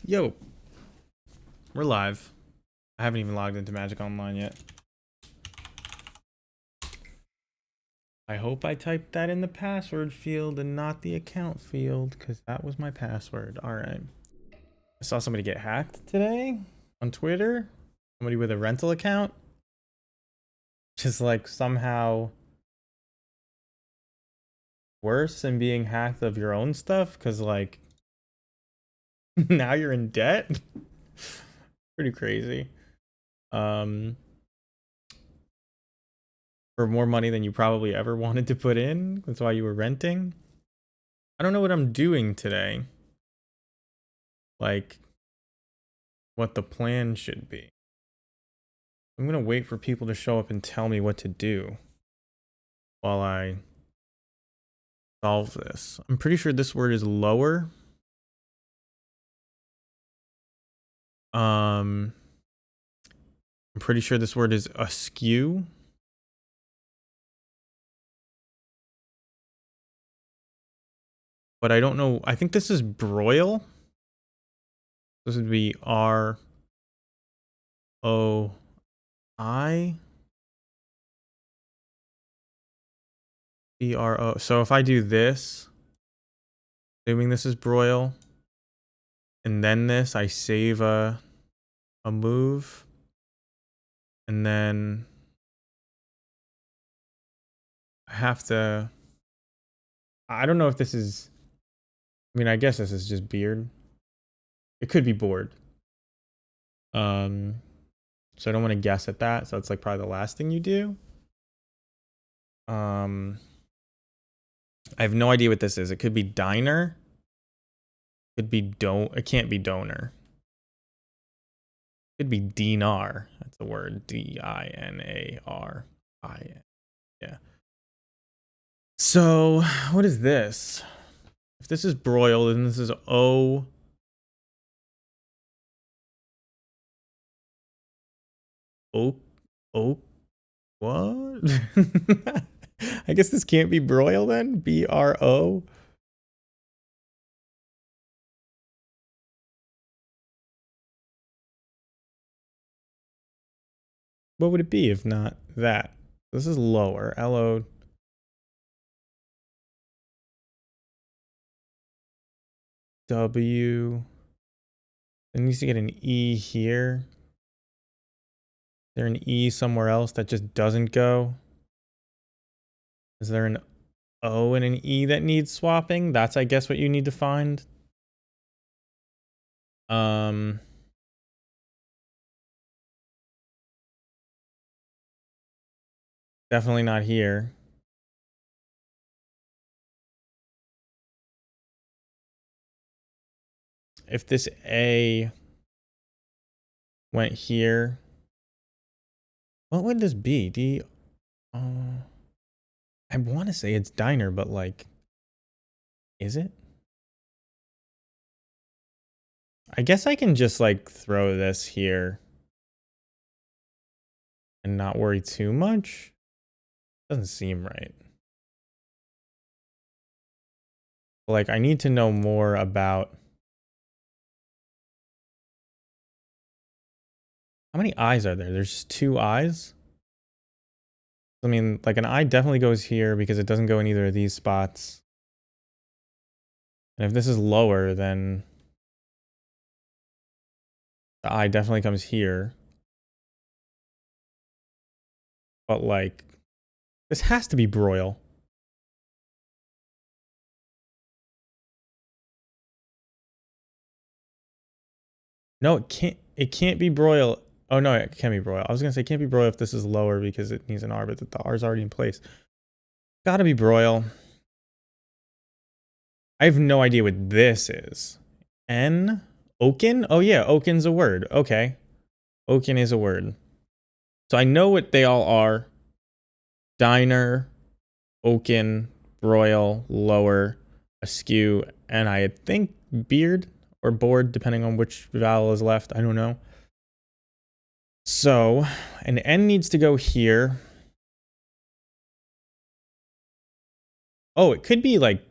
Yo, we're live. I haven't even logged into Magic Online yet. I hope I typed that in the password field and not the account field, because that was my password. Alright. I saw somebody get hacked today on Twitter. Somebody with a rental account. Just like somehow worse than being hacked of your own stuff, because like now you're in debt. Pretty crazy. For more money than you probably ever wanted to put in. That's why you were renting. I don't know what I'm doing today. Like, what the plan should be. I'm gonna wait for people to show up and tell me what to do while I solve this. I'm pretty sure this word is lower. I'm pretty sure this word is askew. But I don't know. I think this is broil. This would be R-O-I. B-R-O. So if I do this, assuming this is broil, and then this, I save a move, and then I have to. I don't know if this is. I mean, I guess this is just beard. It could be board. So I don't want to guess at that. So it's like probably the last thing you do. I have no idea what this is. It could be diner. It could be it can't be donor. It could be dinar. That's the word. D-I-N-A-R-I. Yeah. So what is this? If this is broil, then this is O. Oak. Oak. What? I guess this can't be broil then? B-R-O. What would it be if not that? This is lower. L-O. W. It needs to get an E here. Is there an E somewhere else that just doesn't go? Is there an O and an E that needs swapping? That's, I guess, what you need to find. Definitely not here. If this A went here, what would this be? D. I want to say it's diner, but like, is it? I guess I can just like throw this here and not worry too much. Doesn't seem right. Like, I need to know more about how many eyes are there? There's just 2 eyes. I mean, like an eye definitely goes here because it doesn't go in either of these spots. And if this is lower, then the eye definitely comes here. But like, this has to be broil. No, it can't be broil. Oh no, it can be broil. I was gonna say it can't be broil if this is lower because it needs an R, but the R is already in place. Gotta be broil. I have no idea what this is. N? Oaken? Oh yeah, oaken's a word. Okay. Oaken is a word. So I know what they all are. Diner, oaken, broil, lower, askew, and I think beard or board, depending on which vowel is left. I don't know. So an N needs to go here. Oh, it could be like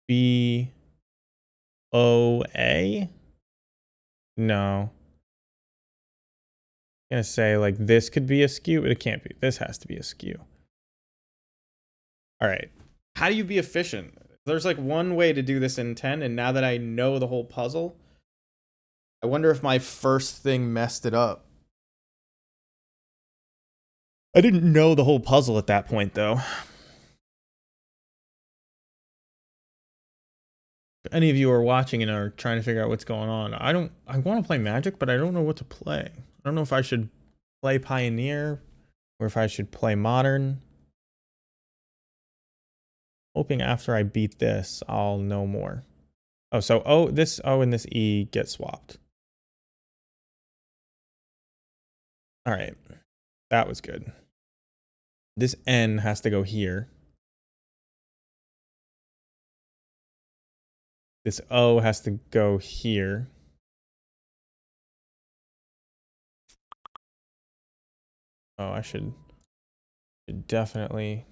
B. OA? No. I'm gonna say like this could be a skew, but it can't be. This has to be a skew. All right. How do you be efficient? There's like one way to do this in 10, and now that I know the whole puzzle, I wonder if my first thing messed it up. I didn't know the whole puzzle at that point, though. If any of you are watching and are trying to figure out what's going on, I want to play Magic, but I don't know what to play. I don't know if I should play Pioneer or if I should play Modern. Hoping after I beat this, I'll know more. Oh, so this O and this E get swapped. All right. That was good. This N has to go here. This O has to go here. Oh, I should definitely...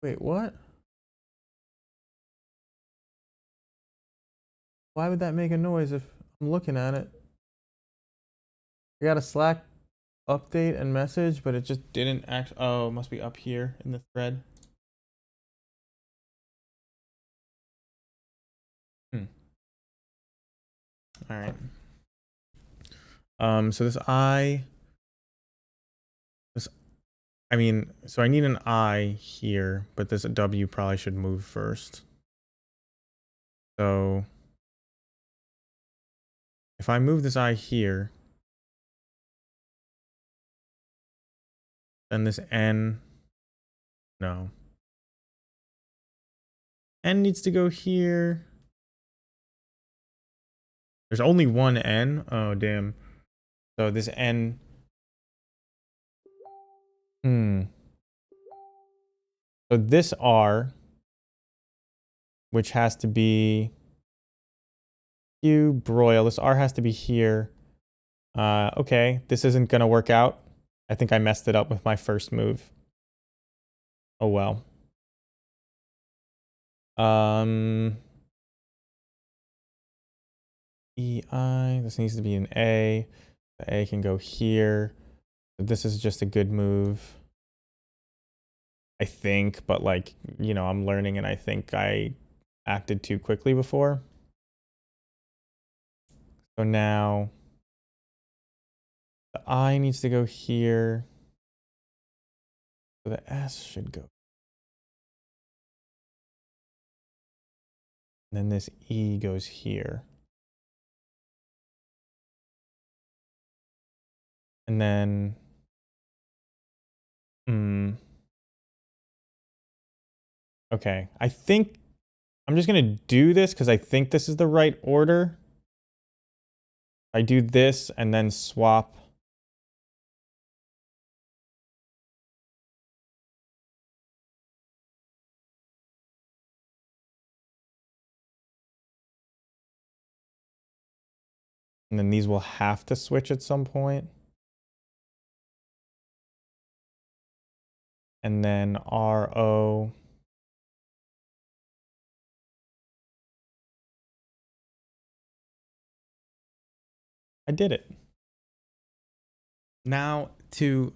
Wait, what? Why would that make a noise if I'm looking at it? I got a Slack update and message, but it just didn't act. Oh, it must be up here in the thread. All right. So this I mean, so I need an I here, but this W probably should move first. So if I move this I here, then this N, no. N needs to go here. There's only one N. Oh, damn. So this N. So this R, which has to be Q broil. This R has to be here. Okay, this isn't gonna work out. I think I messed it up with my first move. Oh well. EI, this needs to be an A. The A can go here. This is just a good move, I think, but like, you know, I'm learning and I think I acted too quickly before. So now the I needs to go here. So the S should go. And then this E goes here. And then, okay, I think I'm just gonna do this because I think this is the right order. I do this and then swap. And then these will have to switch at some point. And then RO. I did it. Now to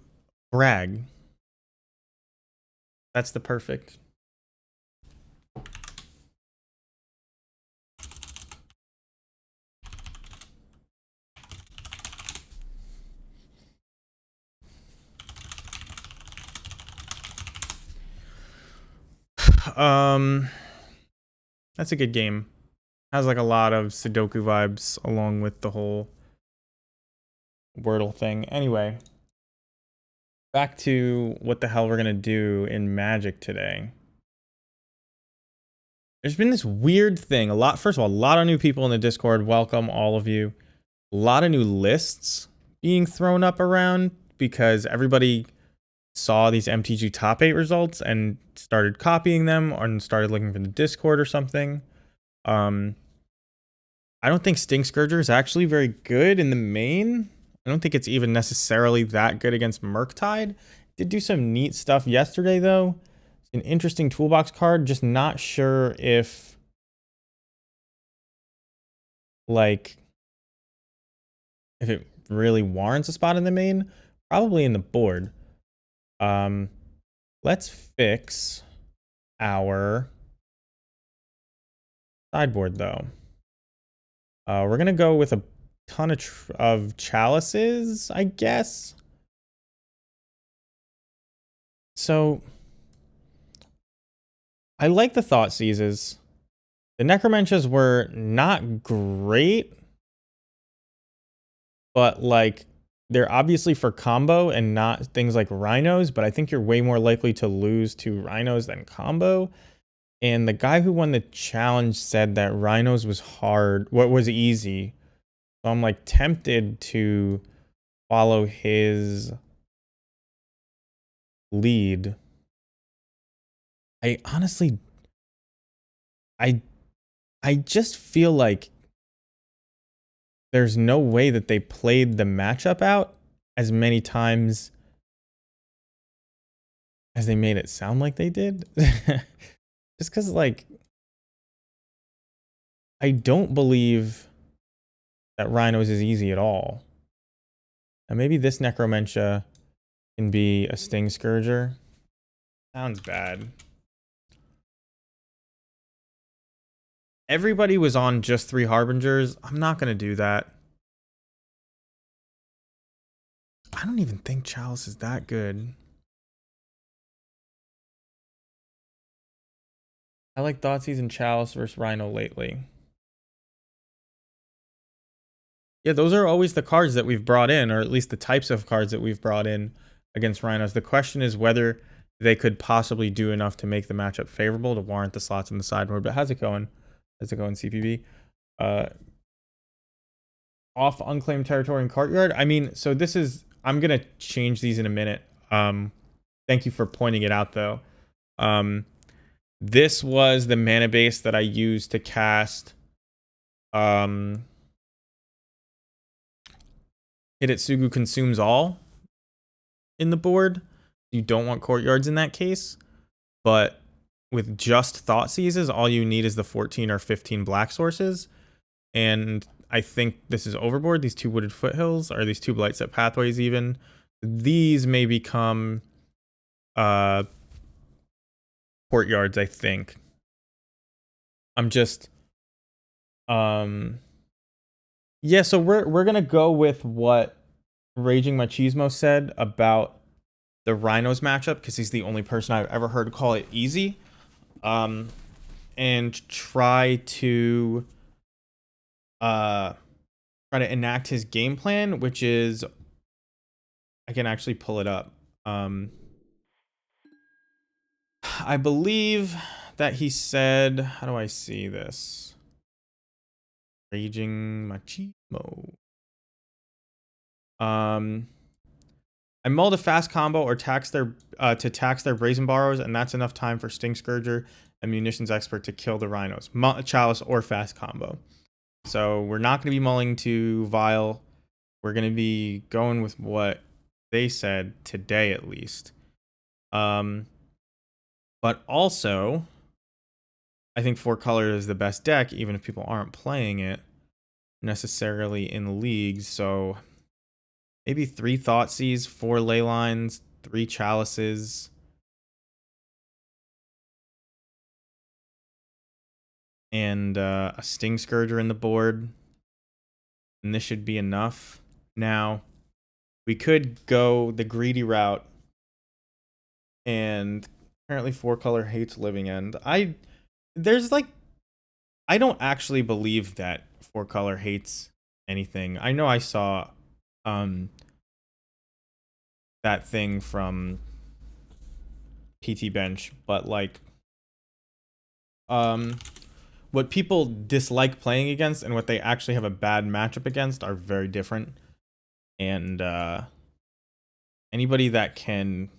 brag. That's the perfect. That's a good game. Has like a lot of Sudoku vibes along with the whole Wordle thing. Anyway, back to what the hell we're gonna do in Magic today. There's been this weird thing. First of all, a lot of new people in the Discord. Welcome, all of you. A lot of new lists being thrown up around because everybody saw these MTG top 8 results and started copying them and started looking for the Discord or something. I don't think Stink Scourger is actually very good in the main. I don't think it's even necessarily that good against Murktide. Did do some neat stuff yesterday though. It's an interesting toolbox card, just not sure if like if it really warrants a spot in the main. Probably in the board. Let's fix our sideboard though. We're gonna go with a ton of chalices, I guess. So I like the Thought Seizes. The Necromancias were not great, but like they're obviously for combo and not things like rhinos, but I think you're way more likely to lose to rhinos than combo. And the guy who won the challenge said that rhinos was hard, what was easy. So I'm like tempted to follow his lead. I honestly I I just feel like there's no way that they played the matchup out as many times as they made it sound like they did. Just because, like, I don't believe that Rhinos is easy at all. And maybe this Necromancia can be a Sting Scourger. Sounds bad. Everybody was on just 3 Harbingers. I'm not going to do that. I don't even think Chalice is that good. I like Thoughtseize and Chalice versus Rhino lately. Yeah, those are always the cards that we've brought in, or at least the types of cards that we've brought in against Rhinos. The question is whether they could possibly do enough to make the matchup favorable to warrant the slots in the sideboard. But how's it going? How's it going, CPB? Off unclaimed territory and courtyard. I mean, so this is, I'm gonna change these in a minute. Thank you for pointing it out though. This was the mana base that I used to cast Hidetsugu Consumes All in the board. You don't want courtyards in that case, but with just Thought Seizes, all you need is the 14 or 15 black sources. And I think this is overboard. These 2 Wooded Foothills, or these 2 Blightstep Pathways even. These may become courtyards, I think. I'm just yeah, so we're gonna go with what Raging Machismo said about the Rhinos matchup, because he's the only person I've ever heard call it easy. And try to enact his game plan, which is, I can actually pull it up. I believe that he said, how do I see this? Raging Machismo. I mulled a fast combo or tax their Brazen Borrows, and that's enough time for Sting Scourger and Munitions Expert to kill the Rhinos. Chalice or fast combo. So we're not going to be mulling to Vile. We're going to be going with what they said today, at least. But also, I think 4 color is the best deck, even if people aren't playing it necessarily in leagues. So maybe 3 Thoughtseize, 4 Leylines, 3 Chalices, and a Sting Scourger in the board. And this should be enough. Now, we could go the greedy route, and apparently 4 color hates Living End. I don't actually believe that 4 color hates anything. I know I saw that thing from PT Bench, but like what people dislike playing against and what they actually have a bad matchup against are very different. And anybody that can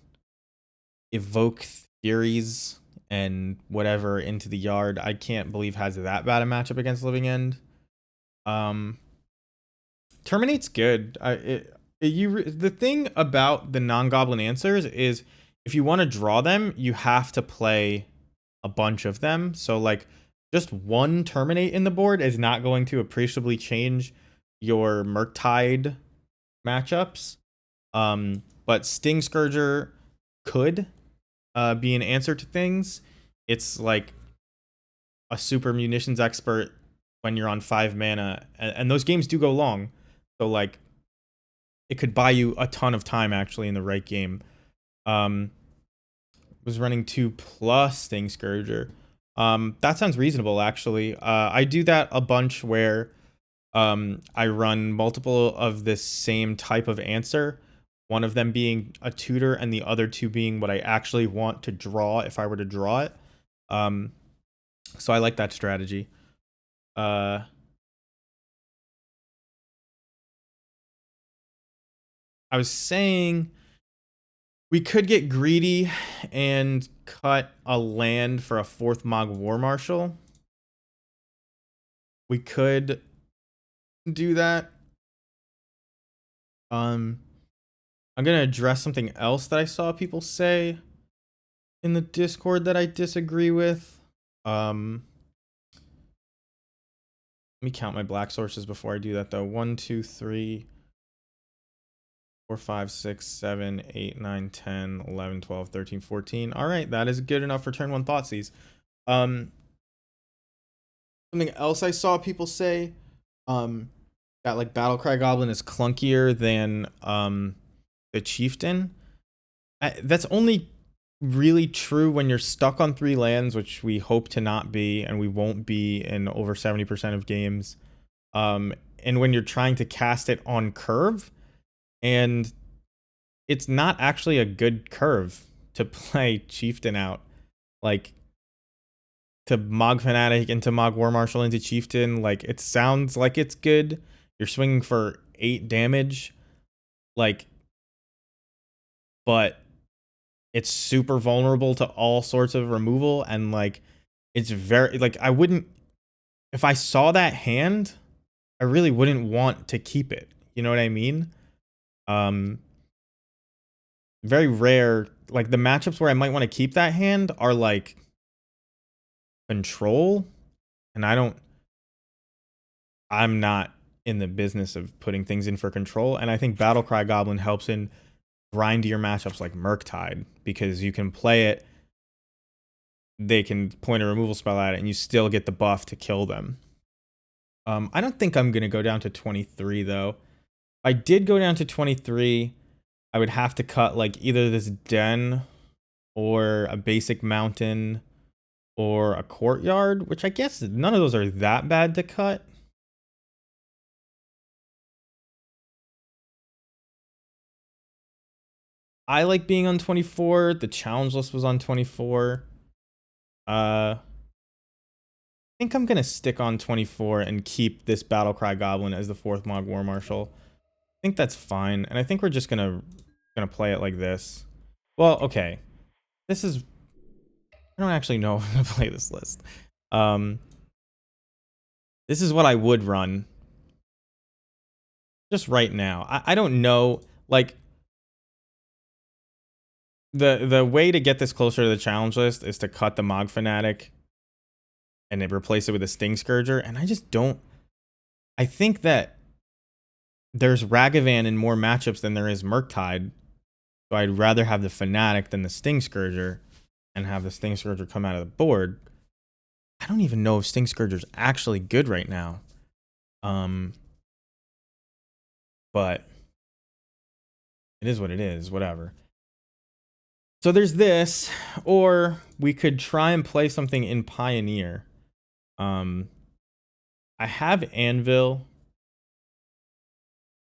evoke theories and whatever into the yard, I can't believe has that bad a matchup against Living End. Terminate's good. The thing about the non-goblin answers is if you want to draw them, you have to play a bunch of them. So like just one terminate in the board is not going to appreciably change your Murktide matchups. But Sting Scourger could be an answer to things. It's like a super munitions expert when you're on 5 mana, and those games do go long. So like it could buy you a ton of time actually in the right game. Was running 2+ Sting Scourger. That sounds reasonable actually. I do that a bunch where I run multiple of this same type of answer, one of them being a tutor and the other two being what I actually want to draw if I were to draw it. So I like that strategy. I was saying we could get greedy and cut a land for a 4th Mog War Marshal. We could do that. I'm gonna address something else that I saw people say in the Discord that I disagree with. Let me count my black sources before I do that though. 1, 2, 3, 4, 5, 6, 7, 8, 9, 10, 11, 12, 13, 14. All right, that is good enough for turn 1 Thoughtseize. Something else I saw people say, that like Battlecry Goblin is clunkier than the Chieftain. That's only really true when you're stuck on 3 lands, which we hope to not be, and we won't be in over 70% of games. And when you're trying to cast it on curve, and it's not actually a good curve to play Chieftain out. Like, to Mog Fanatic into Mog War Marshal into Chieftain, like, it sounds like it's good. You're swinging for 8 damage, like, but it's super vulnerable to all sorts of removal, and like it's very like I wouldn't, if I saw that hand, I really wouldn't want to keep it. You know what I mean? Very rare. Like the matchups where I might want to keep that hand are like control, and I'm not in the business of putting things in for control, and I think Battlecry Goblin helps in grindier matchups like Murktide, because you can play it, they can point a removal spell at it, and you still get the buff to kill them. I don't think I'm going to go down to 23, though. If I did go down to 23, I would have to cut like either this den or a basic mountain or a courtyard, which I guess none of those are that bad to cut. I like being on 24. The challenge list was on 24. I think I'm gonna stick on 24 and keep this Battlecry Goblin as the 4th Mog War Marshal. I think that's fine, and I think we're just gonna play it like this. Well, okay. This is, I don't actually know if I'm gonna play this list. This is what I would run. Just right now. I don't know, like, the way to get this closer to the challenge list is to cut the Mog Fanatic and then replace it with a Sting Scourger, and I just don't. I think that there's Ragavan in more matchups than there is Murktide, so I'd rather have the Fanatic than the Sting Scourger, and have the Sting Scourger come out of the board. I don't even know if Sting Scourger's actually good right now. But it is what it is, whatever. So there's this, or we could try and play something in Pioneer. I have Anvil.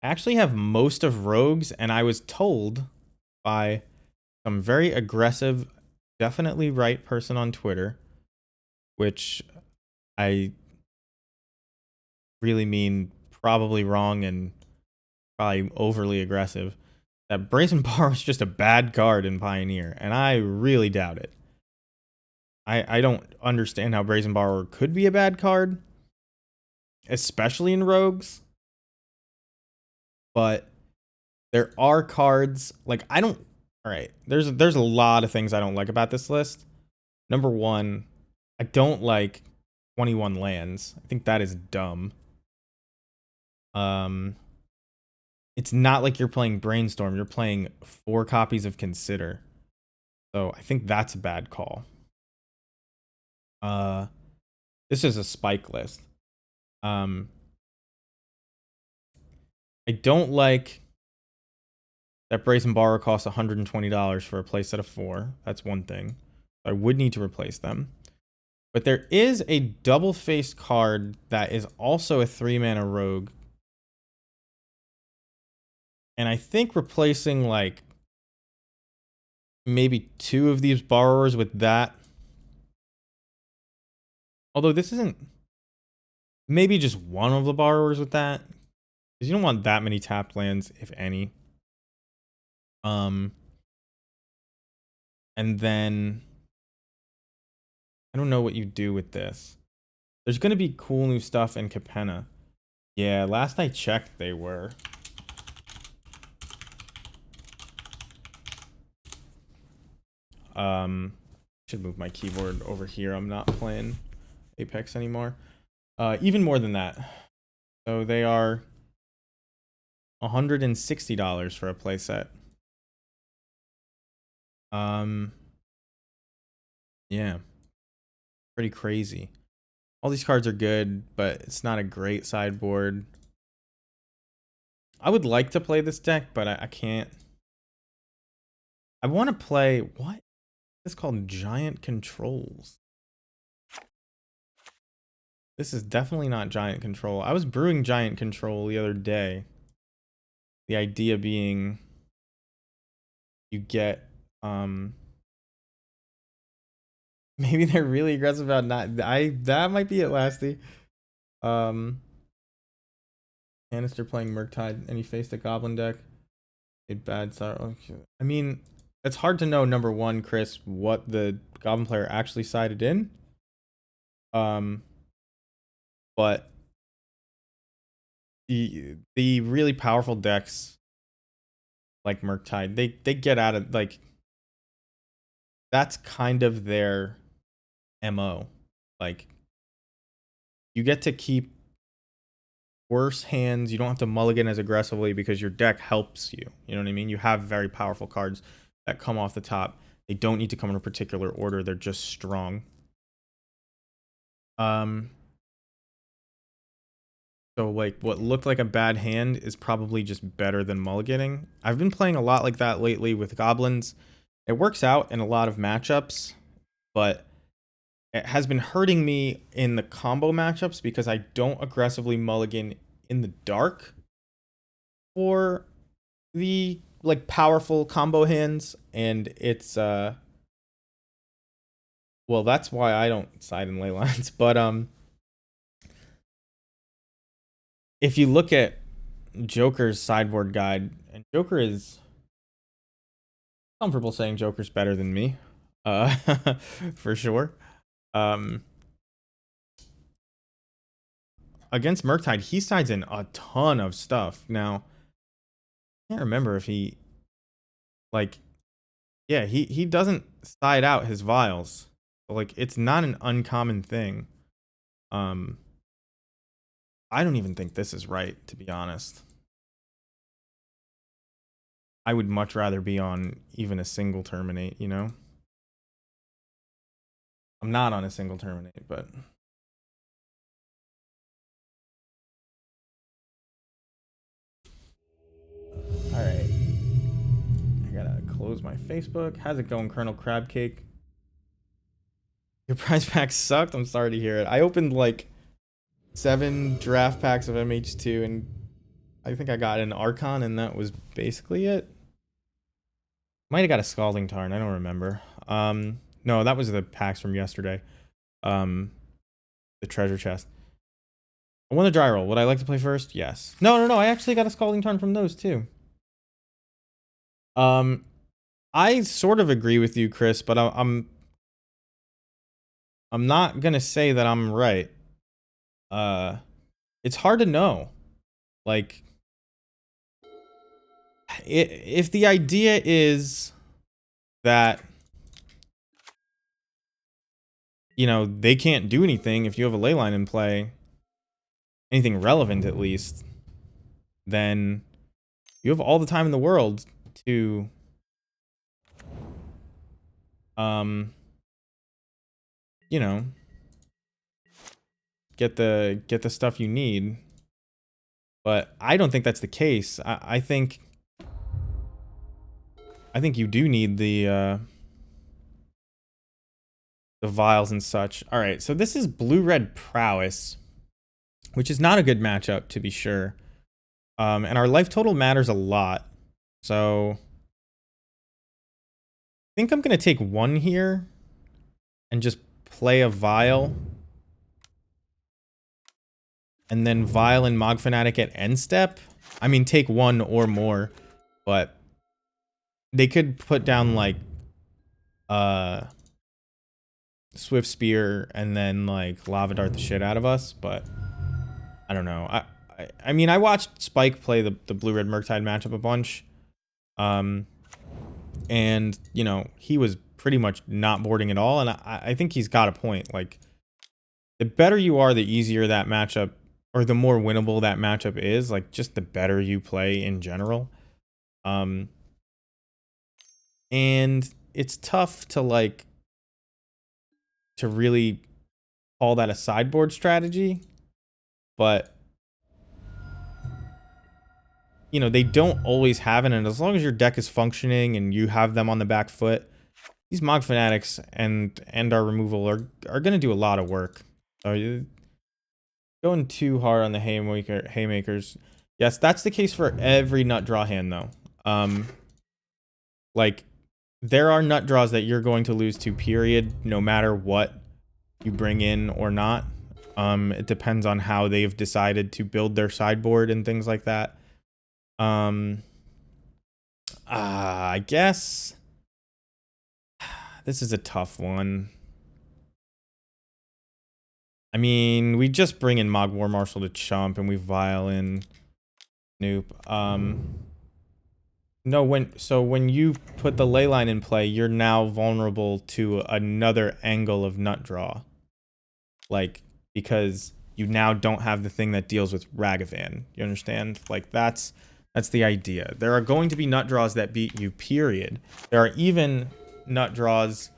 I actually have most of Rogues, and I was told by some very aggressive, definitely right person on Twitter, which I really mean probably wrong and probably overly aggressive, that Brazen Bar is just a bad card in Pioneer, and I really doubt it. I don't understand how Brazen Borrower could be a bad card, especially in Rogues. But there are cards, like, I don't All right. There's a lot of things I don't like about this list. Number one, I don't like 21 lands. I think that is dumb. It's not like you're playing Brainstorm. You're playing 4 copies of Consider. So I think that's a bad call. This is a spike list. I don't like that Brazen Borrower costs $120 for a playset of 4. That's one thing. I would need to replace them. But there is a double-faced card that is also a 3-mana rogue. And I think replacing, like, maybe 2 of these borrowers with that. Although this isn't... Maybe just 1 of the borrowers with that. Because you don't want that many tapped lands, if any. And then... I don't know what you do with this. There's going to be cool new stuff in Capenna. Yeah, last I checked, they were. Should move my keyboard over here. I'm not playing Apex anymore. Even more than that. So they are $160 for a playset. Yeah. Pretty crazy. All these cards are good, but it's not a great sideboard. I would like to play this deck, but I can't. I want to play... What? It's called Giant Controls. This is definitely not Giant Control. I was brewing Giant Control the other day. The idea being you get... Maybe they're really aggressive about not... That might be it, Lasty. Canister playing Murktide, and he faced a Goblin deck. A bad sorrow. I mean, it's hard to know, number one, Chris, what the Goblin player actually sided in. But the really powerful decks like Murktide, they get out of, like, that's kind of their MO. Like, you get to keep worse hands. You don't have to mulligan as aggressively because your deck helps you. You know what I mean? You have very powerful cards that come off the top. They don't need to come in a particular order. They're just strong. So, like, what looked like a bad hand is probably just better than mulliganing. I've been playing a lot like that lately with Goblins. It works out in a lot of matchups, but it has been hurting me in the combo matchups because I don't aggressively mulligan in the dark for the, like, powerful combo hands, and it's well, that's why I don't side in ley lines. But if you look at Joker's sideboard guide, and Joker is comfortable saying Joker's better than me, for sure. Against Murktide, he sides in a ton of stuff. Now, I can't remember if he, like, yeah, he doesn't side out his vials. But, like, it's not an uncommon thing. I don't even think this is right, to be honest. I would much rather be on even a single terminate, you know? I'm not on a single terminate, but... Alright. I gotta close my Facebook. How's it going, Colonel Crabcake? Your prize pack sucked? I'm sorry to hear it. I opened, like, 7 draft packs of MH2, and I think I got an Archon, and that was basically it. Might have got a Scalding Tarn, I don't remember. No, that was the packs from yesterday. The treasure chest. I won the dry roll. Would I like to play first? Yes. No, I actually got a Scalding Tarn from those too. I sort of agree with you, Chris, but I'm not gonna say that I'm right. It's hard to know. Like, if the idea is that, you know, they can't do anything if you have a leyline in play, anything relevant at least, then you have all the time in the world to you know, get the stuff you need. But I don't think that's the case. I think you do need the vials and such. All right, so this is blue-red prowess, which is not a good matchup to be sure. And our life total matters a lot. So I think I'm gonna take one here and just play a vial. And then vial and Mog Fanatic at end step. I mean, take one or more, but they could put down like Swift Spear and then like Lava Dart the shit out of us, but I don't know. I mean, I watched Spike play the blue-red Murktide matchup a bunch. And, you know, he was pretty much not boarding at all, and I think he's got a point. Like, the better you are, the easier that matchup, or the more winnable that matchup is, like, just the better you play in general. And it's tough to, like, to really call that a sideboard strategy, but, you know, they don't always have it, and as long as your deck is functioning and you have them on the back foot, these Mog Fanatics and our removal are going to do a lot of work. So going too hard on the haymakers. Yes, that's the case for every nut draw hand, though. Like, there are nut draws that you're going to lose to, period, no matter what you bring in or not. It depends on how they've decided to build their sideboard and things like that. I guess this is a tough one. I mean, we just bring in Mog War Marshal to chump, and we vial in Snoop. No, when you put the leyline in play, you're now vulnerable to another angle of nut draw. Like, because you now don't have the thing that deals with Ragavan. You understand? Like, that's the idea. There are going to be nut draws that beat you, period. There are even nut draws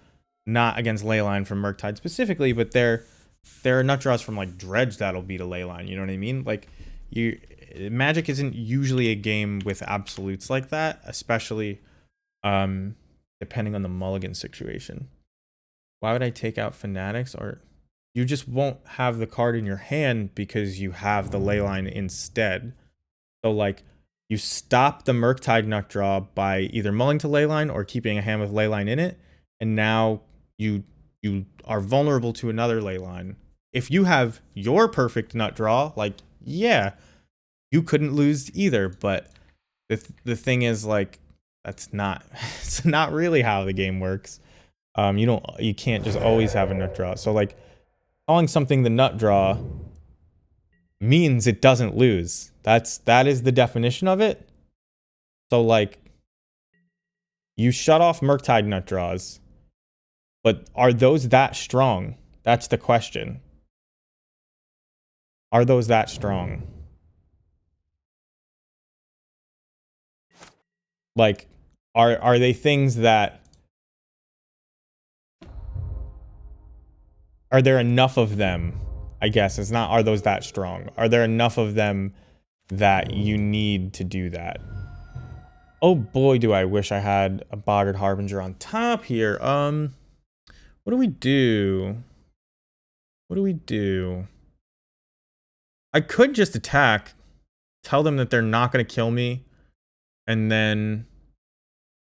not against leyline from Murktide specifically, but there are nut draws from like Dredge that'll beat a leyline. You know what I mean? Like, Magic isn't usually a game with absolutes like that, especially depending on the mulligan situation. Why would I take out Fanatics? Or you just won't have the card in your hand because you have the leyline instead. So like, you stop the Murktide nut draw by either mulling to leyline or keeping a hand with leyline in it, and now you are vulnerable to another leyline. If you have your perfect nut draw, like, yeah, you couldn't lose either. But the thing is, like, that's not it's not really how the game works. You can't just always have a nut draw. So like, calling something the nut draw means it doesn't lose. That is the definition of it. So like, you shut off Murktide nut draws, but are those that strong? That's the question. Are those that strong? Like, are they things that... Are there enough of them? I guess it's not, are those that strong? Are there enough of them that you need to do that? Oh boy, do I wish I had a Boggart Harbinger on top here. What do we do? What do we do? I could just attack, tell them that they're not going to kill me, and then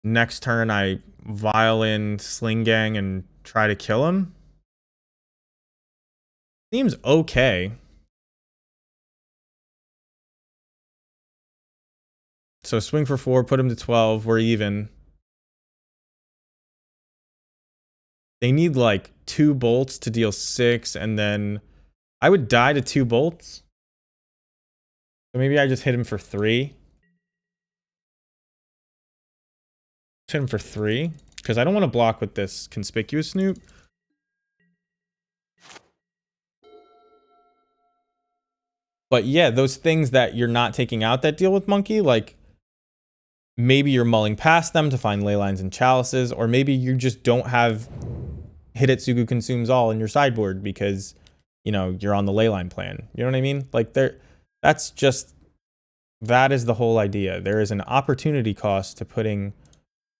next turn I vial in Sling Gang and try to kill him. Seems okay. So swing for 4, put him to 12, we're even. They need like 2 bolts to deal 6, and then I would die to 2 bolts. So maybe I just hit him for 3. Hit him for 3. Because I don't want to block with this conspicuous snoop. But yeah, those things that you're not taking out that deal with monkey, like maybe you're mulling past them to find ley lines and chalices, or maybe you just don't have Hidetsugu consumes all in your sideboard because, you know, you're on the ley line plan. You know what I mean? Like that is the whole idea. There is an opportunity cost to putting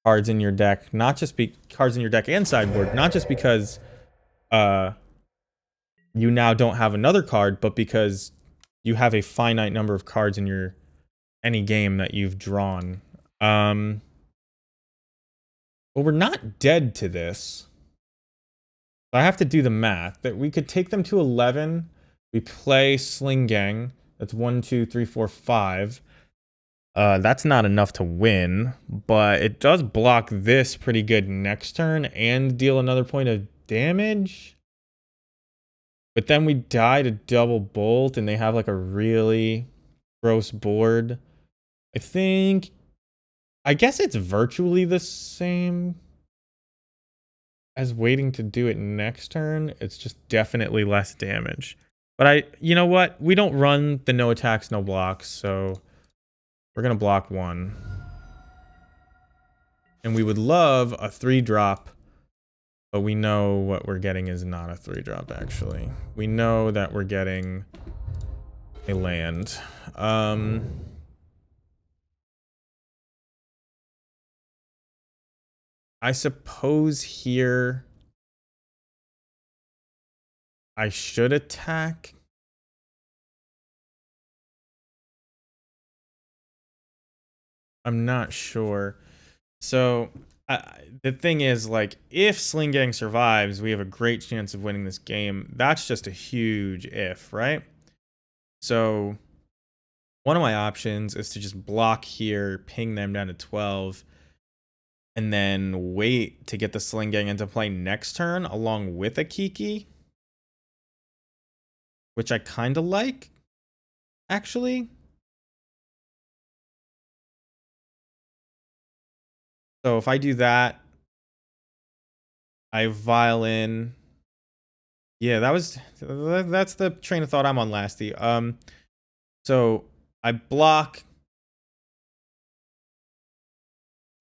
cards in your deck, not just cards in your deck and sideboard, not just because you now don't have another card, but because you have a finite number of cards in your any game that you've drawn. Well, we're not dead to this. I have to do the math. That we could take them to 11. We play Sling Gang. That's 1, 2, 3, 4, 5. That's not enough to win, but it does block this pretty good next turn and deal another point of damage. But then we die to double bolt, and they have like a really gross board. I guess it's virtually the same as waiting to do it next turn. It's just definitely less damage. But you know what? We don't run the no attacks, no blocks, so we're gonna block 1. And we would love a 3-drop, but we know what we're getting is not a 3-drop, actually. We know that we're getting a land. I suppose here I should attack. I'm not sure. So the thing is, like, if Sling Gang survives, we have a great chance of winning this game. That's just a huge if, right? So one of my options is to just block here, ping them down to 12, and then wait to get the Sling Gang into play next turn along with a Kiki, which I kind of like, actually. So if I do that, I violin. Yeah, that's the train of thought I'm on, Lasty. So I block.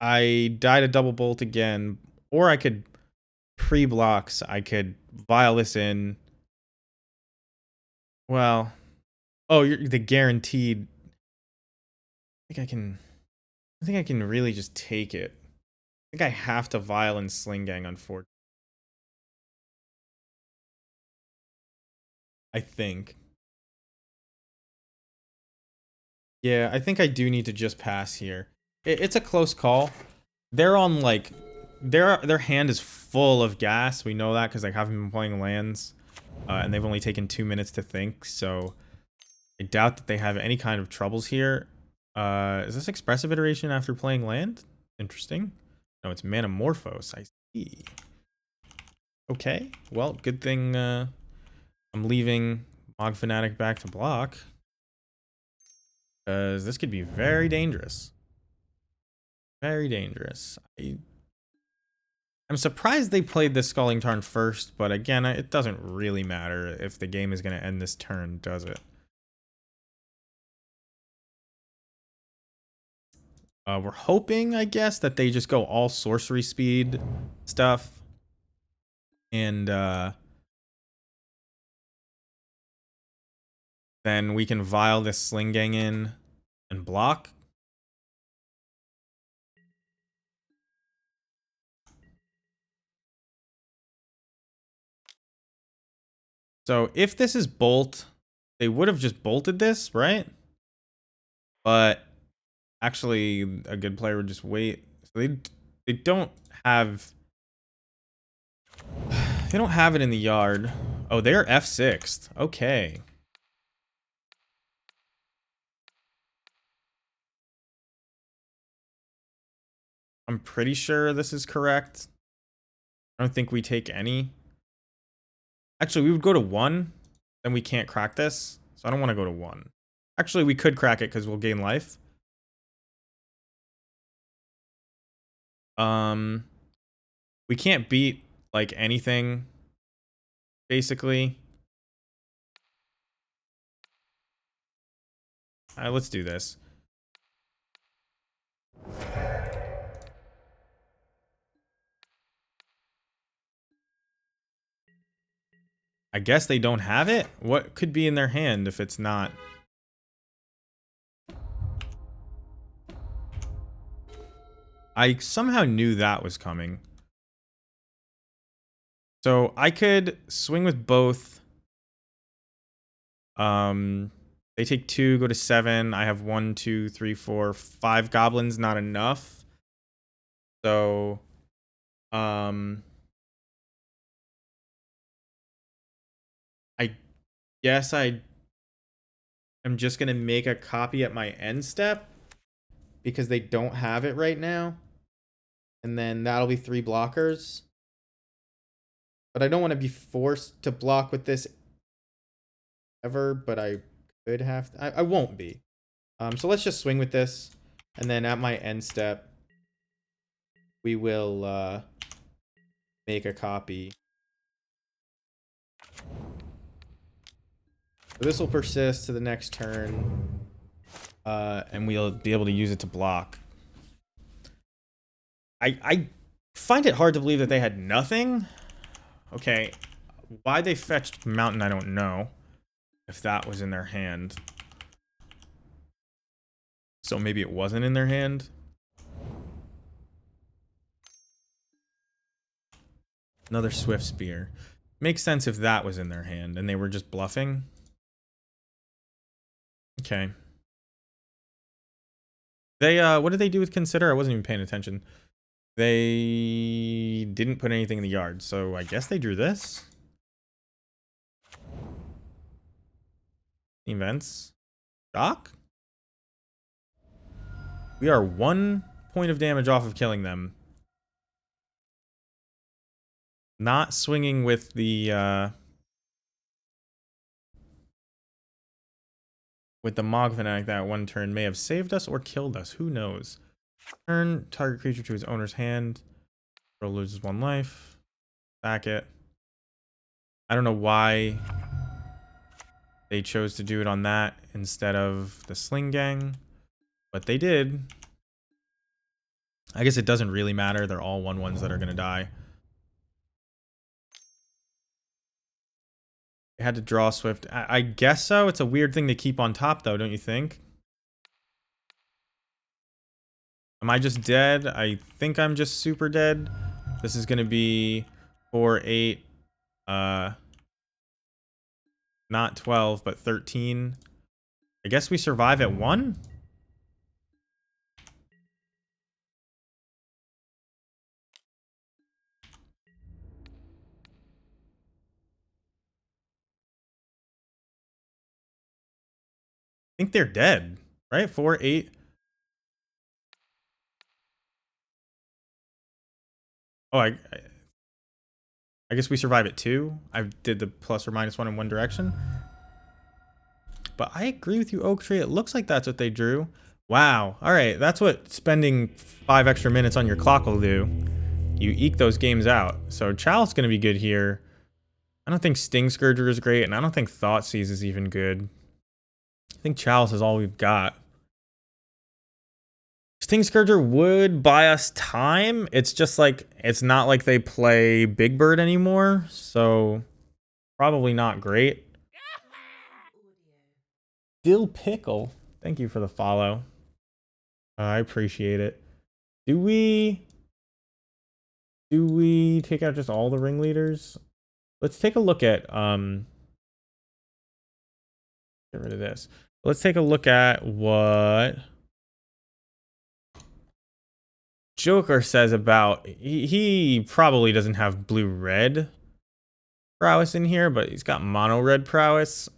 I die to double bolt again, or I could pre-blocks. I could vial this in. Well, oh, you're the guaranteed. I think I can really just take it. I think I have to vial and Sling Gang, unfortunately. I think. Yeah, I think I do need to just pass here. It's a close call. They're on like their hand is full of gas. We know that because they haven't been playing lands, and they've only taken 2 minutes to think. So I doubt that they have any kind of troubles here. Is this expressive iteration after playing land? Interesting. No, it's Manamorphose. I see. Okay. Well, good thing I'm leaving Mog Fanatic back to block, because this could be very dangerous. Very dangerous. I'm surprised they played this Scalding Tarn first, but again, it doesn't really matter if the game is going to end this turn, does it? We're hoping, I guess, that they just go all sorcery speed stuff. And then we can vial this Sling Gang in and block. So if this is bolt, they would have just bolted this, right? But actually, a good player would just wait. So they don't have it in the yard. Oh, they're F6'd. Okay. I'm pretty sure this is correct. I don't think we take any. Actually, we would go to 1. Then we can't crack this. So I don't want to go to 1. Actually, we could crack it because we'll gain life. We can't beat, like, anything, basically. Let's do this. I guess they don't have it? What could be in their hand if it's not? I somehow knew that was coming. So I could swing with both. They take 2, go to 7. I have 1, 2, 3, 4, 5 goblins, not enough. So, I guess I am just gonna make a copy at my end step because they don't have it right now. And then that'll be 3 blockers. But I don't want to be forced to block with this ever, but I could have to. I won't be. So let's just swing with this. And then at my end step, we will make a copy. So this will persist to the next turn. And we'll be able to use it to block. I find it hard to believe that they had nothing. Okay. Why they fetched Mountain, I don't know. If that was in their hand. So maybe it wasn't in their hand. Another Swift Spear. Makes sense if that was in their hand and they were just bluffing. Okay. They, what did they do with Consider? I wasn't even paying attention. They didn't put anything in the yard, so I guess they drew this. Events. Shock? We are 1 point of damage off of killing them. Not swinging with the Mog Fanatic that one turn may have saved us or killed us. Who knows? Turn target creature to its owner's hand. Control loses 1 life. Back it. I don't know why they chose to do it on that instead of the Sling Gang, but they did. I guess it doesn't really matter. They're all 1/1s that are going to die. They had to draw Swift. I guess so. It's a weird thing to keep on top, though, don't you think? Am I just dead? I think I'm just super dead. This is going to be 4, 8, not 12, but 13. I guess we survive at 1? I think they're dead, right? 4, 8. Oh, I guess we survive at 2. I did the plus or minus 1 in one direction. But I agree with you, Oak Tree. It looks like that's what they drew. Wow. All right. That's what spending 5 extra minutes on your clock will do. You eke those games out. So Chalice going to be good here. I don't think Sting Scourger is great, and I don't think Thoughtseize is even good. I think Chalice is all we've got. Sting Scourger would buy us time. It's just like, it's not like they play Big Bird anymore. So probably not great. Dill Pickle. Thank you for the follow. I appreciate it. Do we take out just all the ringleaders? Let's take a look at get rid of this. Let's take a look at what Joker says about he probably doesn't have blue red prowess in here, but he's got mono red prowess.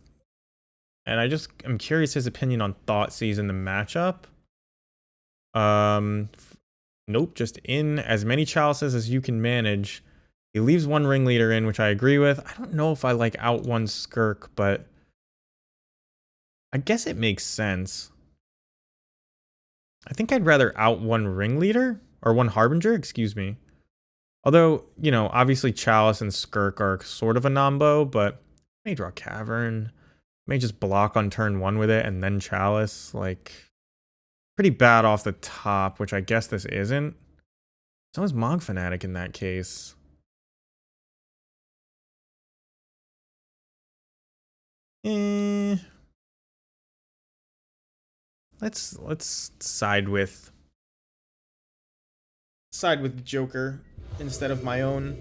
And I'm curious his opinion on Thoughtseize in the matchup. Nope, just in as many chalices as you can manage. He leaves 1 ringleader in, which I agree with. I don't know if I like out 1 Skirk, but I guess it makes sense. I think I'd rather out 1 ringleader or 1 harbinger, excuse me. Although, you know, obviously Chalice and Skirk are sort of a nombo, but may draw Cavern. May just block on turn 1 with it and then Chalice. Like, pretty bad off the top, which I guess this isn't. So is Mog Fanatic in that case. Let's side with Joker instead of my own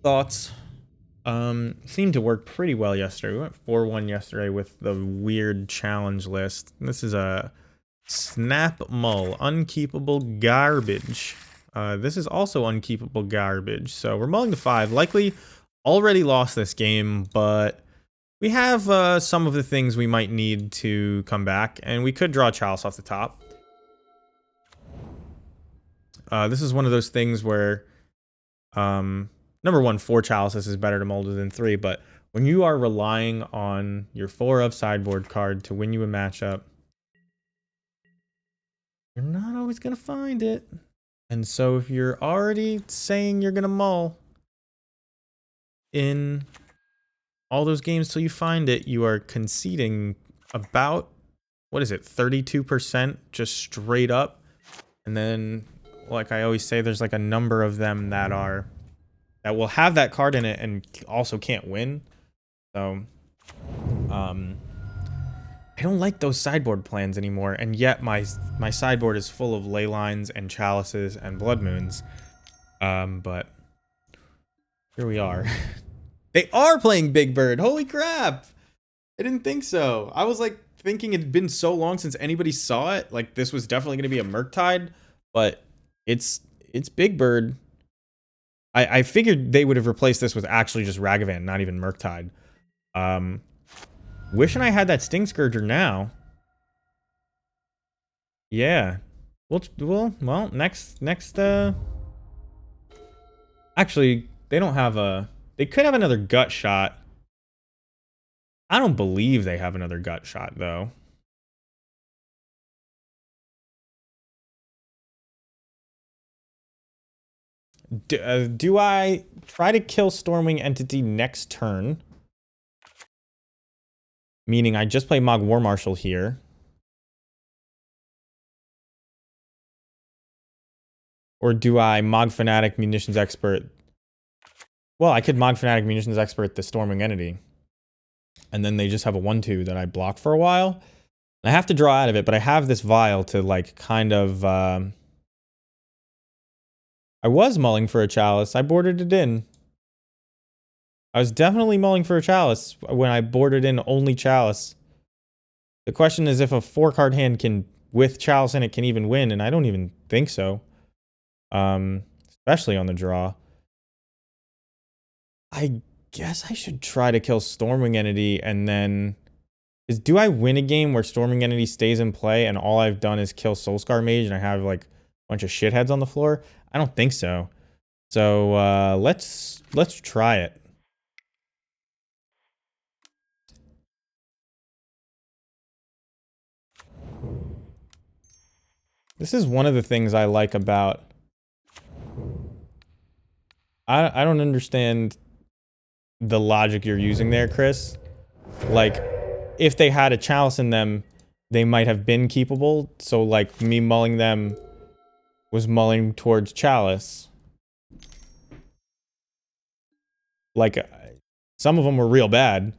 thoughts. Seemed to work pretty well yesterday. We went 4-1 yesterday with the weird challenge list. This is a Snap Mull, unkeepable garbage. This is also unkeepable garbage. So we're mulling to 5. Likely already lost this game, but we have some of the things we might need to come back, and we could draw Chalice off the top. This is one of those things where, number one, 4 Chalices is better to mull than 3, but when you are relying on your 4 of sideboard card to win you a matchup, you're not always going to find it. And so if you're already saying you're going to mull in all those games till you find it, you are conceding about, what is it, 32% just straight up. And then, like I always say, there's like a number of them that will have that card in it and also can't win. So, I don't like those sideboard plans anymore, and yet my sideboard is full of ley lines and chalices and blood moons. But here we are. They are playing Big Bird. Holy crap! I didn't think so. I was like thinking it'd been so long since anybody saw it. Like this was definitely going to be a Murktide, but it's Big Bird. I figured they would have replaced this with actually just Ragavan, not even Murktide. Wishing I had that Sting Scourger now. Yeah. Well, next actually, they don't have a, they could have another Gut Shot. I don't believe they have another Gut Shot though. Do I try to kill Stormwing Entity next turn? Meaning I just play Mog War Marshal here. Or do I Mog Fanatic Munitions Expert? Well, I could Mog Fanatic Munitions Expert the Stormwing Entity. And then they just have a 1/2 that I block for a while. I have to draw out of it, but I have this vial to like kind of... I was mulling for a Chalice. I boarded it in. I was definitely mulling for a Chalice when I boarded in only Chalice. The question is if a 4-card hand can, with Chalice in it, can even win, and I don't even think so. Especially on the draw. I guess I should try to kill Stormwing Entity and then... do I win a game where Stormwing Entity stays in play and all I've done is kill Soulscar Mage and I have like a bunch of shitheads on the floor? I don't think so. So let's try it. This is one of the things I like about... I don't understand the logic you're using there, Chris. Like, if they had a Chalice in them, they might have been keepable. So, like, me mulling them was mulling towards Chalice. Like, some of them were real bad.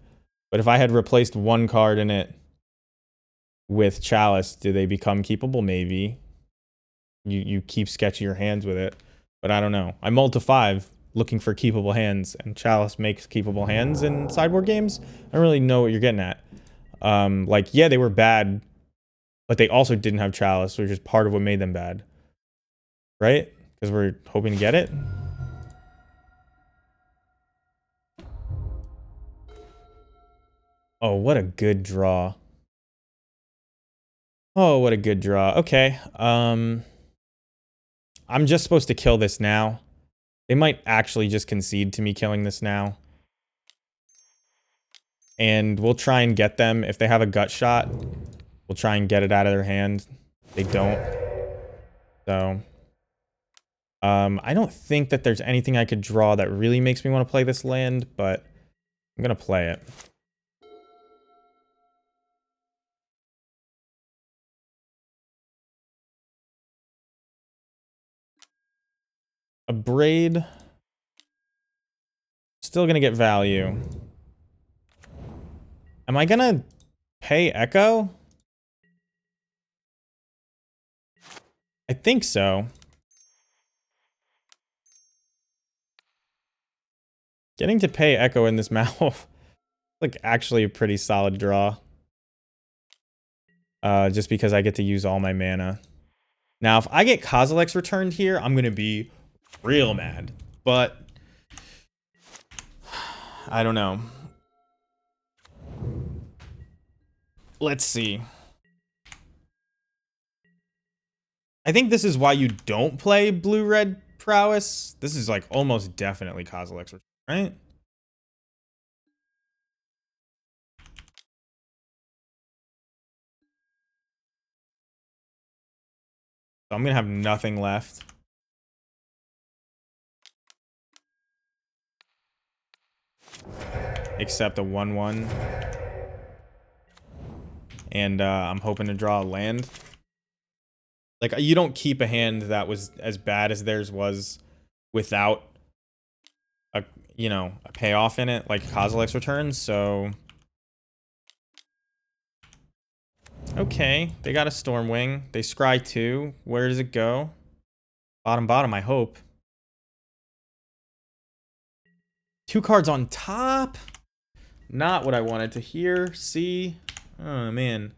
But if I had replaced one card in it with Chalice, do they become keepable? Maybe. You keep sketching your hands with it. But I don't know. I mulled to 5 looking for keepable hands, and Chalice makes keepable hands in sideboard games. I don't really know what you're getting at. Like, yeah, they were bad, but they also didn't have Chalice, which is part of what made them bad. Right? Because we're hoping to get it? Oh, what a good draw. Oh, what a good draw. Okay. I'm just supposed to kill this now. They might actually just concede to me killing this now. And we'll try and get them. If they have a Gut Shot, we'll try and get it out of their hand. They don't. So I don't think that there's anything I could draw that really makes me want to play this land, but I'm gonna play it. A braid. Still gonna get value. Am I gonna pay Echo? I think so. Getting to pay Echo in this mouth, like actually a pretty solid draw. Just because I get to use all my mana. Now, if I get Kozilek's returned here, I'm gonna be real mad. But I don't know. Let's see. I think this is why you don't play blue-red prowess. This is like almost definitely Kozilek's return, right? So I'm gonna have nothing left. Except a 1/1. And I'm hoping to draw a land. Like, you don't keep a hand that was as bad as theirs was without a, you know, a payoff in it, like Kozilek's returns, so... Okay, they got a Stormwing. They scry 2. Where does it go? Bottom, bottom, I hope. 2 cards on top? Not what I wanted to hear. See? Oh, man.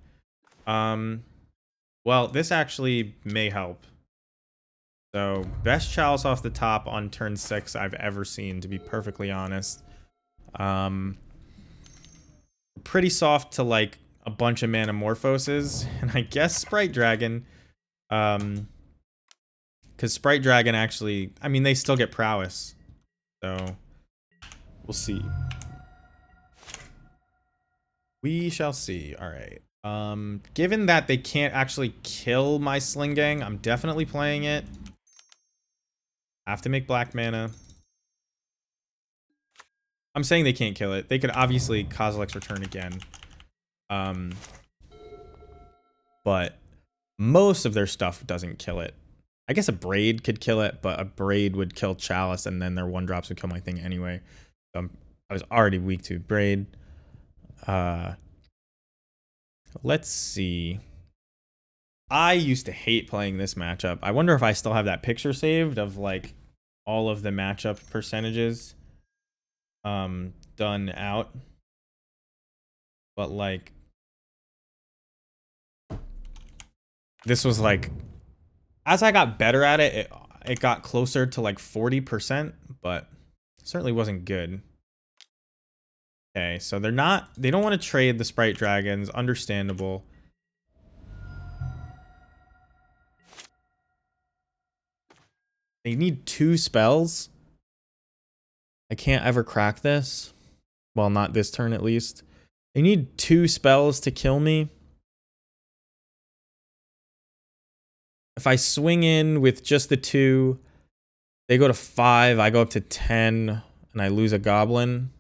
Well, this actually may help. So, best Chalice off the top on turn 6 I've ever seen, to be perfectly honest. Pretty soft to, like, a bunch of Manamorphoses. And I guess Sprite Dragon. Because Sprite Dragon actually... I mean, they still get Prowess. So, we'll see. We shall see. Alright. Given that they can't actually kill my Slingang, I'm definitely playing it. Have to make black mana. I'm saying they can't kill it. They could obviously Kozilek's return again. But most of their stuff doesn't kill it. I guess a Braid could kill it, but a Braid would kill Chalice, and then their 1-drops would kill my thing anyway. So I was already weak to Braid. Let's see. I used to hate playing this matchup. I wonder if I still have that picture saved of like all of the matchup percentages done out. But like this was like, as I got better at it, it got closer to like 40%, but it certainly wasn't good. Okay, so they don't want to trade the Sprite Dragons, understandable. They need 2 spells. I can't ever crack this. Well, not this turn at least. They need 2 spells to kill me. If I swing in with just the 2, they go to 5, I go up to 10, and I lose a Goblin.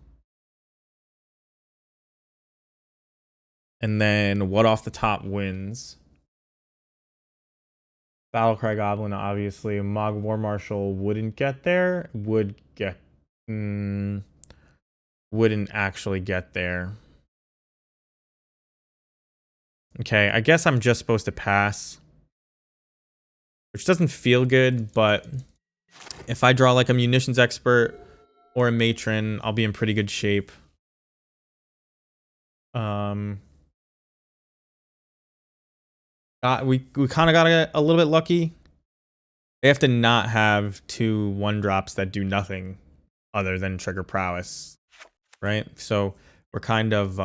And then what off the top wins? Battlecry Goblin, obviously. Mog War Marshal wouldn't get there. Would get... wouldn't actually get there. Okay, I guess I'm just supposed to pass. Which doesn't feel good, but... if I draw like a Munitions Expert or a Matron, I'll be in pretty good shape. We kind of got a little bit lucky. They have to not have 2 1-drops that do nothing other than trigger prowess, right? So we're kind of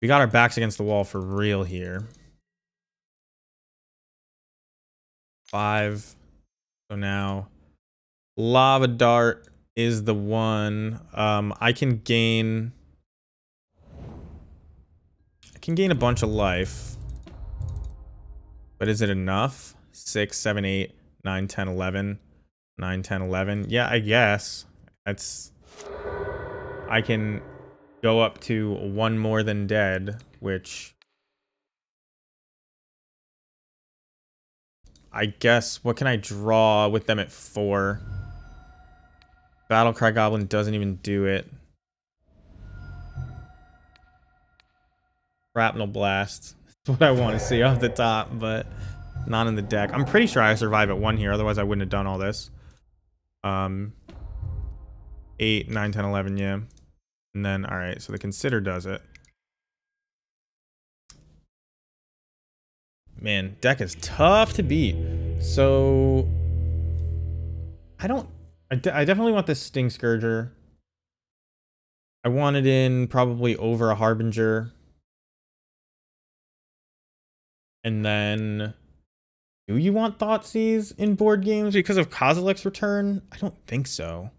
we got our backs against the wall for real here. 5. So now Lava Dart is the one. I can gain a bunch of life. But is it enough? 6, 7, 8, 9, 10, 11. 9, 10, 11. Yeah, I guess. That's... I can go up to one more than dead, which... I guess, what can I draw with them at 4? Battlecry Goblin doesn't even do it. Shrapnel Blast. That's what I want to see off the top, but not in the deck. I'm pretty sure I survive at 1 here, otherwise I wouldn't have done all this. 8, 9, 10, 11, yeah. And then, alright, so the Consider does it. Man, deck is tough to beat. So... I definitely want this Sting Scourger. I want it in probably over a Harbinger. And then... Do you want Thoughtseize in board games because of Kozilek's return? I don't think so.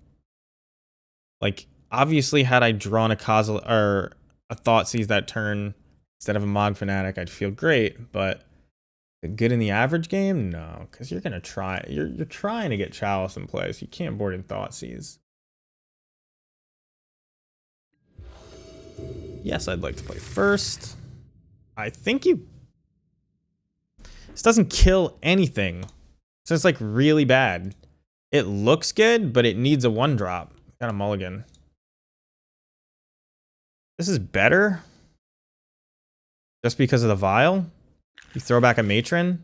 Like, obviously, had I drawn a Thoughtseize that turn instead of a Mog Fanatic, I'd feel great, but good in the average game? No, because you're gonna try. You're trying to get Chalice in place. You can't board in Thoughtseize. Yes, I'd like to play first. I think you... This doesn't kill anything. So it's like really bad. It looks good, but it needs a 1-drop. Got a mulligan. This is better. Just because of the Vial? You throw back a Matron?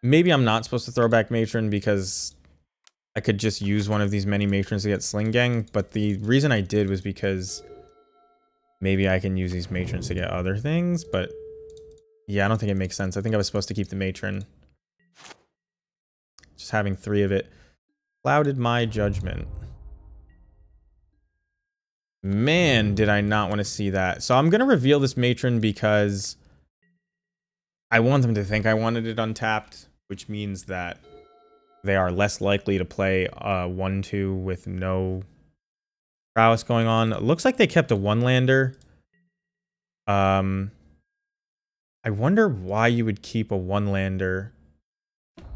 Maybe I'm not supposed to throw back Matron because I could just use one of these many Matrons to get Sling Gang, but the reason I did was because maybe I can use these Matrons to get other things, but yeah, I don't think it makes sense. I think I was supposed to keep the Matron. Just having 3 of it clouded my judgment. Man, did I not want to see that. So I'm going to reveal this Matron because I want them to think I wanted it untapped, which means that they are less likely to play 1-2 with no prowess going on. It looks like they kept a 1-lander. I wonder why you would keep a 1-lander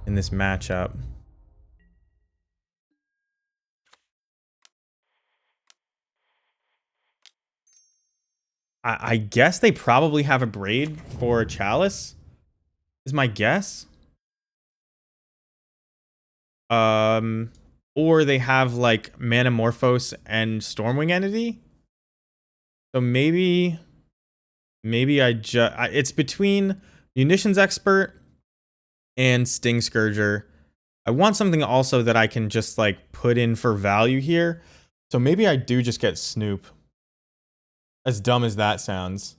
in this matchup. I guess they probably have a Braid for Chalice, is my guess. Or they have like Manamorphose and Stormwing Entity. So maybe it's between Munitions Expert and Sting Scourger. I want something also that I can just like put in for value here. So maybe I do just get Snoop. As dumb as that sounds.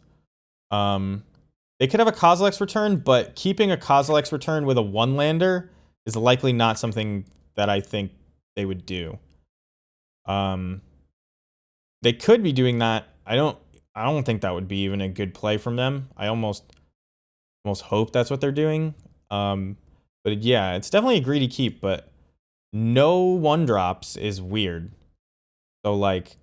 They could have a Kozilek's return, but keeping a Kozilek's return with a 1-lander is likely not something that I think they would do. They could be doing that. I don't think that would be even a good play from them. I almost hope that's what they're doing. But yeah, it's definitely a greedy keep, but no 1-drops is weird. So like,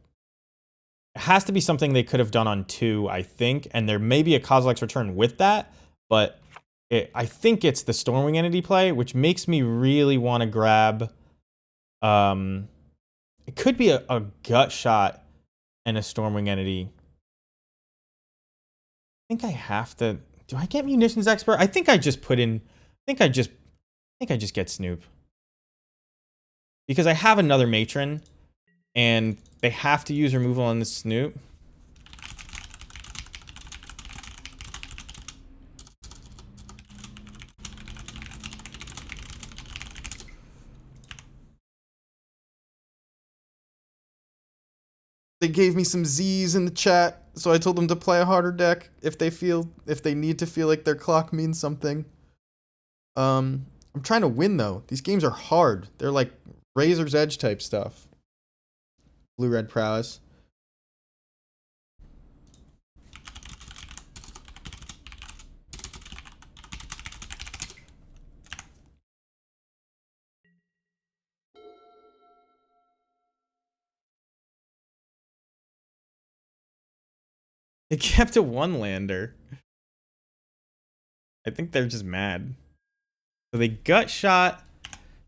it has to be something they could have done on 2, I think, and there may be a Kozilek's return with that, but I think it's the Stormwing Entity play, which makes me really want to grab... it could be a Gut Shot and a Stormwing Entity. I think I have to... Do I get Munitions Expert? I think I just put in... I think I just get Snoop. Because I have another Matron, and they have to use removal on the Snoop. They gave me some Z's in the chat, so I told them to play a harder deck if they need to feel like their clock means something. I'm trying to win though. These games are hard. They're like Razor's Edge type stuff. Blue-red prowess. They kept a 1-lander. I think they're just mad. So they gut shot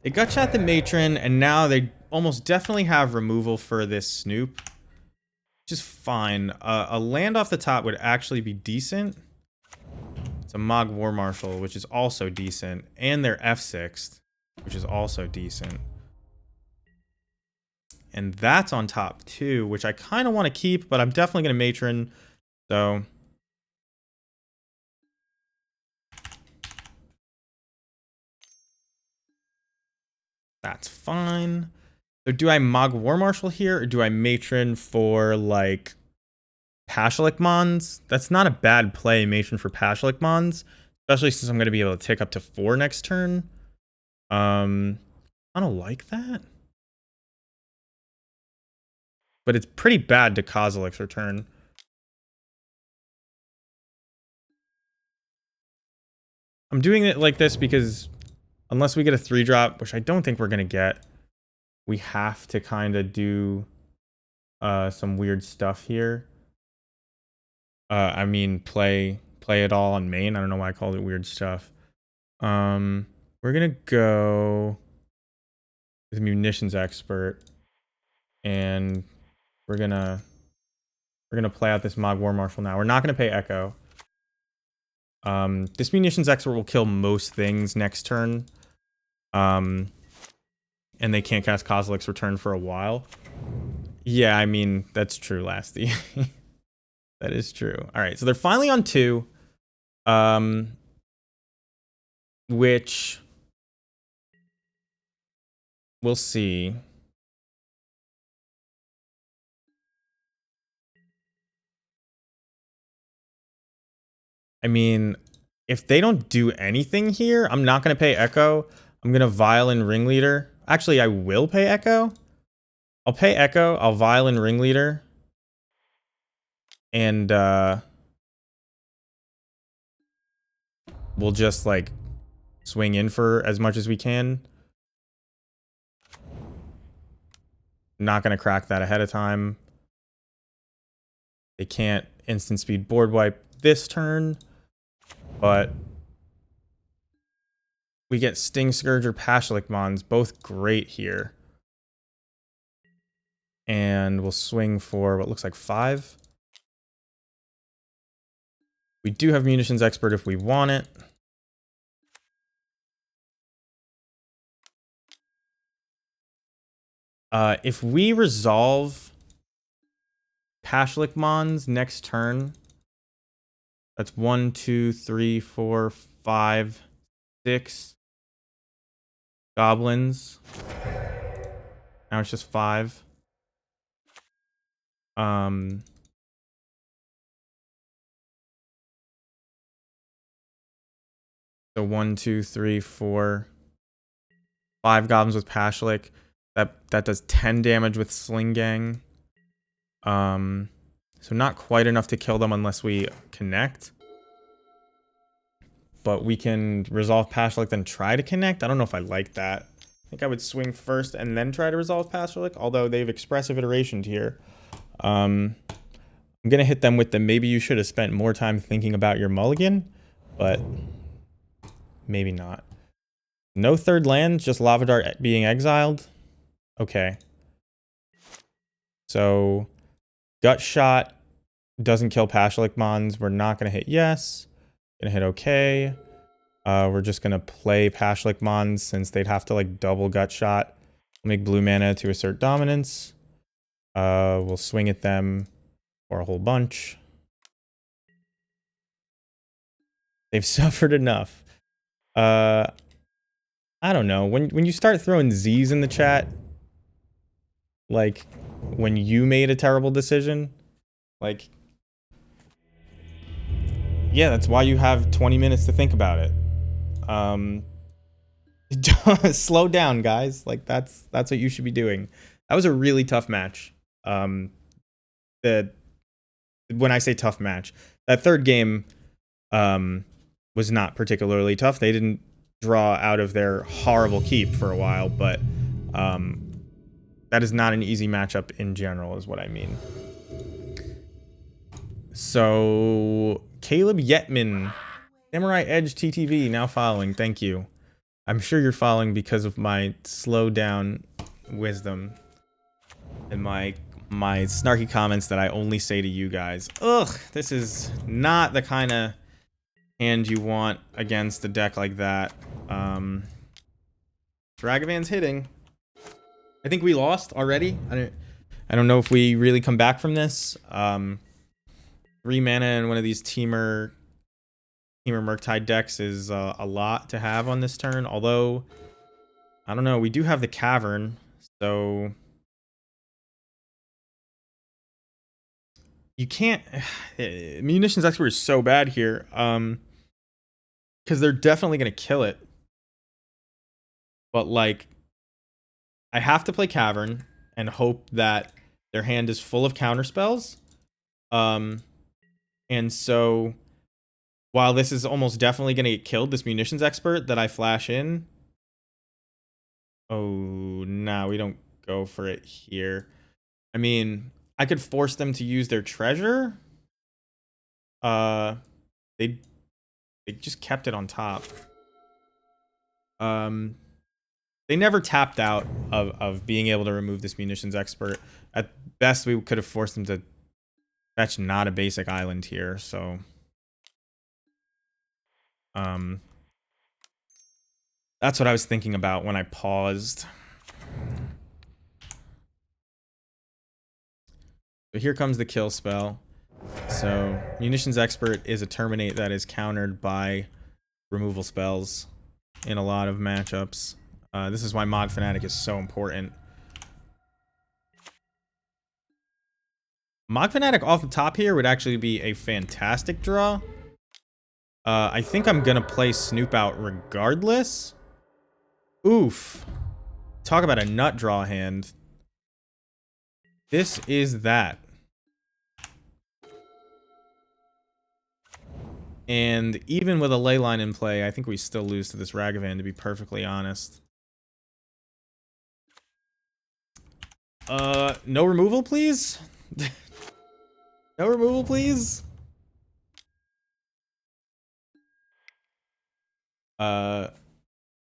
the matron, and now they almost definitely have removal for this Snoop. Which is fine. A land off the top would actually be decent. It's a Mog War Marshal, which is also decent. And they're F6th, which is also decent. And that's on top too, which I kind of want to keep, but I'm definitely going to matron. So that's fine. So do I Mog War Marshal here, or do I matron for like Pashalik Mons? That's not a bad play, matron for Pashalik Mons, especially since I'm going to be able to tick up to 4 next turn. I don't like that. But it's pretty bad to Kozilek's return. I'm doing it like this because unless we get a 3-drop, which I don't think we're going to get, we have to kind of do some weird stuff here. I mean, play it all on main. I don't know why I called it weird stuff. We're going to go with Munitions Expert. And we're gonna play out this Mog War Marshal now. We're not gonna pay Echo. This Munitions Expert will kill most things next turn. And they can't cast Kozilek's Return for a while. Yeah, I mean, that's true, Lasty. That is true. Alright, so they're finally on 2. Which we'll see. I mean, if they don't do anything here, I'm not going to pay Echo. I'm going to Violin Ringleader. Actually, I will pay Echo. I'll pay Echo. I'll Violin Ringleader. And we'll just, like, swing in for as much as we can. Not going to crack that ahead of time. They can't instant speed board wipe this turn. But we get Sting Scourge or Pashalik Mons, both great here. And we'll swing for what looks like 5. We do have Munitions Expert if we want it. If we resolve Pashalik Mons next turn, that's 1, 2, 3, 4, 5, 6 goblins. Now it's just 5. So 1, 2, 3, 4, 5 goblins with Pashalik. That does 10 damage with Sling Gang. So not quite enough to kill them unless we connect. But we can resolve Pashalik, then try to connect. I don't know if I like that. I think I would swing first and then try to resolve Pashalik, although they've expressive iterationed here. I'm going to hit them with the maybe you should have spent more time thinking about your mulligan, but maybe not. No third land, just Lava Dart being exiled. Okay. So Gut Shot doesn't kill Pashalik Mons. We're not going to hit yes. Gonna hit okay. We're just gonna play Pashalik Mons since they'd have to like double Gut Shot. We'll make blue mana to assert dominance. We'll swing at them for a whole bunch. They've suffered enough. I don't know. When you start throwing Z's in the chat, like when you made a terrible decision, like, yeah, that's why you have 20 minutes to think about it. Slow down, guys. Like that's what you should be doing. That was a really tough match. When I say tough match, that third game was not particularly tough. They didn't draw out of their horrible keep for a while, but that is not an easy matchup in general, is what I mean. So Caleb Yetman, Samurai Edge TTV, now following. Thank you. I'm sure you're following because of my slow down wisdom and my snarky comments that I only say to you guys. Ugh, this is not the kind of hand you want against a deck like that. Ragavan's hitting. I think we lost already. I don't know if we really come back from this. 3 mana in one of these Teamer Murktide decks is a lot to have on this turn. Although, I don't know. We do have the Cavern, so you can't. Munitions Expert is so bad here, because they're definitely gonna kill it. But like, I have to play Cavern and hope that their hand is full of counter spells. And so, while this is almost definitely gonna get killed, this Munitions Expert that I flash in. Oh, no, we don't go for it here. I mean, I could force them to use their treasure. They just kept it on top. They never tapped out of being able to remove this Munitions Expert. At best, we could have forced them to fetch not a basic island here, so that's what I was thinking about when I paused. So here comes the kill spell. So Munitions Expert is a terminate that is countered by removal spells in a lot of matchups. This is why Mod Fanatic is so important. Mod Fanatic off the top here would actually be a fantastic draw. I think I'm gonna play Snoop out regardless. Oof. Talk about a nut draw hand. This is that. And even with a Leyline in play, I think we still lose to this Ragavan, to be perfectly honest. No removal, please? No removal, please?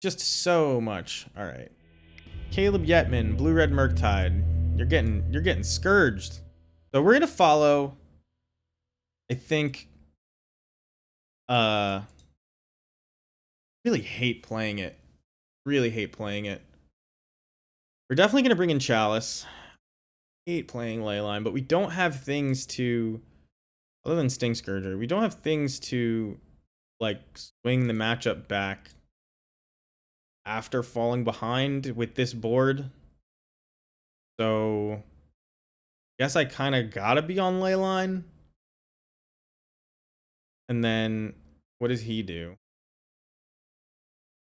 Just so much. All right. Caleb Yetman, Blue-Red Murktide. You're getting scourged. So we're gonna follow. I think. Really hate playing it. Really hate playing it. We're definitely gonna bring in Chalice. Hate playing Leyline, but we don't have things to, other than Sting Scourger, we don't have things to like swing the matchup back after falling behind with this board. So guess I kind of gotta be on Leyline. And then what does he do?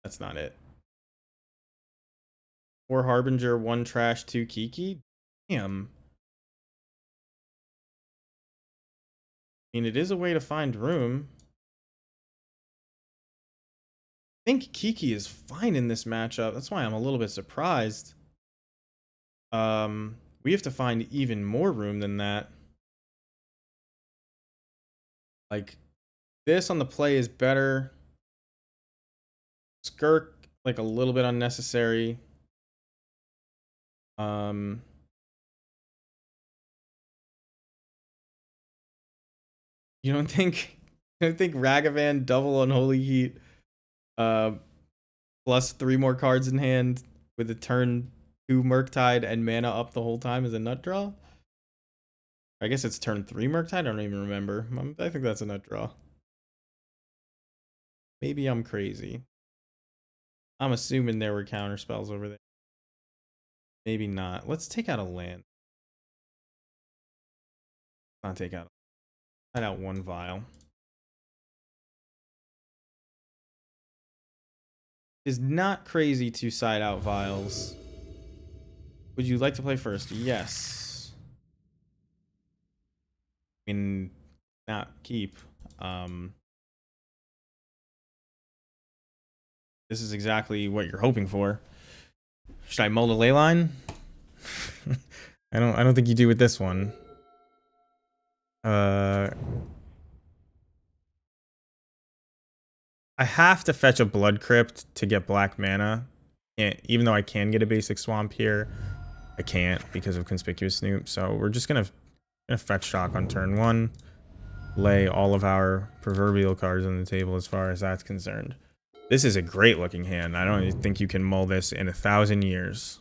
That's not it. 4 Harbinger, 1 Trash, 2 Kiki. Damn. I mean, it is a way to find room. I think Kiki is fine in this matchup. That's why I'm a little bit surprised. We have to find even more room than that. Like, this on the play is better. Skirk, like, a little bit unnecessary. You don't think Ragavan double Unholy Heat plus 3 more cards in hand with a turn 2 Murktide and mana up the whole time is a nut draw? I guess it's turn 3 Murktide? I don't even remember. I think that's a nut draw. Maybe I'm crazy. I'm assuming there were counter spells over there. Maybe not. Let's take out a land. Not take out. Side out 1 vial. It's not crazy to side out vials. Would you like to play first? Yes. I mean, not keep. This is exactly what you're hoping for. Should I mull the ley line? I don't think you do with this one. I have to fetch a Blood Crypt to get black mana. Even though I can get a basic swamp here, I can't because of Conspicuous Snoop. So we're just gonna fetch shock on turn 1. Lay all of our proverbial cards on the table as far as that's concerned. This is a great looking hand. I don't even think you can mull this in 1,000 years.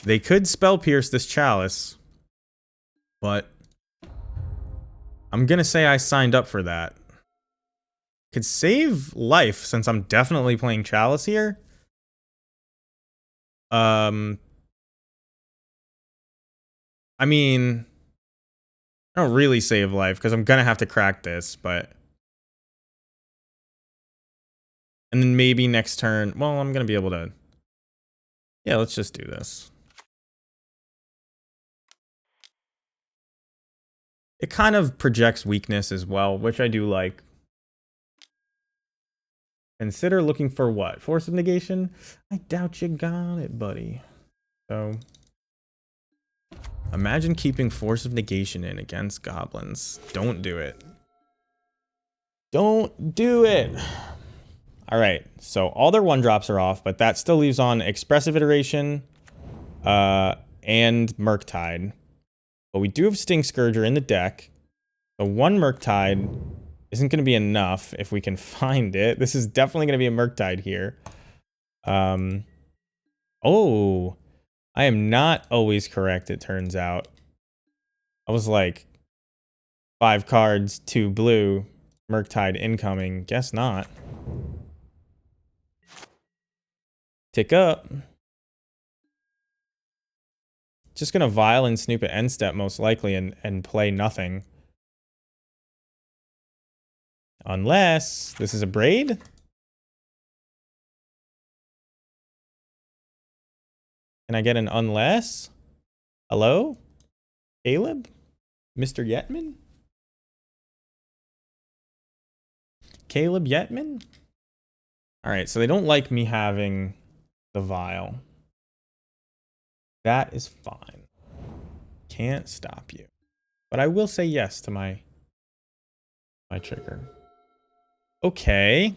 They could spell pierce this chalice, but I'm gonna say I signed up for that. Could save life since I'm definitely playing chalice here. I mean, I don't really save life because I'm gonna have to crack this, but and then maybe next turn. Well, I'm gonna be able to. Yeah, let's just do this. It kind of projects weakness as well, which I do like. Consider looking for what? Force of negation? I doubt you got it, buddy. So, imagine keeping Force of negation in against goblins. Don't do it. Don't do it. All right, so all their 1-drops are off, but that still leaves on Expressive Iteration and Murktide. But we do have Sting Scourger in the deck. So 1 Murktide isn't going to be enough if we can find it. This is definitely going to be a Murktide here. Oh, I am not always correct, it turns out. I was like, 5 cards, 2 blue, Murktide incoming. Guess not. Tick up. Just going to Vial and Snoop at end step most likely and play nothing. Unless this is a Braid. Can I get an unless? Hello? Caleb? Mr. Yetman? Caleb Yetman? Alright, so they don't like me having the Vial. That is fine. Can't stop you. But I will say yes to my trigger. Okay.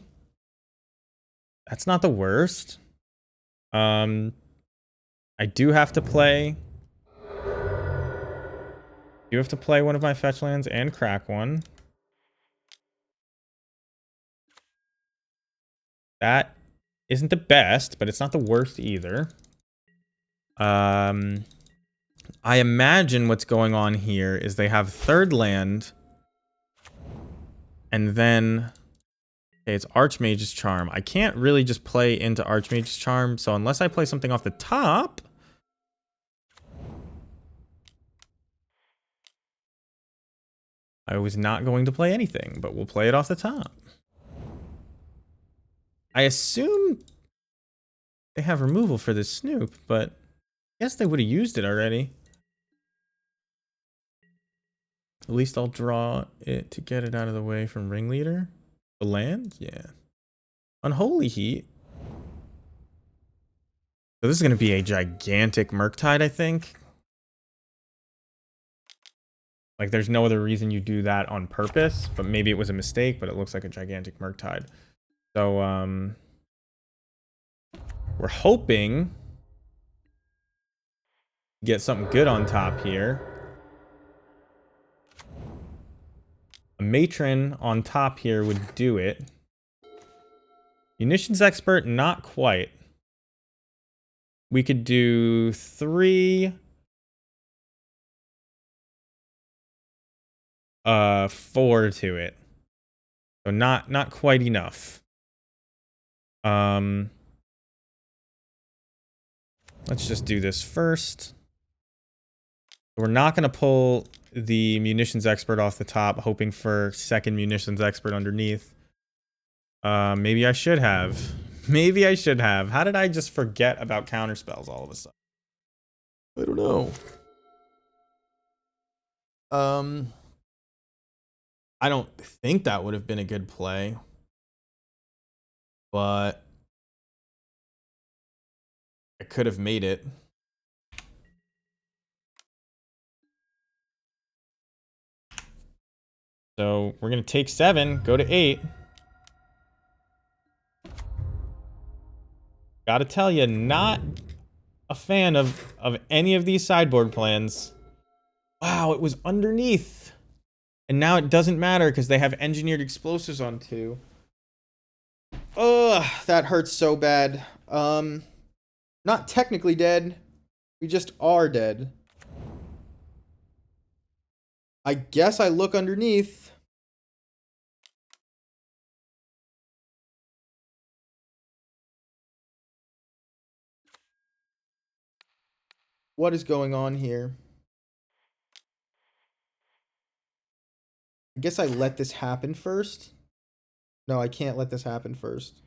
That's not the worst. I do have to play. You have to play one of my fetch lands and crack one. That isn't the best, but it's not the worst either. I imagine what's going on here is they have 3rd land. And then okay, it's Archmage's Charm. I can't really just play into Archmage's Charm, so unless I play something off the top. I was not going to play anything, but we'll play it off the top. I assume they have removal for this Snoop, but I guess they would have used it already. At least I'll draw it to get it out of the way from Ringleader. The land? Yeah. Unholy Heat. So this is going to be a gigantic Murktide, I think. Like, there's no other reason you do that on purpose, but maybe it was a mistake, but it looks like a gigantic Murktide. So, we're hoping to get something good on top here. A Matron on top here would do it. Munitions Expert, not quite. We could do 3... 4 to it. So not quite enough. Let's just do this first. We're not going to pull the Munitions Expert off the top, hoping for 2nd Munitions Expert underneath. Maybe I should have. Maybe I should have. How did I just forget about counterspells all of a sudden? I don't know. I don't think that would have been a good play. But I could have made it. So we're going to take 7, go to 8. Gotta tell you, not a fan of any of these sideboard plans. Wow, it was underneath. And now it doesn't matter because they have engineered explosives on 2. Ugh, that hurts so bad. Not technically dead. We just are dead. I guess I look underneath. What is going on here? I guess I let this happen first. No, I can't let this happen first.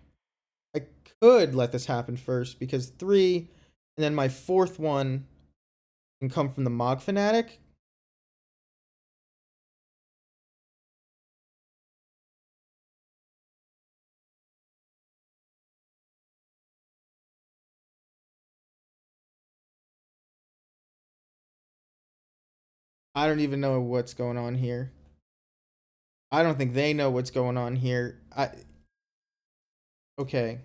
I could let this happen first because 3, and then my 4th one can come from the Mog Fanatic. I don't even know what's going on here. I don't think they know what's going on here. Okay.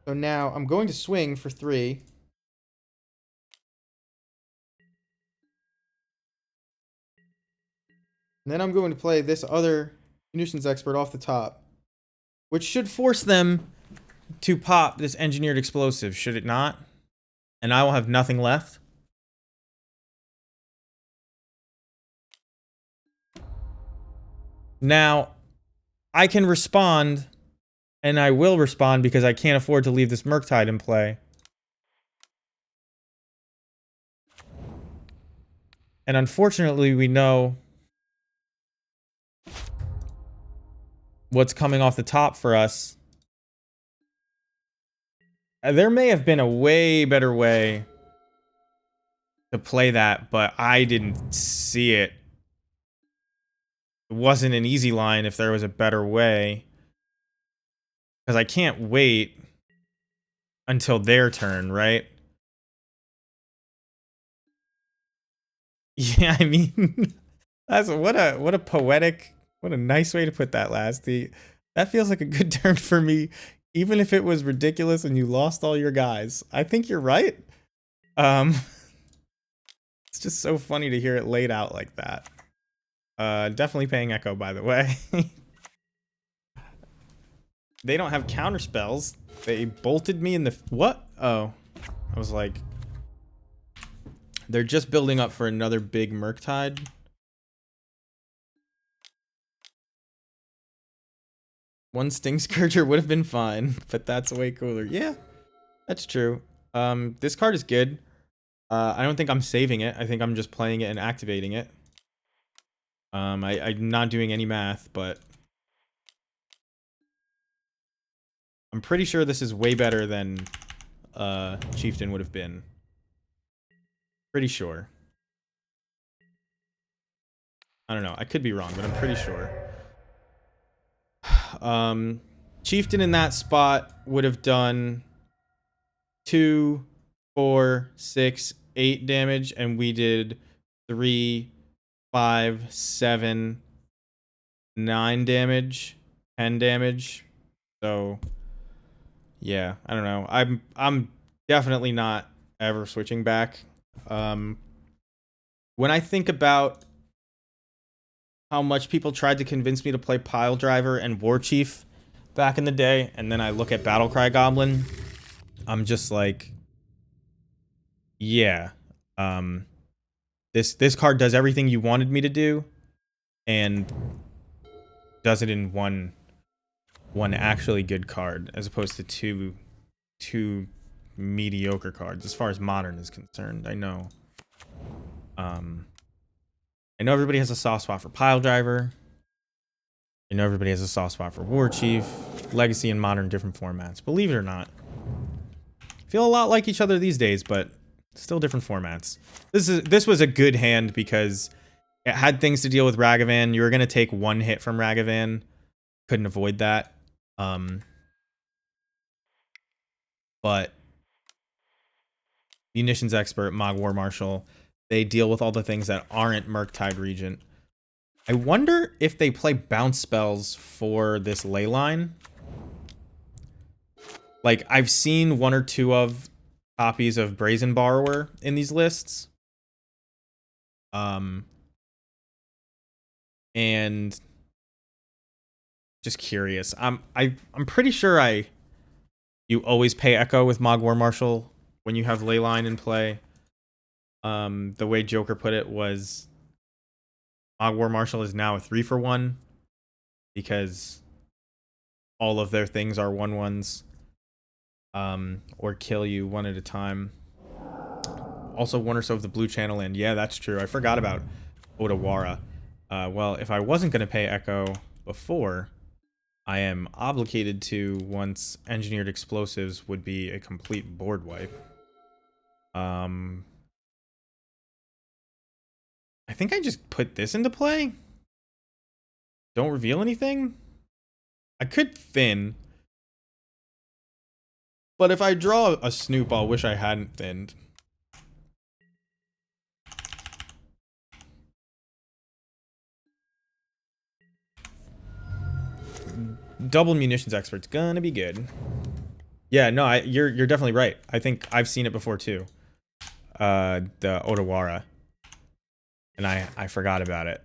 So now I'm going to swing for 3. And then I'm going to play this other munitions expert off the top, which should force them to pop this engineered explosive, should it not? And I will have nothing left. Now, I can respond, and I will respond because I can't afford to leave this Murktide in play. And unfortunately, we know what's coming off the top for us. There may have been a way better way to play that, but I didn't see it. It wasn't an easy line if there was a better way. Because I can't wait until their turn, right? Yeah, I mean, that's what a poetic, what a nice way to put that, Lasty. That feels like a good turn for me, even if it was ridiculous and you lost all your guys. I think you're right. It's just so funny to hear it laid out like that. Definitely paying Echo, by the way. They don't have counter spells. They bolted me in the... What? Oh. I was like... They're just building up for another big Murktide. One Sting Scourger would have been fine, but that's way cooler. Yeah, that's true. This card is good. I don't think I'm saving it. I think I'm just playing it and activating it. I'm not doing any math, but I'm pretty sure this is way better than Chieftain would have been. Pretty sure. I don't know. I could be wrong, but I'm pretty sure. Chieftain in that spot would have done 2, 4, 6, 8 damage, and we did 3, 5, 7, 9 damage, 10 damage. So yeah, I don't know. I'm definitely not ever switching back. When I think about how much people tried to convince me to play Pile Driver and War Chief back in the day, and then I look at Battlecry Goblin, I'm just like, yeah, this card does everything you wanted me to do, and does it in one actually good card, as opposed to two mediocre cards, as far as Modern is concerned. I know everybody has a soft spot for Pile Driver. I know everybody has a soft spot for War Chief. Legacy and Modern, different formats. Believe it or not. Feel a lot like each other these days, but still different formats. This was a good hand because it had things to deal with Ragavan. You were gonna take 1 hit from Ragavan. Couldn't avoid that. But Munitions Expert, Mog War Marshal, they deal with all the things that aren't Murktide Regent. I wonder if they play bounce spells for this ley line. Like, I've seen one or two of copies of Brazen Borrower in these lists. And just curious. I'm pretty sure you always pay Echo with Mog War Marshal when you have Leyline in play. The way Joker put it was Mog War Marshal is now a 3-for-1 because all of their things are 1/1s. Or kill you one at a time. Also, one or so of the blue channel in. Yeah, that's true. I forgot about Odawara. Well, if I wasn't going to pay Echo before, I am obligated to once Engineered Explosives would be a complete board wipe. I think I just put this into play. Don't reveal anything. I could thin. But if I draw a Snoop, I'll wish I hadn't thinned. Double munitions expert's gonna be good. Yeah, no, you're definitely right. I think I've seen it before too. The Odawara. And I forgot about it.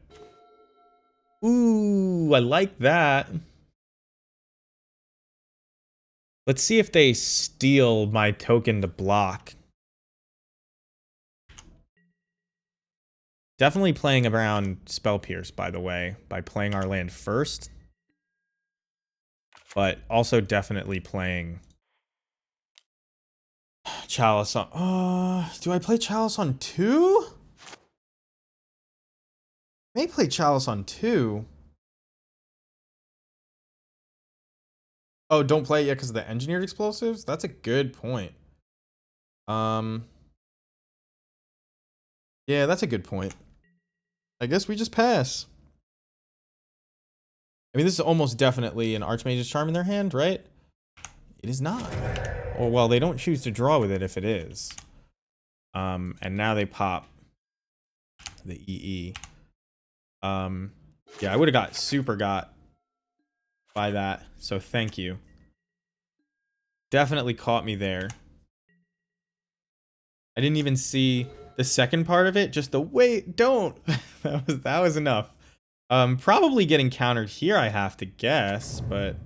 Ooh, I like that. Let's see if they steal my token to block. Definitely playing around Spell Pierce, by the way, by playing our land first. But also definitely playing Chalice on... do I play Chalice on 2? May play Chalice on 2. Oh, don't play it yet because of the Engineered Explosives? That's a good point. Yeah, that's a good point. I guess we just pass. I mean, this is almost definitely an Archmage's Charm in their hand, right? It is not. Or, well, they don't choose to draw with it if it is. And now they pop the EE. Yeah, I would have super got by that, so thank you. Definitely caught me there. I didn't even see the second part of it, just the wait, don't. that was enough. Probably getting countered here, I have to guess, but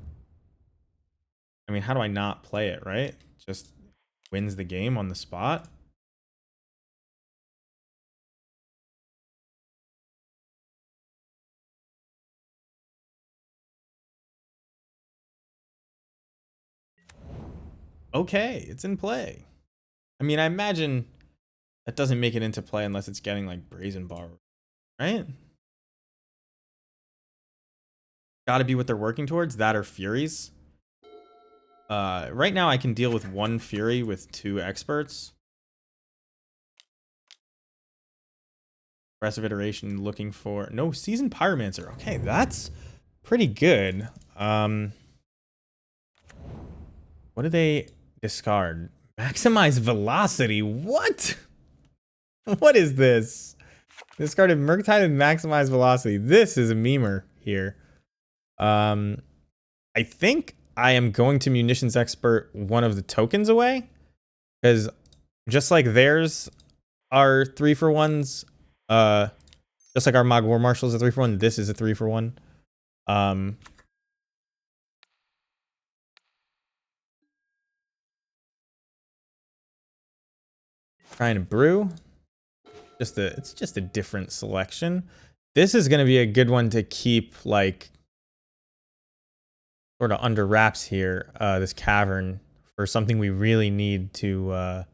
I mean, how do I not play it, right? Just wins the game on the spot. Okay, it's in play. I mean, I imagine that doesn't make it into play unless it's getting like Brazen Bar, right? Gotta be what they're working towards, that or Furies. Right now I can deal with 1 Fury with 2 Experts. Progressive Iteration looking for... No, Seasoned Pyromancer. Okay, that's pretty good. What do they discard? Maximize Velocity? What? What is this? Discarded Murktide and Maximize Velocity. This is a memer here. I think I am going to Munitions Expert one of the tokens away. Because just like theirs are 3-for-1s, just like our Mog War Marshal is a 3-for-1, this is a 3-for-1. Trying to brew. It's just a different selection. This is gonna be a good one to keep like sort of under wraps here, this cavern, for something we really need to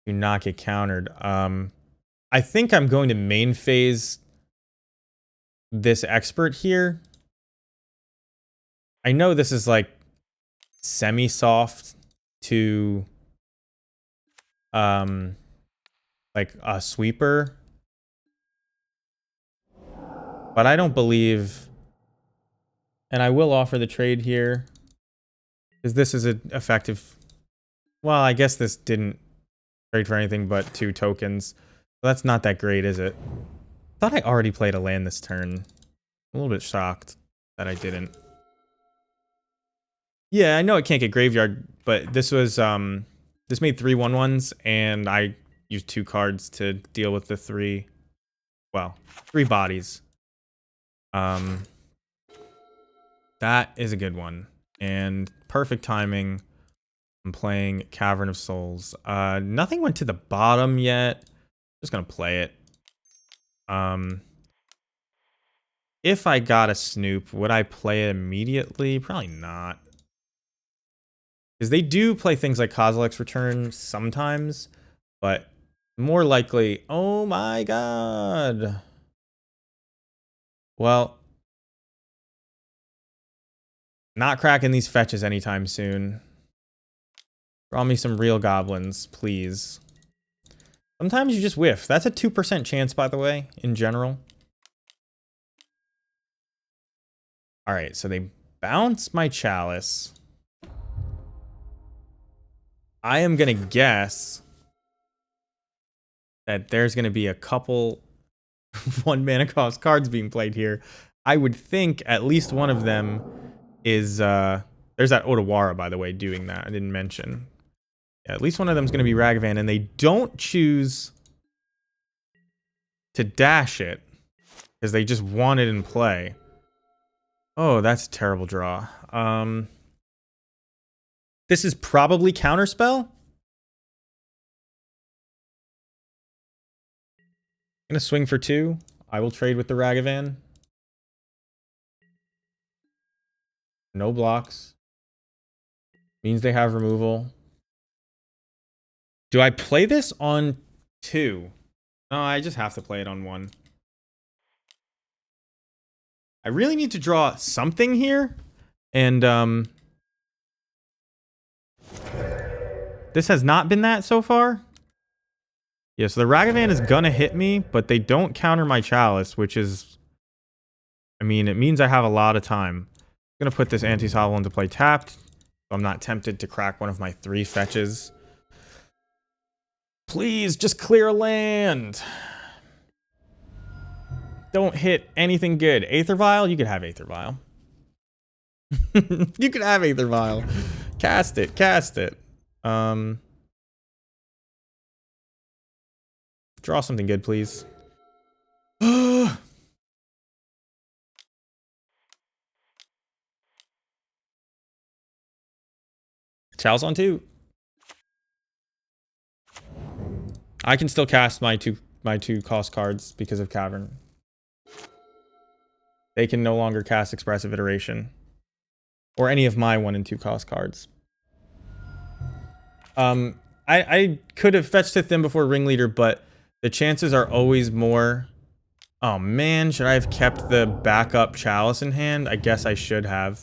not get countered. I think I'm going to main phase this expert here. I know this is like semi-soft to like a sweeper, but I don't believe, and I will offer the trade here because this is an effective. Well, I guess this didn't trade for anything but 2 tokens. So that's not that great, is it? Thought I already played a land this turn. A little bit shocked that I didn't. Yeah, I know it can't get graveyard, but this was this made 3 1/1s, and I used 2 cards to deal with the 3 bodies. That is a good one. And perfect timing. I'm playing Cavern of Souls. Nothing went to the bottom yet. Just gonna play it. If I got a Snoop, would I play it immediately? Probably not. Because they do play things like Kozilek's Return sometimes, but more likely... Oh my god! Well, not cracking these fetches anytime soon. Draw me some real goblins, please. Sometimes you just whiff. That's a 2% chance, by the way, in general. Alright, so they bounce my chalice. I am gonna guess that there's gonna be a couple 1 mana cost cards being played here. I would think at least one of them is there's that Otawara, by the way, doing that. I didn't mention. Yeah, at least one of them is going to be Ragavan, and they don't choose to dash it because they just want it in play. Oh, that's a terrible draw. This is probably Counterspell. I'm going to swing for 2. I will trade with the Ragavan. No blocks. Means they have removal. Do I play this on 2? No, I just have to play it on 1. I really need to draw something here. And, this has not been that so far. Yeah, so the Ragavan is gonna hit me, but they don't counter my Chalice, which is... I mean, it means I have a lot of time. I'm gonna put this Anti-Sobble into play tapped, so I'm not tempted to crack one of my 3 fetches. Please, just clear land! Don't hit anything good. Aether Vial? You could have Aether Vial. You could have Aether Vial. Cast it, cast it. Draw something good, please. Chalice on 2. I can still cast my two cost cards because of Cavern. They can no longer cast Expressive Iteration. Or any of my 1 and 2 cost cards. I could have fetched it them before Ringleader, but the chances are always more... Oh man, should I have kept the backup Chalice in hand? I guess I should have.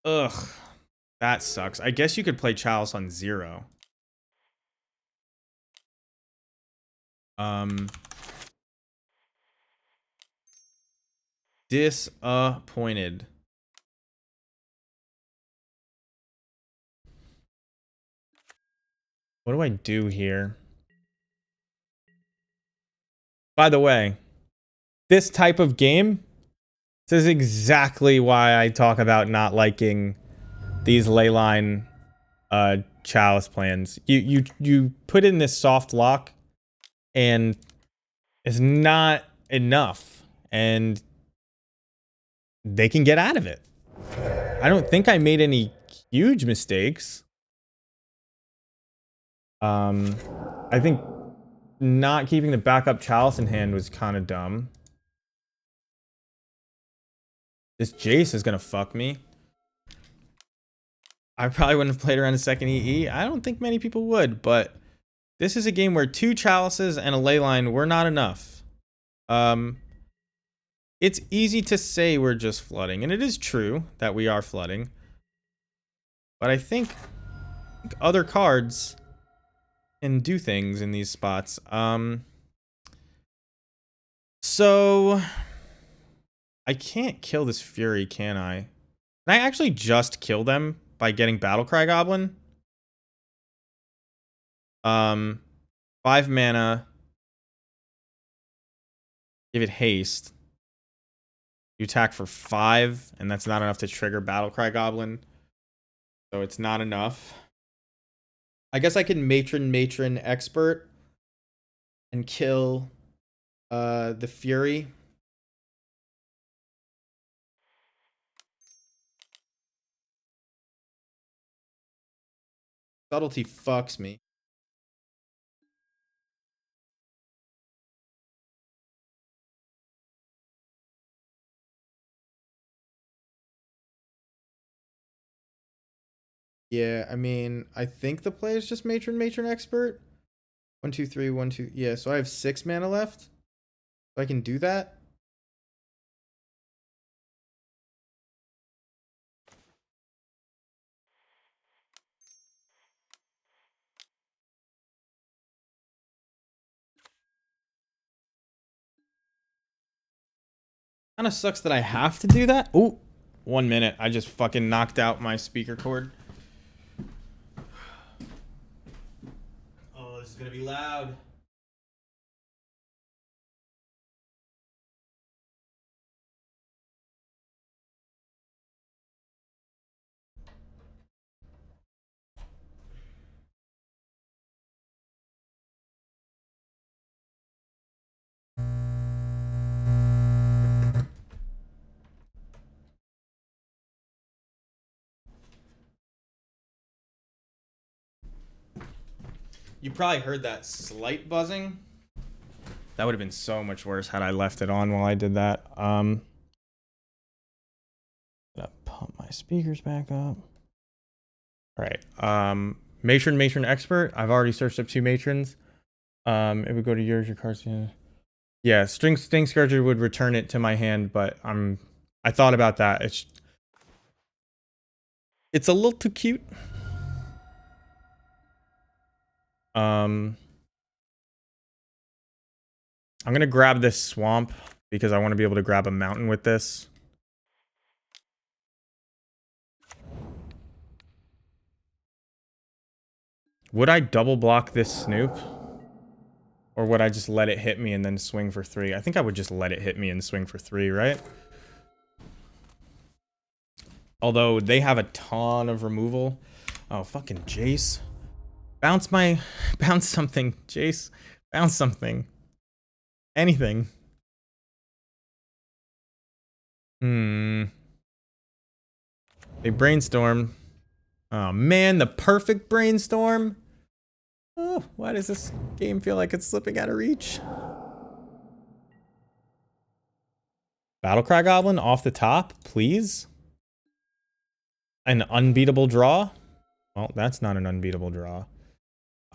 Ugh. That sucks. I guess you could play Chalice on 0. Disappointed. What do I do here? By the way, this type of game, this is exactly why I talk about not liking these leyline Chalice plans. You put in this soft lock, and it's not enough, and they can get out of it. I don't think I made any huge mistakes. I think not keeping the backup Chalice in hand was kind of dumb. This Jace is gonna fuck me. I probably wouldn't have played around a second EE. I don't think many people would, but this is a game where 2 Chalices and a Leyline were not enough. It's easy to say we're just flooding, and it is true that we are flooding. But I think other cards can do things in these spots. So I can't kill this Fury, can I? Can I actually just kill them by getting Battlecry Goblin? 5 mana. Give it haste. You attack for 5, and that's not enough to trigger Battlecry Goblin. So it's not enough. I guess I can Matron Expert and kill the Fury. Subtlety fucks me. Yeah, I mean, I think the play is just Matron Expert. 1, 2, 3, 1, 2. Yeah, so I have 6 mana left. So I can do that. Kind of sucks that I have to do that. Ooh, 1 minute. I just fucking knocked out my speaker cord. Oh, this is gonna be loud. You probably heard that slight buzzing. That would have been so much worse had I left it on while I did that. Gonna pump my speakers back up. All right. Matron Expert. I've already searched up 2 matrons. It would go to yours, your cards. Yeah, Sting Scourger would return it to my hand, but I thought about that. It's a little too cute. I'm gonna grab this swamp because I want to be able to grab a mountain with this. Would I double block this Snoop? Or would I just let it hit me and then swing for 3? I think I would just let it hit me and swing for 3, right? Although they have a ton of removal. Oh, fucking Jace. Bounce something, Jace. Bounce something. Anything. They brainstorm. Oh man, the perfect brainstorm. Oh, why does this game feel like it's slipping out of reach? Battlecry Goblin off the top, please. An unbeatable draw? Well, that's not an unbeatable draw.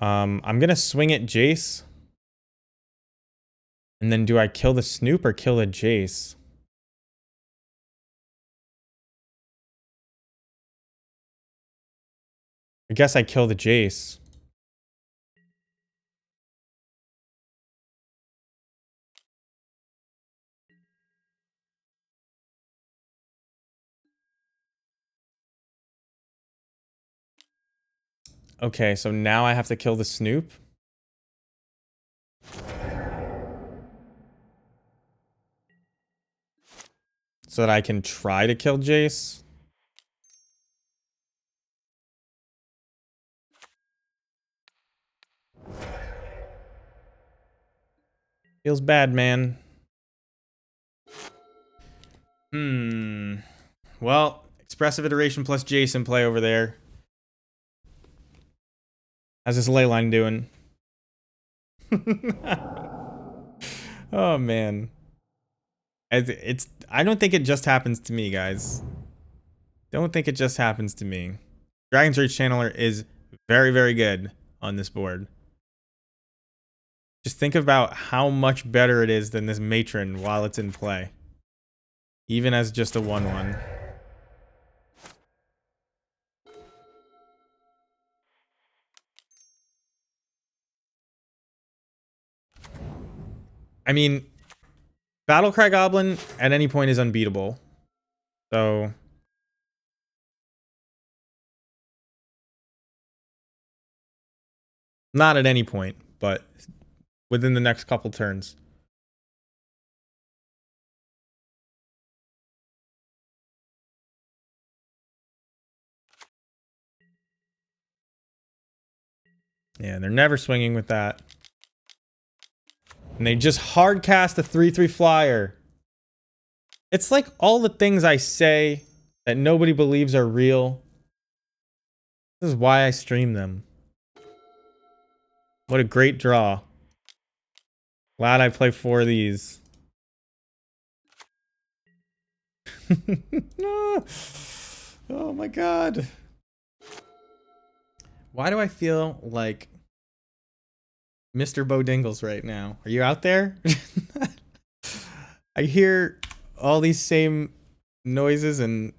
I'm gonna swing at Jace. And then do I kill the Snoop or kill a Jace? I guess I kill the Jace. Okay, so now I have to kill the Snoop. So that I can try to kill Jace. Feels bad, man. Well, Expressive Iteration plus Jason play over there. How's this ley line doing? Oh, man. I don't think it just happens to me, guys. Don't think it just happens to me. Dragon's Rage Channeler is very, very good on this board. Just think about how much better it is than this Matron while it's in play. Even as just a 1/1. I mean, Battlecry Goblin at any point is unbeatable. So... not at any point, but within the next couple turns. Yeah, they're never swinging with that. And they just hard cast a 3/3 flyer. It's like all the things I say that nobody believes are real. This is why I stream them. What a great draw. Glad I play 4 of these. Oh my god. Why do I feel like Mr. Bo Dingles right now? Are you out there? I hear all these same noises and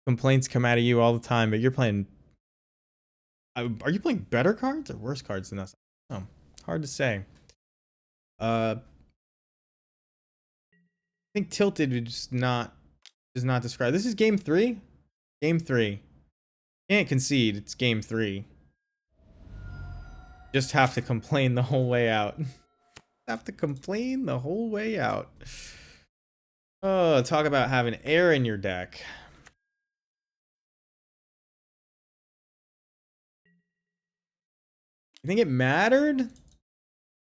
complaints come out of you all the time, but you're playing... Are you playing better cards or worse cards than us? Oh, hard to say. I think Tilted does not describe. This is game 3? Game 3. Can't concede, it's game 3. Just have to complain the whole way out. Have to complain the whole way out. Oh, talk about having air in your deck. You think it mattered?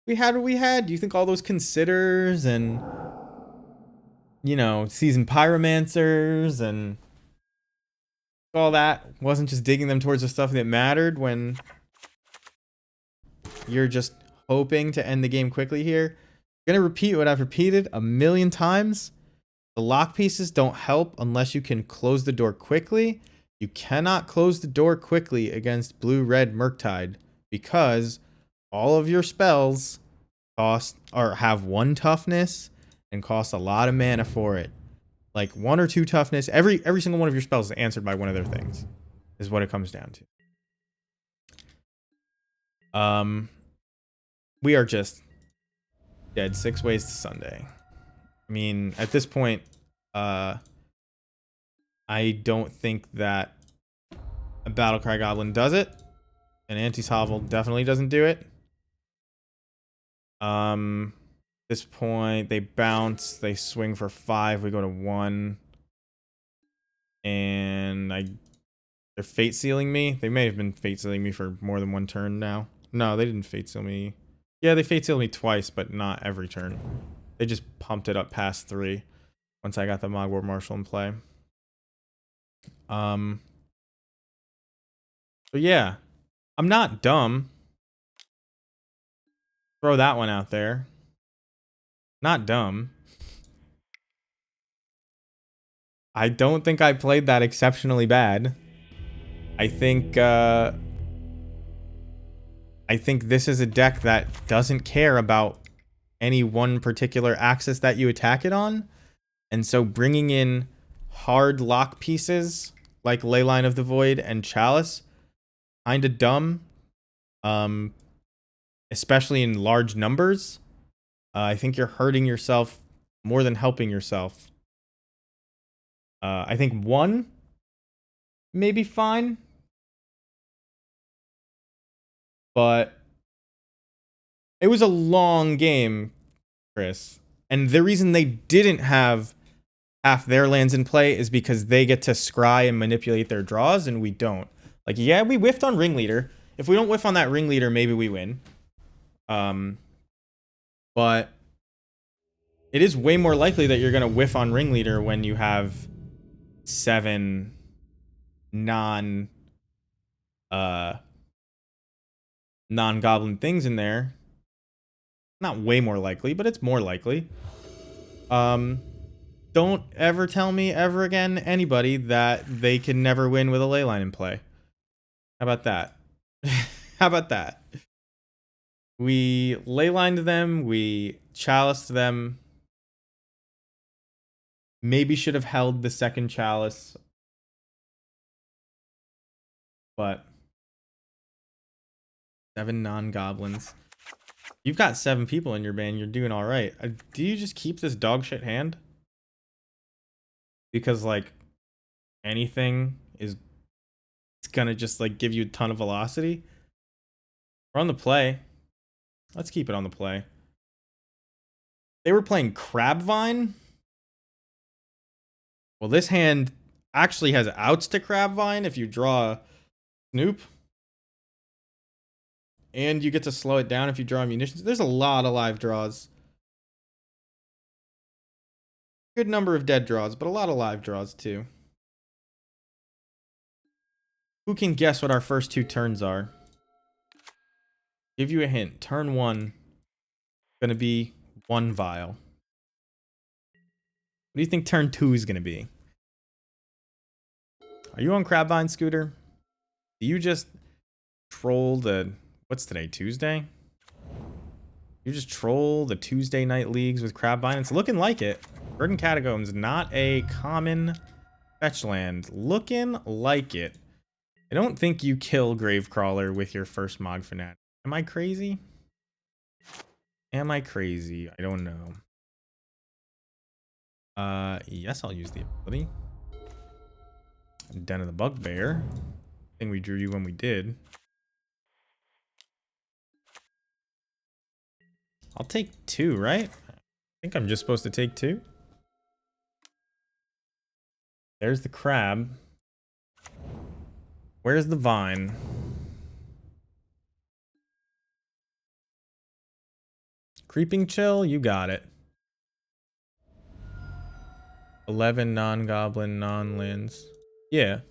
We had what we had. Do you think all those considers and, you know, seasoned pyromancers and all that wasn't just digging them towards the stuff that mattered when you're just hoping to end the game quickly here? I'm gonna repeat what I've repeated a million times. The lock pieces don't help unless you can close the door quickly. You cannot close the door quickly against blue-red Murktide because all of your spells cost or have 1 toughness and cost a lot of mana for it. Like 1 or 2 toughness. Every single one of your spells is answered by one of their things. Is what it comes down to. We are just dead 6 ways to Sunday. I mean, at this point, I don't think that a Battlecry Goblin does it. An Anti-Hovel definitely doesn't do it. This point, they bounce, they swing for 5, we go to 1. And they're fate sealing me. They may have been fate sealing me for more than 1 turn now. No, they didn't fate seal me. Yeah, they fate sealed me twice, but not every turn. They just pumped it up past 3 once I got the Mogwart Marshal in play. So yeah, I'm not dumb. Throw that one out there. Not dumb. I don't think I played that exceptionally bad. I think this is a deck that doesn't care about any one particular axis that you attack it on. And so bringing in hard lock pieces like Leyline of the Void and Chalice, kind of dumb. Especially in large numbers. I think you're hurting yourself more than helping yourself. I think 1 may be fine. But it was a long game, Chris. And the reason they didn't have half their lands in play is because they get to scry and manipulate their draws, and we don't. Like, yeah, we whiffed on Ringleader. If we don't whiff on that Ringleader, maybe we win. But it is way more likely that you're going to whiff on Ringleader when you have 7 non-goblin things in there. Not way more likely, but it's more likely. Don't ever tell me ever again, anybody, that they can never win with a Leyline in play. How about that? How about that? We Leylined them, we Chaliced them. Maybe should have held the second Chalice. But 7 non-goblins. You've got 7 people in your band, you're doing alright. Do you just keep this dog shit hand? Because, like, anything is... It's gonna just, like, give you a ton of velocity. We're on the play. Let's keep it on the play. They were playing Crabvine. Well, this hand actually has outs to Crabvine if you draw Snoop. And you get to slow it down if you draw munitions. There's a lot of live draws. Good number of dead draws, but a lot of live draws too. Who can guess what our first 2 turns are? Give you a hint. Turn 1 gonna be 1 vial. What do you think turn 2 is gonna be? Are you on Crabvine, Scooter? Do you just troll the... What's today? Tuesday? You just troll the Tuesday night leagues with Crabvine? It's looking like it. Verdant Catacombs, not a common fetch land. Looking like it. I don't think you kill Gravecrawler with your first Mog Fanatic. Am I crazy? Am I crazy? I don't know. Yes, I'll use the ability. Den of the Bugbear. I think we drew you when we did. I'll take 2, right? I think I'm just supposed to take 2. There's the crab. Where's the vine? Creeping Chill, you got it. 11 non-goblin, non-lands. Yeah.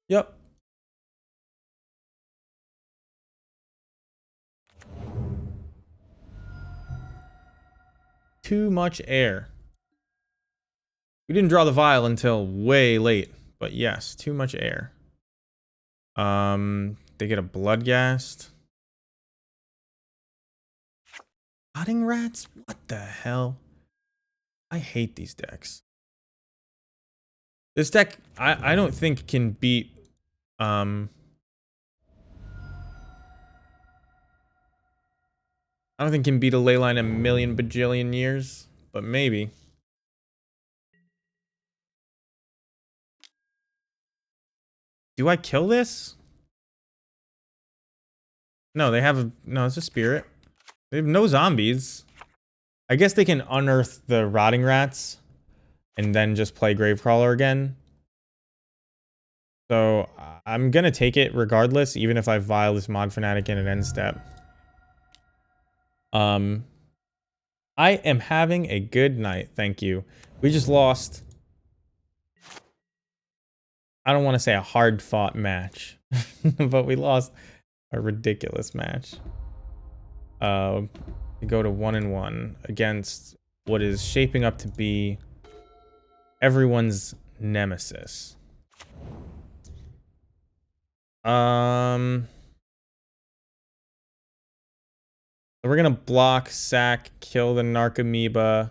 Yep. Too much air. We didn't draw the vial until way late, but yes, too much air. They get a Bloodghast. Potting Rats? What the hell? I hate these decks. This deck, I don't think can beat, I don't think can beat a Leyline a million bajillion years, but maybe. Do I kill this? No, they have a... No, it's a spirit. They have no zombies. I guess they can unearth the Rotting Rats and then just play Gravecrawler again. So I'm gonna take it regardless, even if I vial this Mod Fanatic in an end step. I am having a good night, thank you. We just lost... I don't want to say a hard-fought match, but we lost a ridiculous match. We go to 1-1 against what is shaping up to be everyone's nemesis. So we're gonna block, sack, kill the Narcomoeba.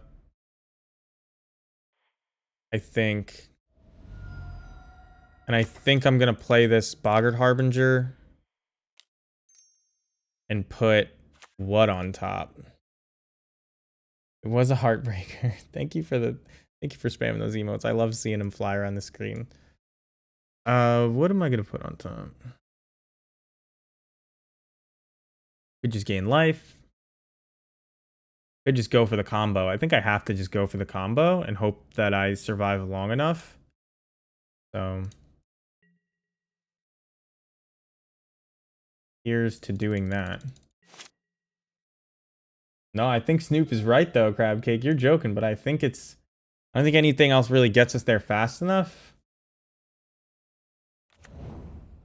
I think. And I think I'm gonna play this Boggart Harbinger and put what on top? It was a heartbreaker. Thank you for spamming those emotes. I love seeing them fly around the screen. What am I gonna put on top? Could just gain life. Could just go for the combo. I think I have to just go for the combo and hope that I survive long enough. So here's to doing that. No, I think Snoop is right though, Crabcake. You're joking, but I don't think anything else really gets us there fast enough.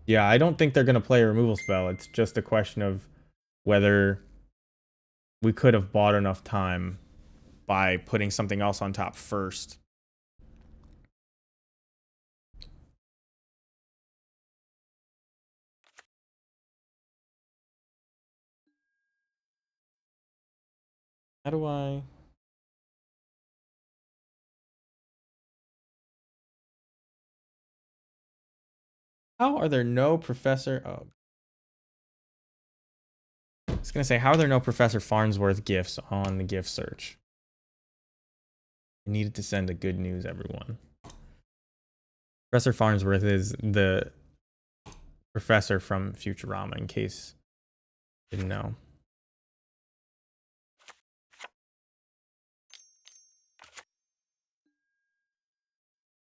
Yeah, I don't think they're gonna play a removal spell. It's just a question of whether we could have bought enough time by putting something else on top first. How do I... How are there no Professor... Oh. I was gonna say, how are there no Professor Farnsworth gifts on the gift search? I needed to send a good news, everyone. Professor Farnsworth is the professor from Futurama, in case you didn't know.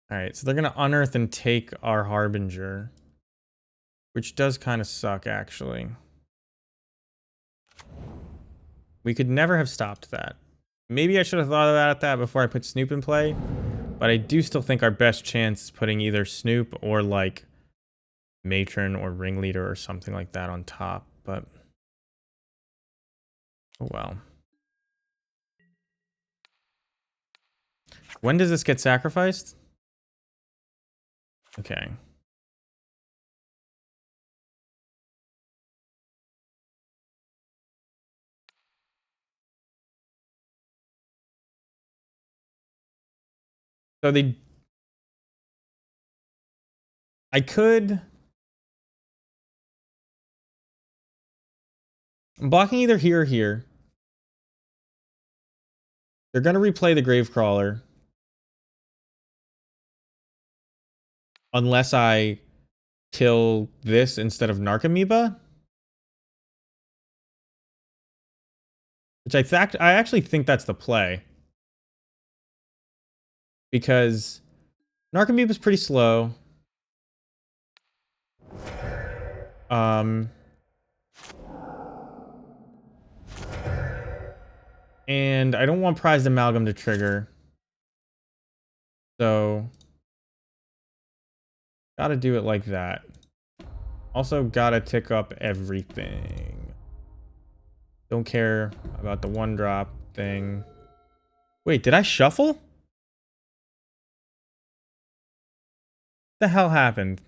Alright, so they're gonna unearth and take our Harbinger. Which does kind of suck, actually. We could never have stopped that. Maybe I should have thought about that before I put Snoop in play, but I do still think our best chance is putting either Snoop or like Matron or Ringleader or something like that on top, but oh well. When does this get sacrificed? Okay. So I could... I'm blocking either here or here. They're going to replay the Gravecrawler. Unless I kill this instead of Narcomoeba. Which I actually think that's the play. Because Narcomoeba is pretty slow. And I don't want Prized Amalgam to trigger. So gotta do it like that. Also gotta tick up everything. Don't care about the 1-drop thing. Wait, did I shuffle? What the hell happened?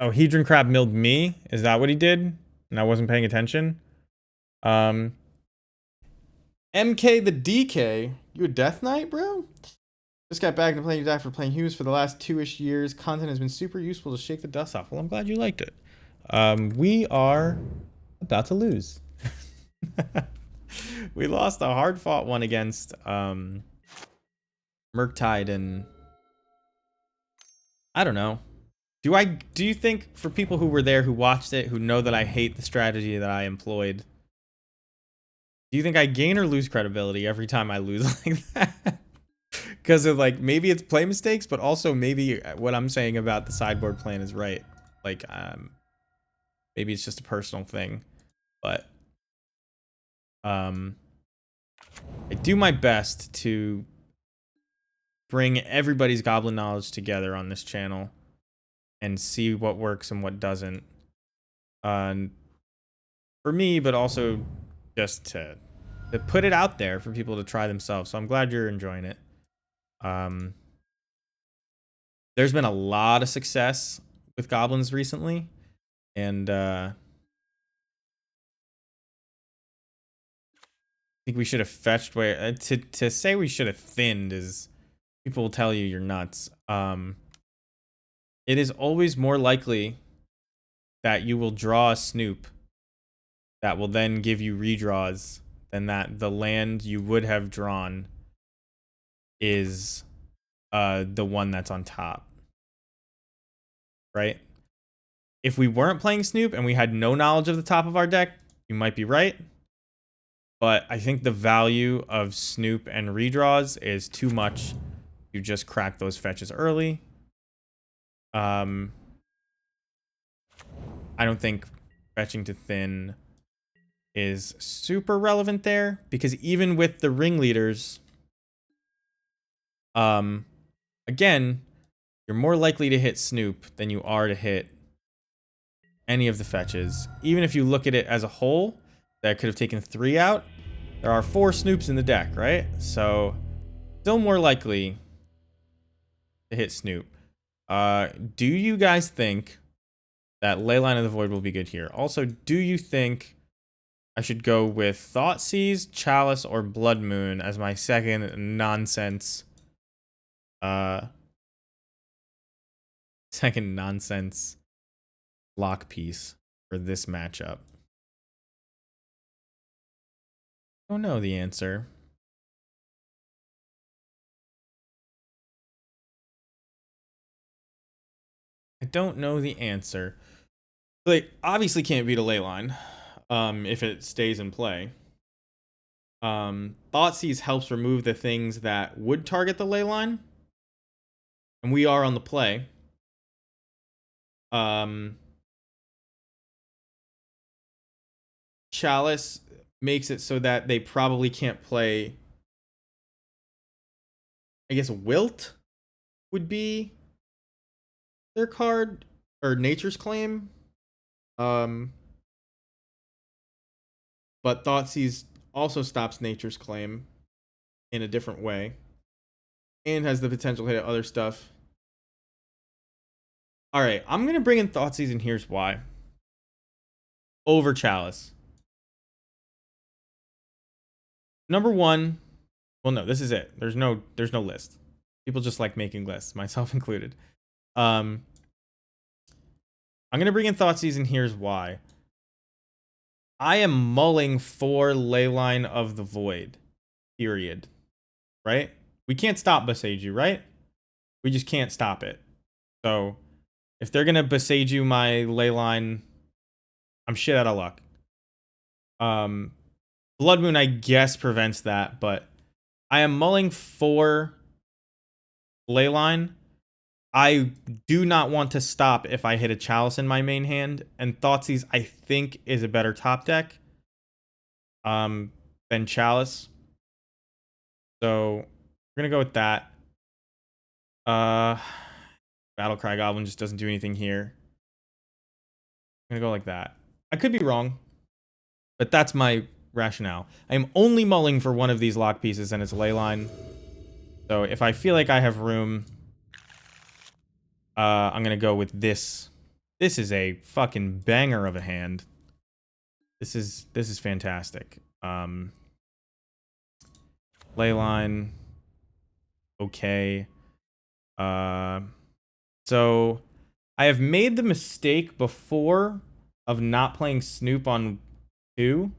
Oh, Hedron Crab milled me? Is that what he did? And I wasn't paying attention? MK the DK? You a Death Knight, bro? Just got back into playing deck for playing Hughes for the last 2-ish years. Content has been super useful to shake the dust off. Well, I'm glad you liked it. We are about to lose. We lost a hard-fought one against Murktide, and I don't know. Do you think, for people who were there, who watched it, who know that I hate the strategy that I employed, do you think I gain or lose credibility every time I lose like that? Because of like, maybe it's play mistakes, but also maybe what I'm saying about the sideboard plan is right. Like, maybe it's just a personal thing, but I do my best to bring everybody's goblin knowledge together on this channel and see what works and what doesn't. For me, but also just to put it out there for people to try themselves. So I'm glad you're enjoying it. There's been a lot of success with goblins recently, and I think we should have fetched way to say we should have thinned is, people will tell you you're nuts. It is always more likely that you will draw a Snoop that will then give you redraws than that the land you would have drawn is the one that's on top. Right? If we weren't playing Snoop and we had no knowledge of the top of our deck, you might be right. But I think the value of Snoop and redraws is too much. You just crack those fetches early. I don't think fetching to thin is super relevant there, because even with the ringleaders, again, you're more likely to hit Snoop than you are to hit any of the fetches. Even if you look at it as a whole, that could have taken 3 out. There are 4 Snoops in the deck, right? So, still more likely to hit Snoop. Do you guys think that Leyline of the Void will be good here? Also, do you think I should go with Thoughtseize, Chalice, or Blood Moon as my second nonsense lock piece for this matchup? Don't know the answer. I don't know the answer. Like, obviously can't beat a Leyline if it stays in play. Thoughtseize helps remove the things that would target the Leyline, and we are on the play. Chalice makes it so that they probably can't play. I guess Wilt would be their card, or Nature's Claim. But Thoughtseize also stops Nature's Claim in a different way, and has the potential to hit other stuff. All right, I'm gonna bring in Thoughtseize, and here's why. Over Chalice. Number one. Well, no, this is it. There's no list. People just like making lists, myself included. I'm gonna bring in Thoughtseize, and here's why. I am mulling for Leyline of the Void. Period. Right? We can't stop Boseiju, right? We just can't stop it. So, if they're gonna Boseiju my Leyline, I'm shit out of luck. Blood Moon, I guess, prevents that, but I am mulling for Leyline. I do not want to stop if I hit a Chalice in my main hand, and Thoughtseize, I think, is a better top deck than Chalice. So we're gonna go with that. Battlecry Goblin just doesn't do anything here. I'm gonna go like that. I could be wrong, but that's my rationale. I am only mulling for one of these lock pieces, and it's Leyline. So if I feel like I have room, I'm gonna go with this. This is a fucking banger of a hand. This is fantastic. Leyline. Okay. So I have made the mistake before of not playing Snoop on 2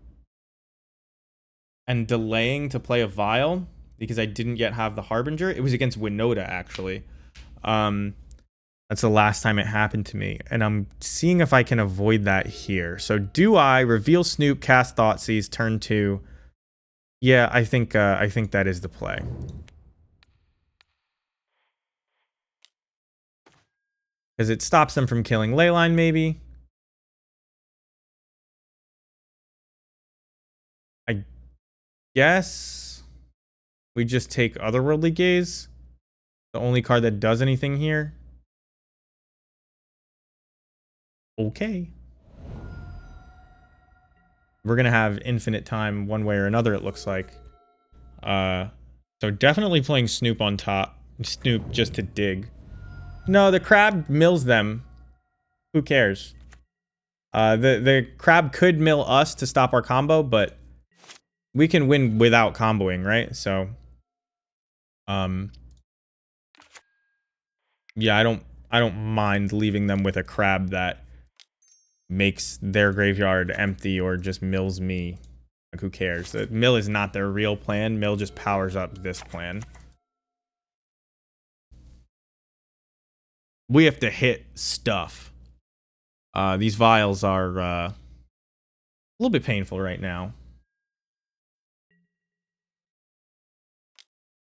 and delaying to play a Vial because I didn't yet have the Harbinger. It was against Winota, actually. That's the last time it happened to me, and I'm seeing if I can avoid that here. So do I reveal Snoop, cast Thoughtseize, turn 2? Yeah, I think that is the play. Because it stops them from killing Leyline, maybe. I guess we just take Otherworldly Gaze. The only card that does anything here. Okay. We're going to have infinite time one way or another, it looks like. So definitely playing Snoop on top. Snoop just to dig. No, the crab mills them. Who cares? The crab could mill us to stop our combo, but we can win without comboing, right? So, yeah, I don't mind leaving them with a crab that makes their graveyard empty or just mills me. Like, who cares? The mill is not their real plan. Mill just powers up this plan. We have to hit stuff. These vials are a little bit painful right now.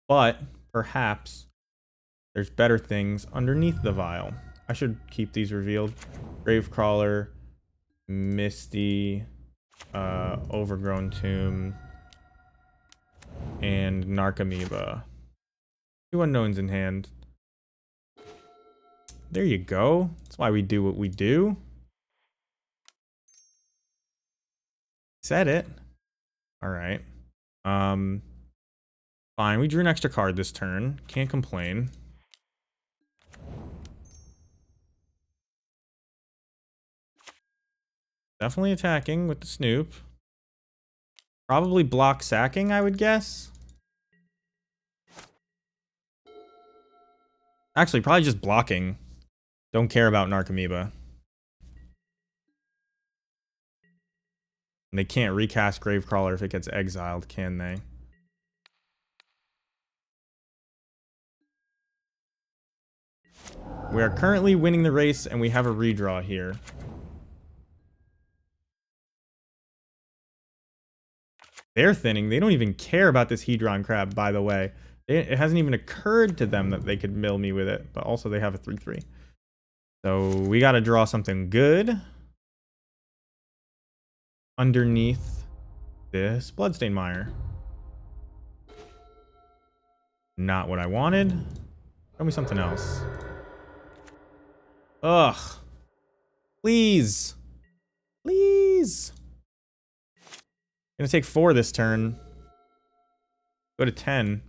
But perhaps there's better things underneath the vial. I should keep these revealed. Gravecrawler, Misty, Overgrown Tomb, and Narcomoeba. 2 unknowns in hand. There you go. That's why we do what we do. Said it. Alright. Fine, we drew an extra card this turn. Can't complain. Definitely attacking with the Snoop. Probably block sacking, I would guess. Actually, probably just blocking. Don't care about Narcomoeba. And they can't recast Gravecrawler if it gets exiled, can they? We are currently winning the race, and we have a redraw here. They're thinning. They don't even care about this Hedron Crab, by the way. It hasn't even occurred to them that they could mill me with it, but also they have a 3/3. So we got to draw something good underneath this Bloodstained Mire. Not what I wanted. Show me something else. Ugh. Please. Please. Gonna take 4 this turn. Go to 10.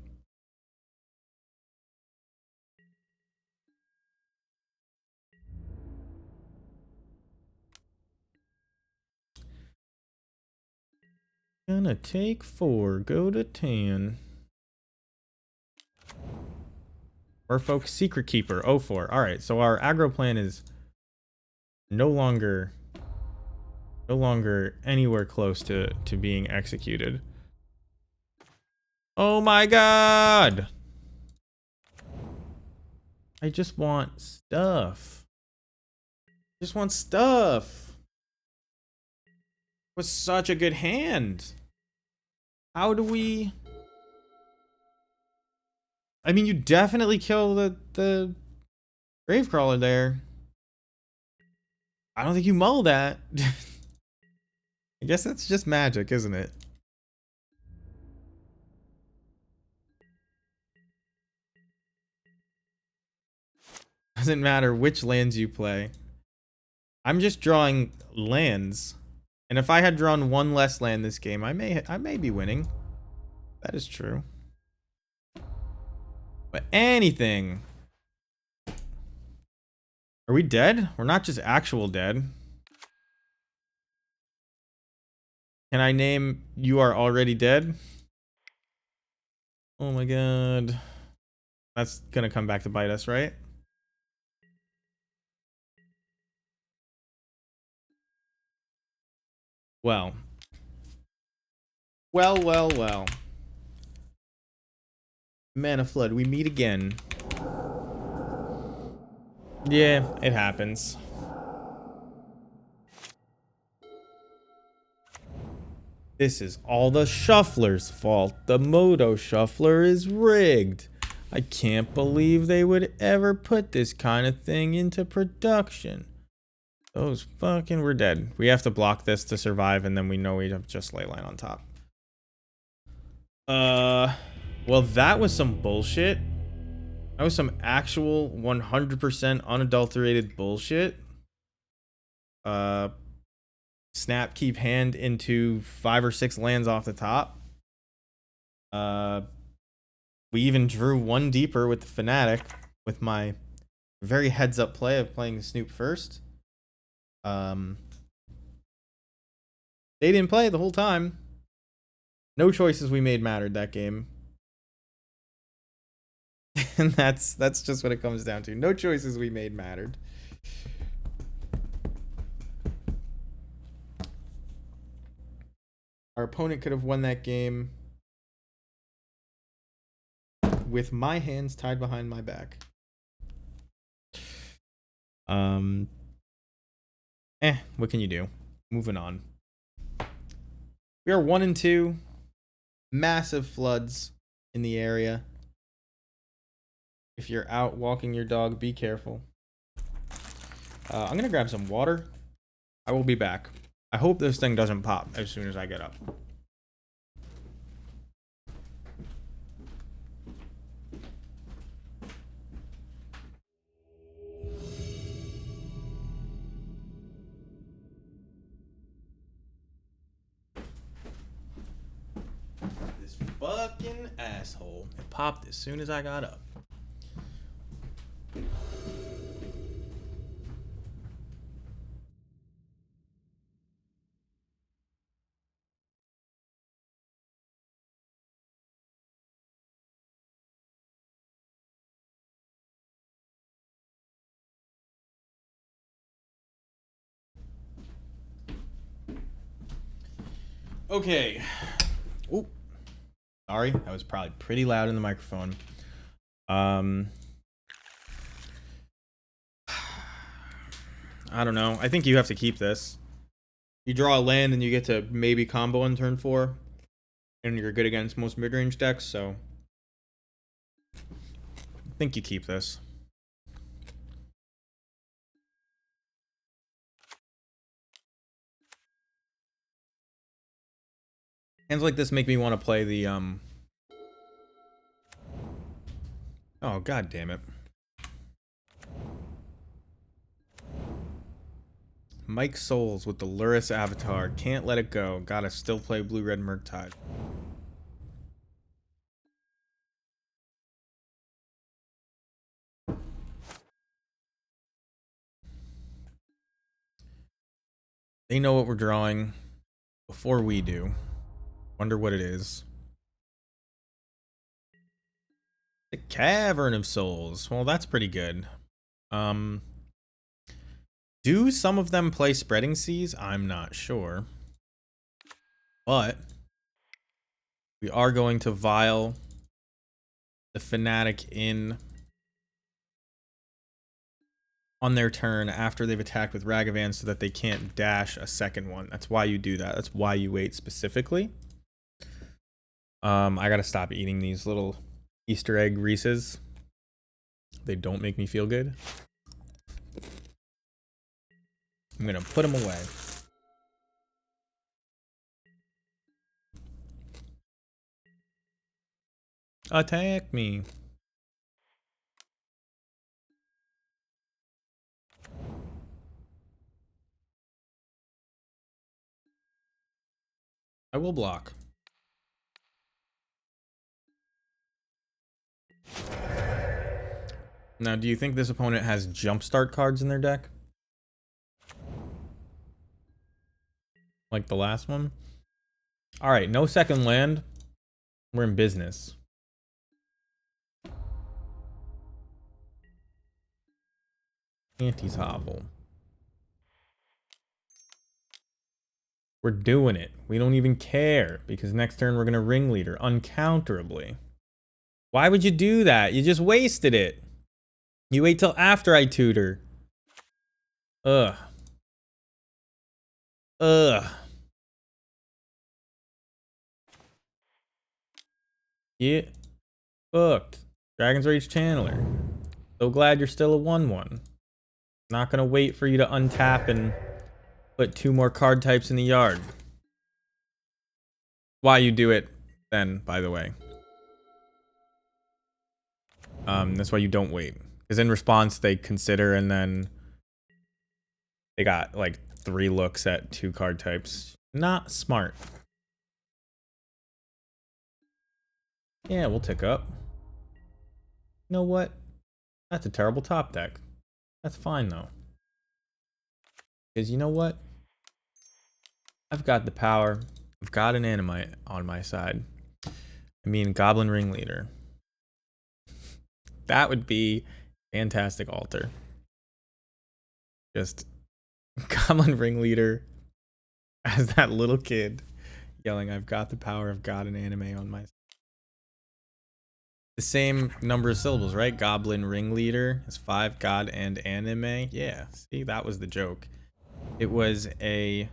Gonna take 4. Go to 10. Merfolk Secret Keeper. 04. Alright, so our aggro plan is no longer anywhere close to being executed. Oh my god! I just want stuff. Just want stuff. It was such a good hand. How do we... I mean, you definitely kill the Gravecrawler there. I don't think you mull that. I guess that's just magic, isn't it? Doesn't matter which lands you play. I'm just drawing lands. And if I had drawn 1 less land this game, I may be winning. That is true. But anything. Are we dead? We're not just actual dead. Can I name You Are Already Dead? Oh my god. That's gonna come back to bite us, right? Well. Well. Mana Flood, we meet again. Yeah, it happens. This is all the shuffler's fault. The Moto shuffler is rigged. I can't believe they would ever put this kind of thing into production. Those fucking... We're dead. We have to block this to survive, and then we know we have just Leyline on top. Well, that was some bullshit. That was some actual 100% unadulterated bullshit. Snap keep hand into 5 or 6 lands off the top. We even drew 1 deeper with the Fanatic with my very heads up play of playing Snoop first. They didn't play the whole time. No choices we made mattered that game. And that's just what it comes down to. No choices we made mattered. Our opponent could have won that game with my hands tied behind my back. What can you do? Moving on. We are 1 and 2. Massive floods in the area. If you're out walking your dog, be careful. I'm gonna grab some water. I will be back. I hope this thing doesn't pop as soon as I get up. This fucking asshole. It popped as soon as I got up. Okay. Ooh. Sorry, that was probably pretty loud in the microphone. I don't know. I think you have to keep this. You draw a land and you get to maybe combo on turn 4. And you're good against most mid-range decks, so I think you keep this. Hands like this make me want to play the oh, god damn it. Mike Souls with the Luris avatar. Can't let it go. Gotta still play Blue-Red Murktide. They know what we're drawing before we do. Wonder what it is. The Cavern of Souls. Well, that's pretty good. Do some of them play Spreading Seas? I'm not sure. But we are going to Vile the Fanatic in on their turn after they've attacked with Ragavan so that they can't dash a second one. That's why you do that. That's why you wait specifically. I gotta stop eating these little Easter egg Reese's. They don't make me feel good. I'm gonna put them away. Attack me. I will block. Now, do you think this opponent has jumpstart cards in their deck? Like the last one? Alright, no second land. We're in business. Anti-Topple. We're doing it. We don't even care because next turn we're going to Ringleader uncounterably. Why would you do that? You just wasted it. You wait till after I tutor. Ugh. Ugh. Yeah. Fucked. Dragon's Rage Channeler. So glad you're still a 1/1. Not gonna wait for you to untap and put 2 more card types in the yard. Why you do it then, by the way. That's why you don't wait. Because in response, they consider and then they got like 3 looks at 2 card types. Not smart. Yeah, we'll tick up. You know what? That's a terrible top deck. That's fine though. Because you know what? I've got the power. I've got an Animite on my side. I mean, Goblin Ringleader. That would be fantastic altar. Just Goblin Ringleader as that little kid yelling, I've got the power, I've got an anime on my side. The same number of syllables, right? Goblin Ringleader is 5, God and anime. Yeah, see, that was the joke. It was a...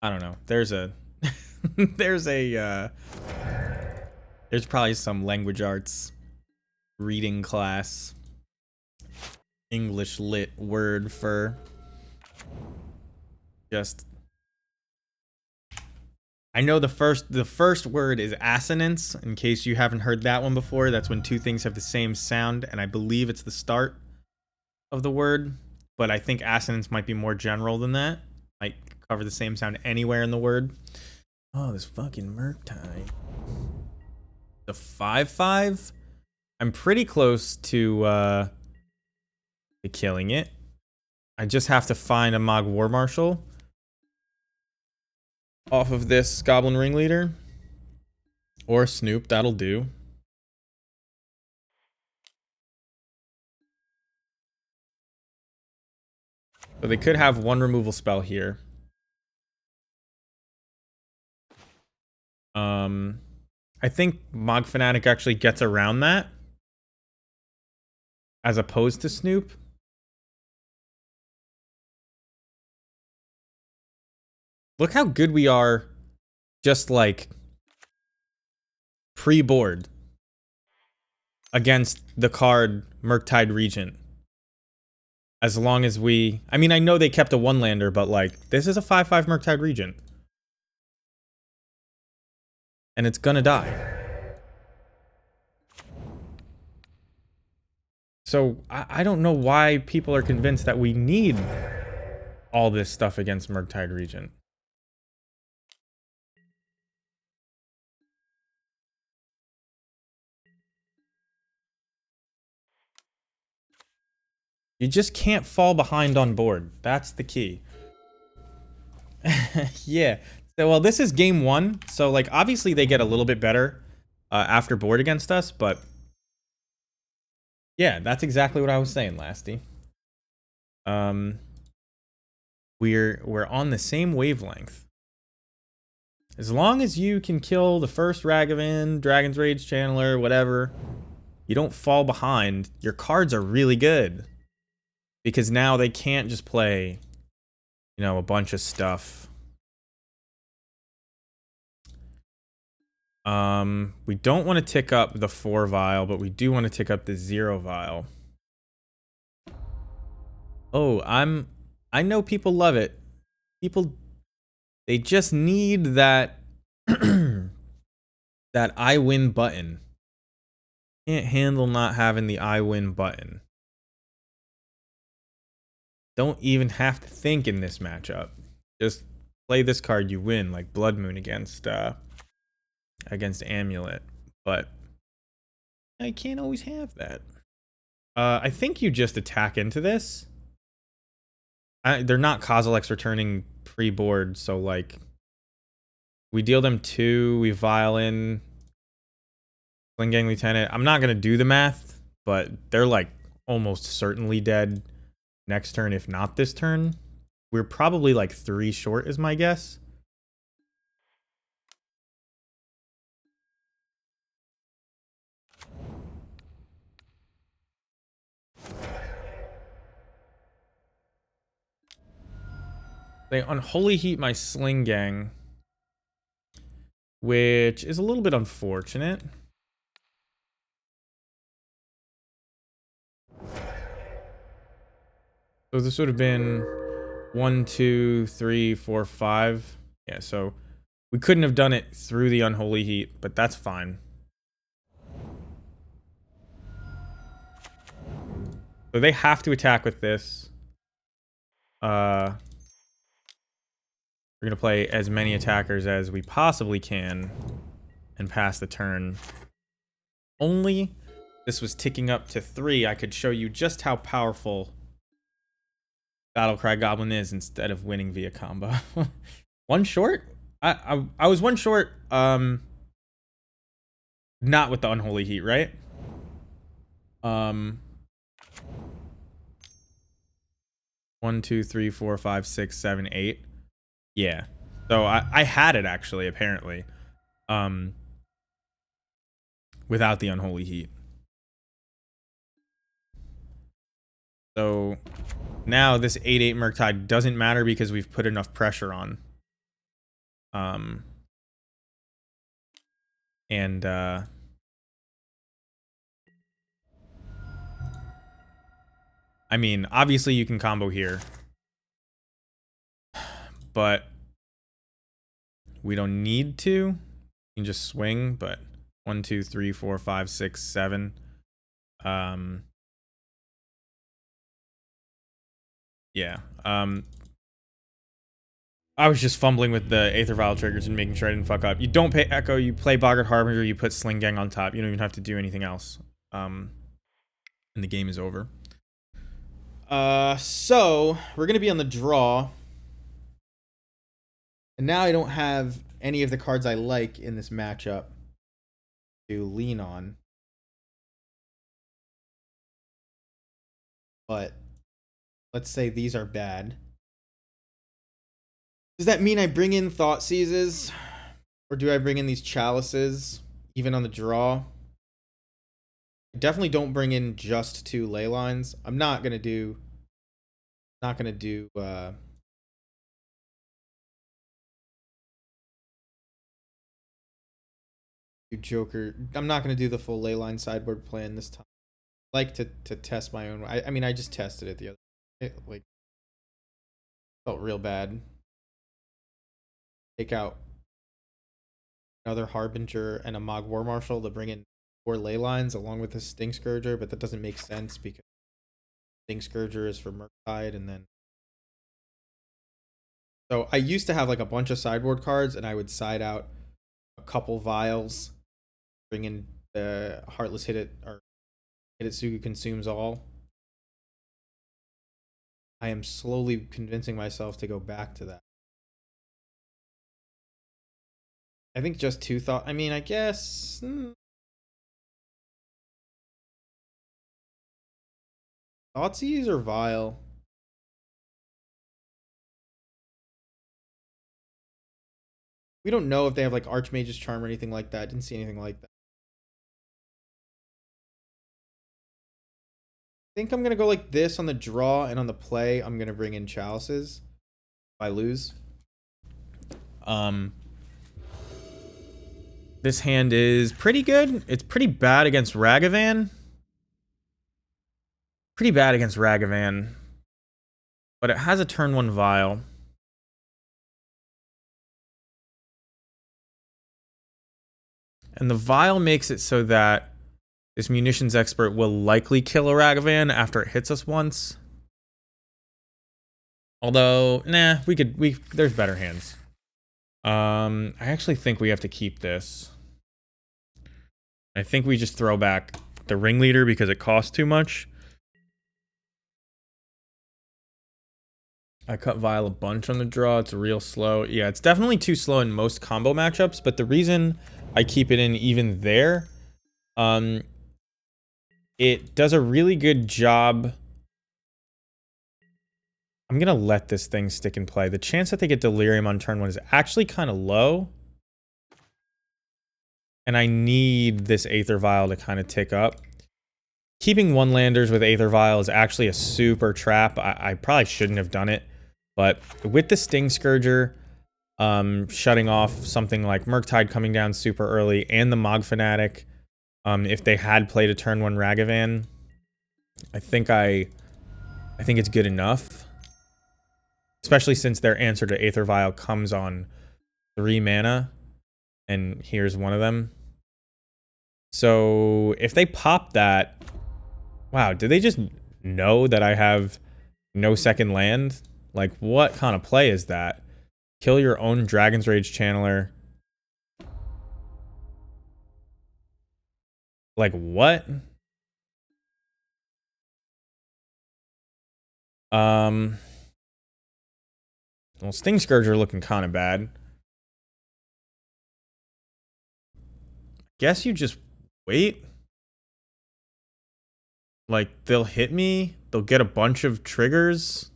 I don't know. There's a... there's probably some language arts reading class English lit word for just... I know the first word is assonance, in case you haven't heard that one before. That's when 2 things have the same sound, and I believe it's the start of the word, but I think assonance might be more general than that. Might cover the same sound anywhere in the word. Oh, this fucking Murktide. The 5/5? I'm pretty close to killing it. I just have to find a Mog War Marshal off of this Goblin Ringleader. Or Snoop, that'll do. So they could have 1 removal spell here. I think Mog Fanatic actually gets around that. As opposed to Snoop. Look how good we are just like pre-board against the card Murktide Regent. As long as we... I mean, I know they kept a 1-lander, but like, this is a 5/5 Murktide Regent. and it's gonna die. So I don't know why people are convinced that we need all this stuff against Murktide Regent. You just can't fall behind on board. That's the key. Yeah. So, well, this is game 1. So, like, obviously they get a little bit better after board against us. But, yeah, that's exactly what I was saying, Lasty. We're on the same wavelength. As long as you can kill the first Ragavan, Dragon's Rage Channeler, whatever, you don't fall behind, your cards are really good. Because now they can't just play, you know, a bunch of stuff. We don't want to tick up the 4 vial, but we do want to tick up the 0 vial. Oh, I know people love it. People, they just need that that I win button. Can't handle not having the I win button. Don't even have to think in this matchup. Just play this card, you win, like Blood Moon against Amulet. But I can't always have that. I think you just attack into this. They're not Kozilek's returning pre-board, so like we deal them 2, we vial in Sling Gang Lieutenant. I'm not gonna do the math, but they're like almost certainly dead next turn, if not this turn. We're probably like 3 short is my guess. They Unholy Heat my Sling Gang, which is a little bit unfortunate. So this would have been 1, 2, 3, 4, 5. Yeah, so we couldn't have done it through the Unholy Heat, but that's fine. So they have to attack with this. We're gonna play as many attackers as we possibly can and pass the turn. Only this was ticking up to 3, I could show you just how powerful Battlecry Goblin is instead of winning via combo. 1 short? I was 1 short, not with the Unholy Heat, right? 1, 2, 3, 4, 5, 6, 7, 8. Yeah. So I had it actually, apparently. Without the Unholy Heat. So now this 8/8 Murktide doesn't matter because we've put enough pressure on. I mean, obviously you can combo here, but we don't need to. You can just swing, but 1, 2, 3, 4, 5, 6, 7. Yeah. I was just fumbling with the Aether Vial triggers and making sure I didn't fuck up. You don't pay Echo, you play Boggart Harbinger, you put Sling Gang on top. You don't even have to do anything else. And the game is over. So we're gonna be on the draw. And now I don't have any of the cards I like in this matchup to lean on. But let's say these are bad. Does that mean I bring in Thought Seizes? Or do I bring in these Chalices, even on the draw? I definitely don't bring in just 2 ley lines. I'm not gonna do Joker. I'm not gonna do the full ley line sideboard plan this time. I like to test my own. I mean, I just tested it the other. It, like, felt real bad. Take out another Harbinger and a Mog War Marshal to bring in 4 ley lines along with the Sting Scourger, but that doesn't make sense because Sting Scourger is for Murktide, and then so I used to have like a bunch of sideboard cards, and I would side out a couple vials, bring in the Heartless Hit It or Hitotsugu Consumes All. I am slowly convincing myself to go back to that. I think just 2 thought. I mean, I guess. Thoughtseize or Vile? We don't know if they have like Archmage's Charm or anything like that. Didn't see anything like that. I think I'm gonna go like this on the draw, and on the play, I'm gonna bring in Chalices. If I lose. This hand is pretty good. It's pretty bad against Ragavan. Pretty bad against Ragavan. But it has a turn 1 Vial. And the Vial makes it so that this Munitions Expert will likely kill a Ragavan after it hits us once. Although, nah, there's better hands. I actually think we have to keep this. I think we just throw back the Ringleader because it costs too much. I cut Vial a bunch on the draw. It's real slow. Yeah, it's definitely too slow in most combo matchups, but the reason I keep it in even there, it does a really good job. I'm going to let this thing stick and play. The chance that they get Delirium on turn 1 is actually kind of low. And I need this Aether Vial to kind of tick up. Keeping 1-landers with Aether Vial is actually a super trap. I probably shouldn't have done it. But with the Sting Scourger, shutting off something like Murktide coming down super early, and the Mog Fanatic, if they had played a turn 1 Ragavan, I think it's good enough. Especially since their answer to Aether Vial comes on 3 mana, and here's one of them. So if they pop that, wow, did they just know that I have no second land? Like, what kind of play is that? Kill your own Dragon's Rage Channeler. Like, what? Well, Sting Scourger looking kind of bad. Guess you just wait. Like, they'll hit me. They'll get a bunch of triggers.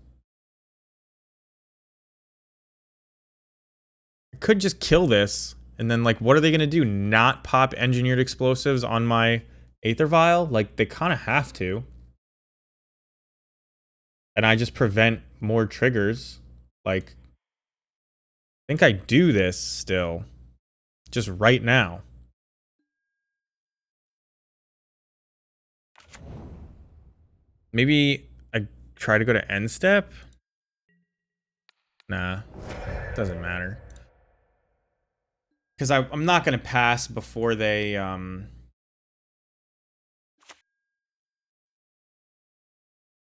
I could just kill this. And then, like, what are they going to do? Not pop Engineered Explosives on my Aether Vial? Like, they kind of have to. And I just prevent more triggers. Like, I think I do this still. Just right now. Maybe I try to go to end step? Nah, doesn't matter. Because I'm not going to pass before they...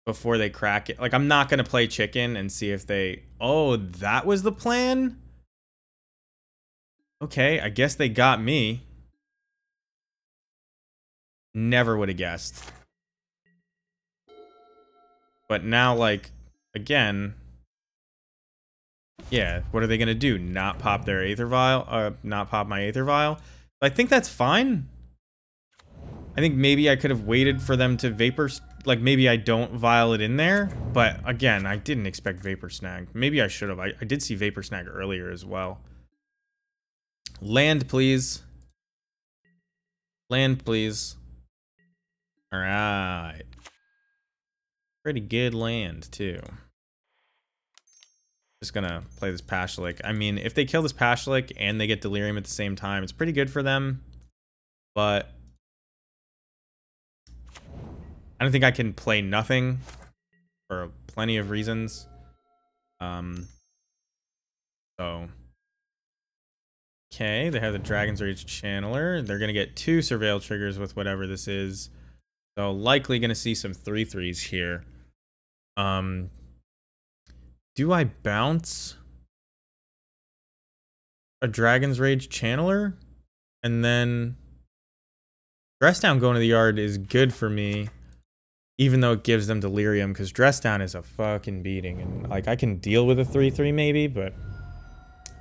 before they crack it. Like, I'm not going to play chicken and see if they... Oh, that was the plan? Okay, I guess they got me. Never would have guessed. But now, like, again... Yeah, what are they going to do? Not pop their Aether Vial? Not pop my Aether Vial? I think that's fine. I think maybe I could have waited for them to Vapor... Like, maybe I don't Vial it in there. But, again, I didn't expect Vapor Snag. Maybe I should have. I did see Vapor Snag earlier as well. Land, please. Land, please. Alright. Pretty good land, too. Just gonna play this Pashalik. I mean, if they kill this Pashalik and they get Delirium at the same time, it's pretty good for them. But I don't think I can play nothing for plenty of reasons. So Okay, they have the Dragon's Rage Channeler. They're going to get 2 Surveil triggers with whatever this is. So likely going to see some 3/3s here. Do I bounce a Dragon's Rage Channeler? And then Dress Down going to the yard is good for me, even though it gives them Delirium, because Dress Down is a fucking beating. And like I can deal with a 3/3 maybe, but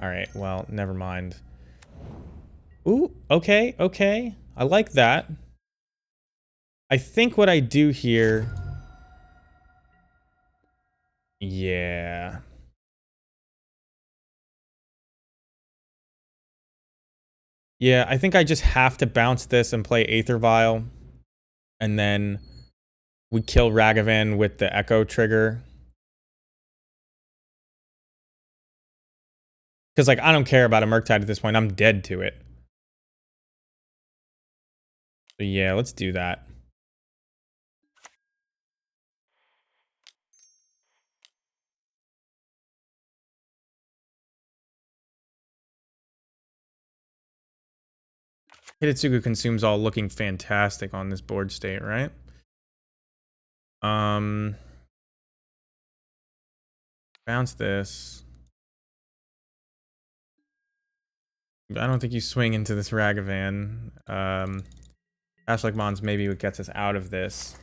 alright, well, never mind. Ooh, okay, okay. I like that. I think what I do here... Yeah. Yeah, I think I just have to bounce this and play Aether Vial. And then we kill Ragavan with the Echo trigger. Because, like, I don't care about a Murktide at this point. I'm dead to it. So, yeah, let's do that. Hidetsugu Consumes All looking fantastic on this board state, right? Bounce this. I don't think you swing into this Ragavan. Ashlik Mons maybe what gets us out of this.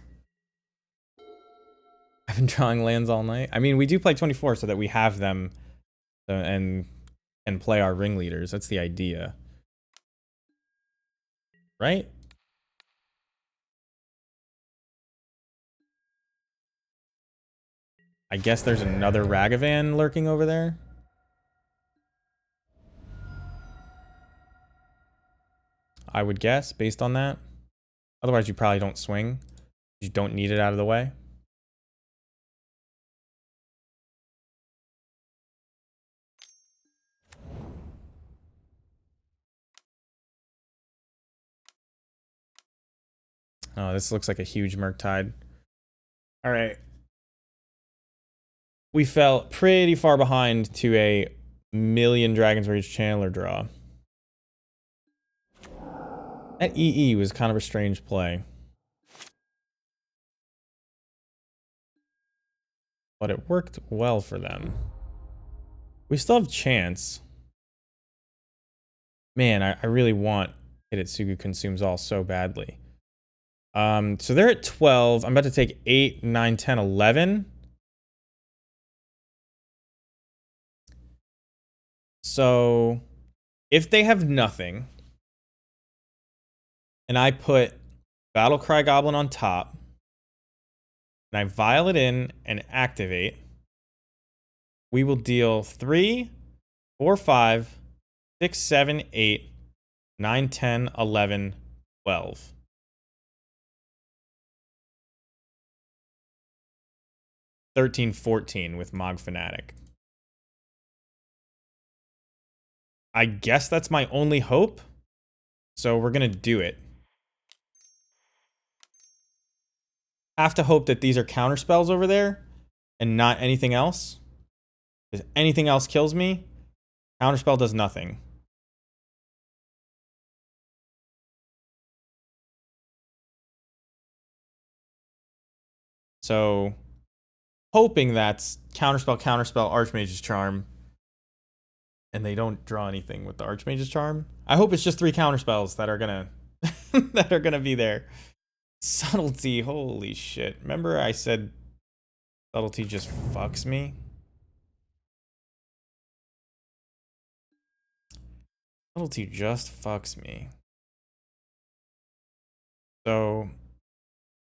I've been drawing lands all night. I mean, we do play 24 so that we have them and play our ringleaders. That's the idea. Right? I guess there's another Ragavan lurking over there. I would guess, based on that. Otherwise, you probably don't swing. You don't need it out of the way. Oh, this looks like a huge Murktide. All right. We fell pretty far behind to a million Dragon's Rage Channeler draw. That EE was kind of a strange play. But it worked well for them. We still have chance. Man, I really want Hidetsugu Consumes All so badly. So they're at 12. I'm about to take 8, 9, 10, 11. So if they have nothing, and I put Battlecry Goblin on top, and I vial it in and activate, we will deal 3, 4, 5, 6, 7, 8, 9, 10, 11, 12. 13, 14 with Mog Fanatic. I guess that's my only hope. So we're going to do it. Have to hope that these are counter spells over there and not anything else. If anything else kills me, counterspell does nothing. So, hoping that's counterspell, Archmage's Charm, and they don't draw anything with the Archmage's Charm. I hope it's just 3 counterspells that are gonna that are gonna be there. Subtlety, holy shit! Remember I said subtlety just fucks me. Subtlety just fucks me. So,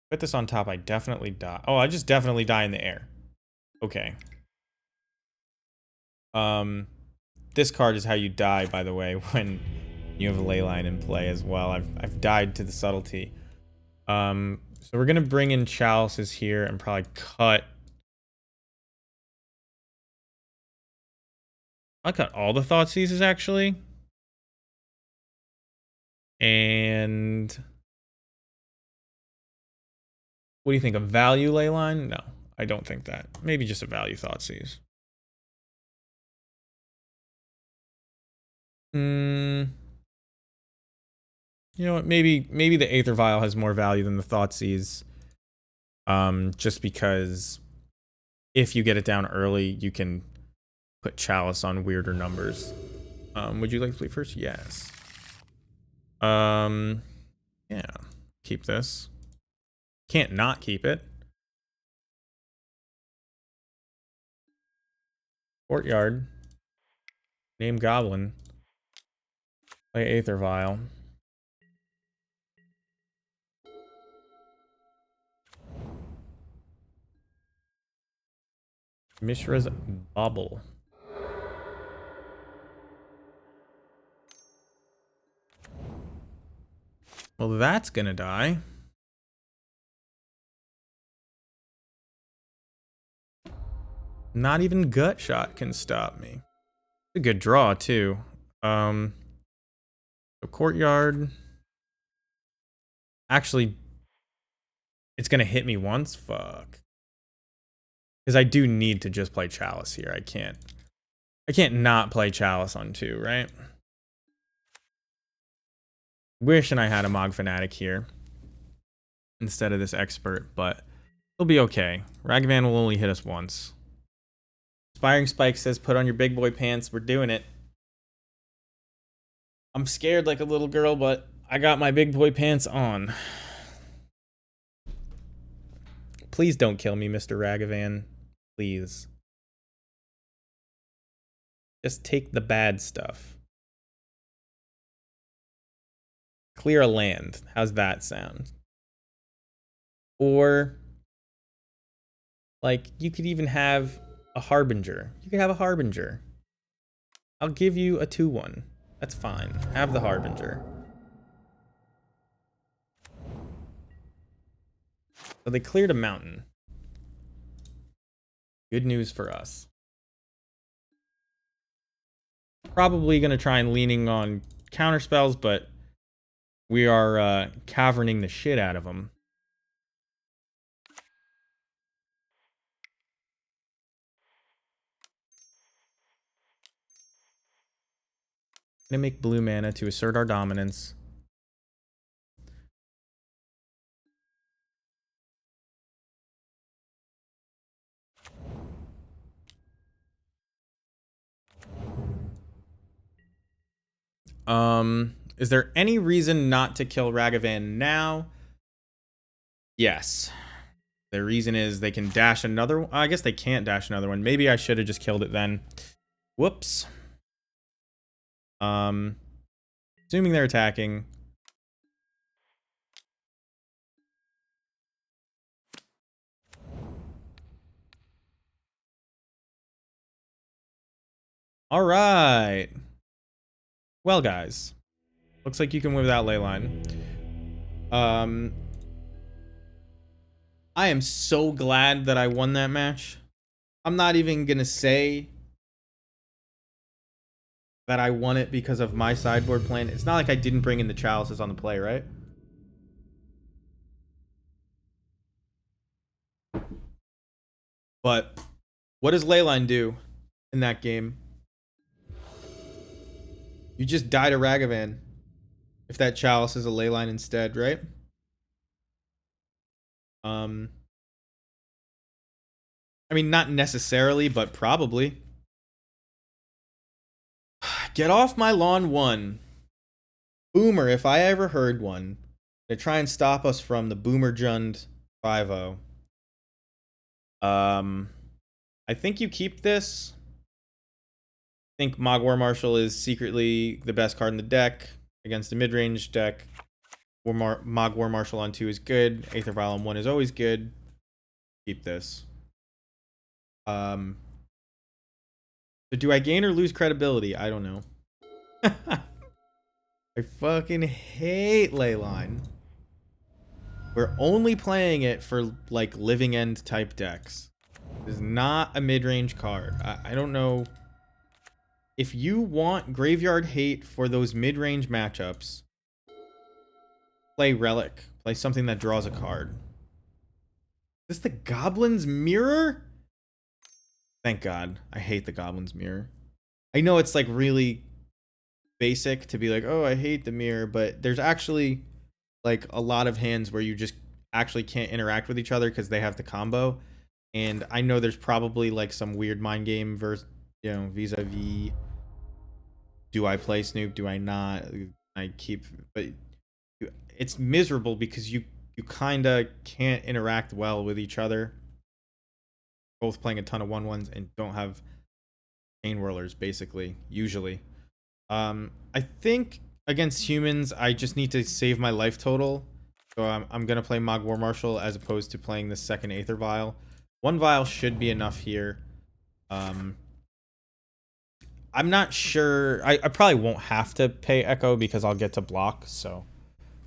put this on top. I definitely die. Oh, I just definitely die in the air. Okay. This card is how you die, by the way, when you have a Leyline in play as well. I've died to the subtlety. So we're gonna bring in Chalices here and probably cut. I cut all the Thoughtseizes actually. And what do you think? A value Leyline? No, I don't think that. Maybe just a value Thoughtseize. You know what? Maybe the Aether Vial has more value than the Thoughtseize. Just because if you get it down early, you can put Chalice on weirder numbers. Would you like to play first? Yes. Yeah. Keep this. Can't not keep it. Courtyard. Name Goblin. Play Aether Vial. Mishra's Bubble. Well, that's gonna die. Not even Gut Shot can stop me. It's a good draw, too. So Courtyard. Actually, it's gonna hit me once? Fuck. Because I do need to just play Chalice here. I can't not play Chalice on 2, right? Wishing I had a Mog Fanatic here instead of this Expert, but it'll be okay. Ragavan will only hit us once. Inspiring Spike says, put on your big boy pants. We're doing it. I'm scared like a little girl, but I got my big boy pants on. Please don't kill me, Mr. Ragavan. Please. Just take the bad stuff. Clear a land. How's that sound? Or, like, you could even have a Harbinger. You could have a Harbinger. I'll give you a 2-1. That's fine. Have the Harbinger. So they cleared a mountain. Good news for us. Probably going to try and leaning on counter spells, but we are caverning the shit out of them. Gonna make blue mana to assert our dominance. Is there any reason not to kill Ragavan now? Yes. The reason is they can dash another one. I guess they can't dash another one. Maybe I should have just killed it then. Whoops. Assuming they're attacking. All right. Well, guys. Looks like you can win without Leyline. I am so glad that I won that match. I'm not even going to say that I won it because of my sideboard plan. It's not like I didn't bring in the chalices on the play, right? But what does Leyline do in that game? You just die to Ragavan if that chalice is a Leyline instead, right? I mean, not necessarily, but probably. Get off my lawn 1. Boomer, if I ever heard one. To try and stop us from the Boomer Jund 5-0. I think you keep this. I think Mog War Marshal is secretly the best card in the deck against a mid-range deck. Mog War Marshal on 2 is good. Aether Vial on 1 is always good. Keep this. So do I gain or lose credibility? I don't know. I fucking hate Leyline. We're only playing it for, like, living end type decks. It is not a mid-range card. I don't know. If you want graveyard hate for those mid-range matchups, play Relic. Play something that draws a card. Is this the Goblins Mirror? Thank God. I hate the Goblins Mirror. I know it's like really basic to be like, oh, I hate the mirror, but there's actually like a lot of hands where you just actually can't interact with each other because they have the combo. And I know there's probably like some weird mind game versus, you know, vis-a-vis, do I play Snoop? Do I not? I keep, but it's miserable because you kind of can't interact well with each other. Both playing a ton of 1/1s and don't have chain whirlers basically usually. I think against humans I just need to save my life total. So I'm gonna play Mog War Marshal as opposed to playing the second Aether Vial. One vial should be enough here. I'm not sure. I probably won't have to pay Echo because I'll get to block, so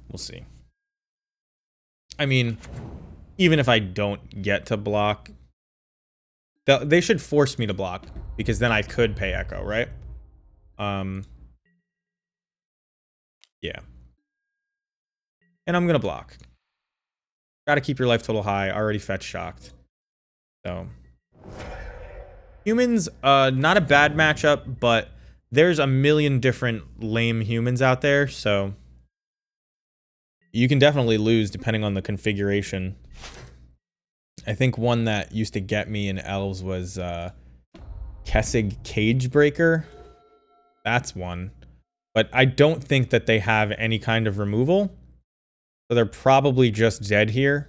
we'll see. I mean, even if I don't get to block, they should force me to block because then I could pay Echo, right? Yeah. And I'm gonna block. Gotta keep your life total high. Already fetch shocked. So humans, not a bad matchup, but there's a million different lame humans out there, so you can definitely lose depending on the configuration. I think one that used to get me in Elves was Kessig Cagebreaker. That's one. But I don't think that they have any kind of removal. So they're probably just dead here.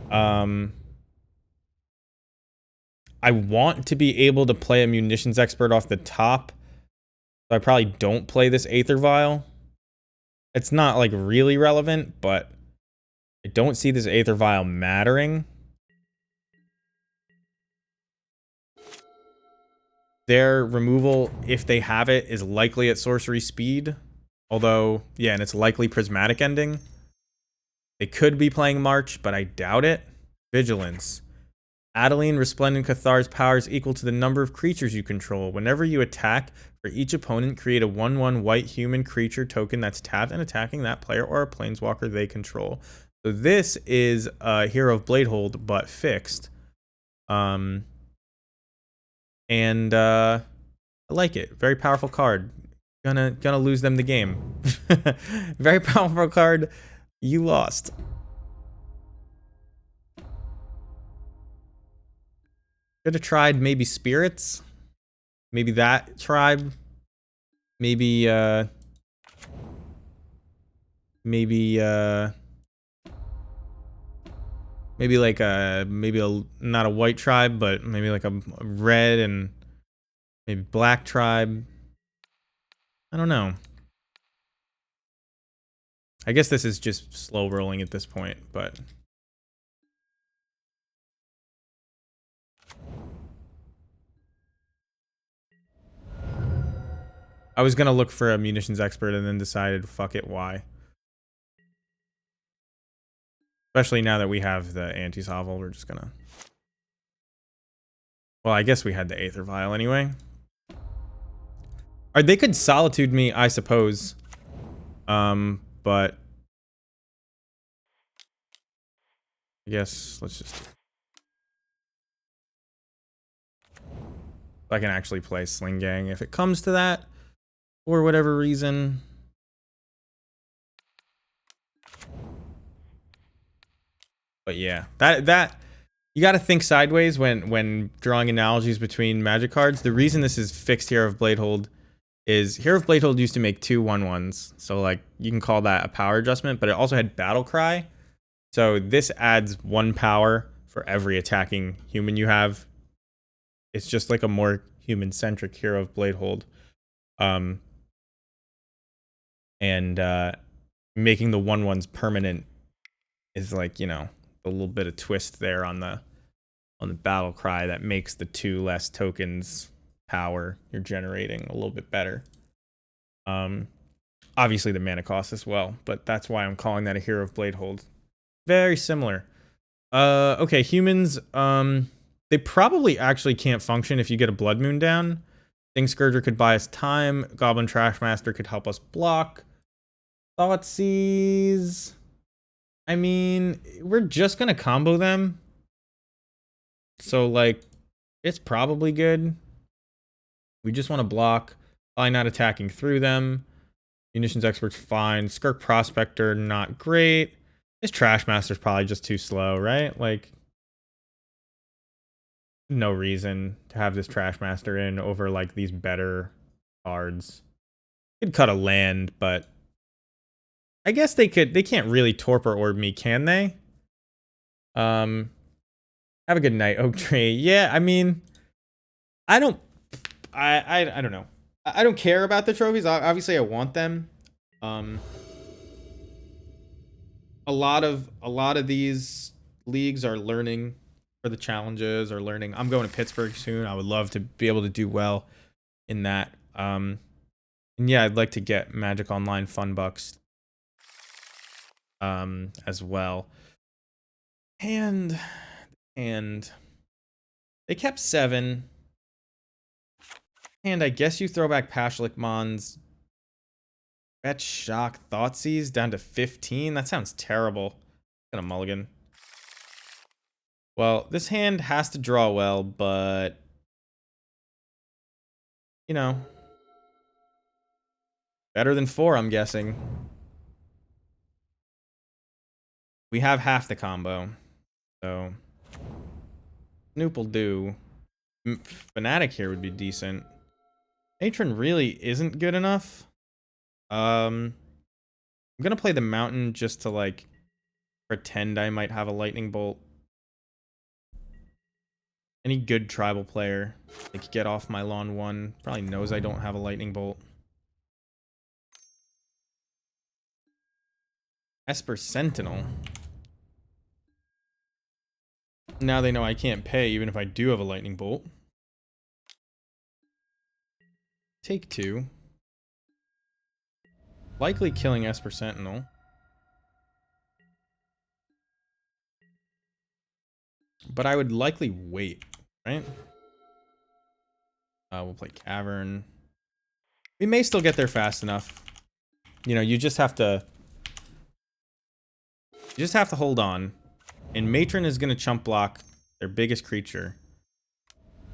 I want to be able to play a Munitions Expert off the top. So I probably don't play this Aether Vial. It's not like really relevant, but I don't see this Aether Vial mattering. Their removal, if they have it, is likely at sorcery speed. Although, yeah, and it's likely prismatic ending. They could be playing March, but I doubt it. Vigilance. Adeline, Resplendent Cathar's power is equal to the number of creatures you control. Whenever you attack, for each opponent, create a 1/1 white human creature token that's tapped and attacking that player or a planeswalker they control. So this is Hero of Bladehold, but fixed. And I like it. Very powerful card. Gonna lose them the game. Very powerful card. You lost. Should have tried maybe Spirits. Maybe that tribe. Maybe maybe like not a white tribe, but maybe like a red and maybe black tribe. I don't know. I guess this is just slow rolling at this point, but I was gonna look for a Munitions Expert and then decided, fuck it, why? Especially now that we have the anti-Sovel, we're just gonna... Well, I guess we had the Aether Vial anyway. Or they could Solitude me, I suppose. But... I guess, let's just... I can actually play Sling Gang if it comes to that. For whatever reason. But yeah, that you got to think sideways when drawing analogies between Magic cards. The reason this is fixed Hero of Bladehold is Hero of Bladehold used to make 2 1/1s, so like you can call that a power adjustment. But it also had Battle Cry, so this adds 1 power for every attacking human you have. It's just like a more human-centric Hero of Bladehold, and making the 1/1s permanent is like, you know, a little bit of twist there on the Battle Cry that makes the 2 less tokens power you're generating a little bit better. Obviously the mana cost as well, but that's why I'm calling that a Hero of Bladehold. Very similar. Okay, humans, they probably actually can't function if you get a Blood Moon down. Thing Scourger could buy us time. Goblin Trashmaster could help us block. Thoughtseize. I mean, we're just gonna combo them. So, like, it's probably good. We just want to block. Probably not attacking through them. Munitions Expert's fine. Skirk Prospector, not great. This Trash Master's probably just too slow, right? Like, no reason to have this Trash Master in over, like, these better cards. Could cut a land, but I guess they can't really Torpor Orb me, can they? Have a good night, Oak Tree. Yeah, I mean, I don't know. I don't care about the trophies. Obviously, I want them. A lot of these leagues are learning for the challenges or learning. I'm going to Pittsburgh soon. I would love to be able to do well in that. And yeah, I'd like to get Magic Online Fun Bucks as well. And they kept 7. And I guess you throw back Pashlik Mons. Bet Shock Thoughtseize down to 15. That sounds terrible. Gonna mulligan. Well, this hand has to draw well, but you know, better than 4, I'm guessing. We have half the combo, so Snoop will do. Fanatic here would be decent. Matron really isn't good enough. I'm gonna play the Mountain just to like pretend I might have a Lightning Bolt. Any good tribal player, like, get off my lawn 1, probably knows I don't have a Lightning Bolt. Esper Sentinel. Now they know I can't pay even if I do have a Lightning Bolt. Take 2. Likely killing Esper Sentinel. But I would likely wait, right? We'll play Cavern. We may still get there fast enough. You know, you just have to hold on. And Matron is going to chump block their biggest creature,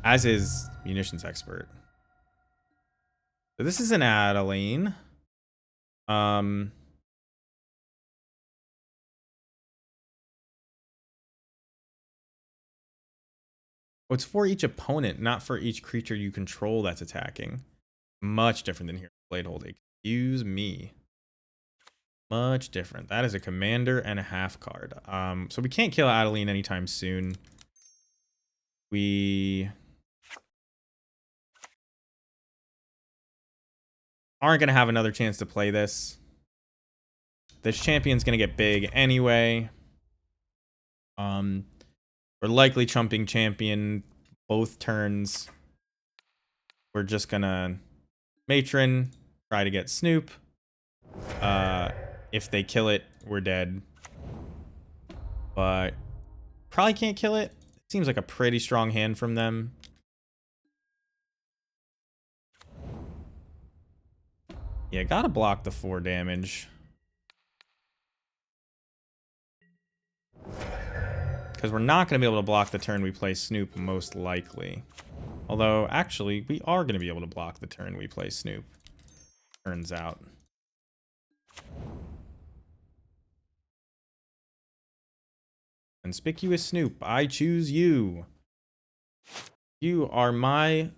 as is Munitions Expert. So this is an Adeline. Well, it's for each opponent, not for each creature you control that's attacking. Much different than here. Bladehold. Excuse me. Much different. That is a commander and a half card. So we can't kill Adeline anytime soon. We aren't going to have another chance to play this. This champion's going to get big anyway. We're likely chumping champion both turns. We're just going to Matron, try to get Snoop. If they kill it, we're dead. But probably can't kill it. Seems like a pretty strong hand from them. Yeah, gotta block the 4 damage. Because we're not going to be able to block the turn we play Snoop, most likely. Although, actually, we are going to be able to block the turn we play Snoop. Turns out. Conspicuous Snoop, I choose you. You are my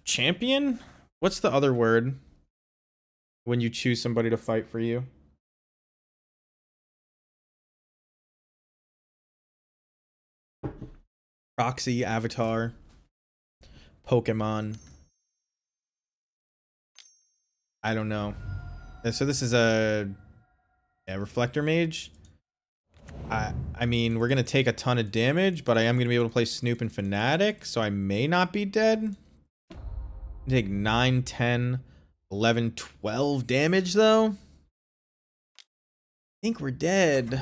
champion? What's the other word when you choose somebody to fight for you? Proxy, avatar, Pokemon. I don't know. So this is a Reflector Mage. I mean, we're going to take a ton of damage, but I am going to be able to play Snoop and Fanatic, so I may not be dead. Take 9, 10, 11, 12 damage, though. I think we're dead.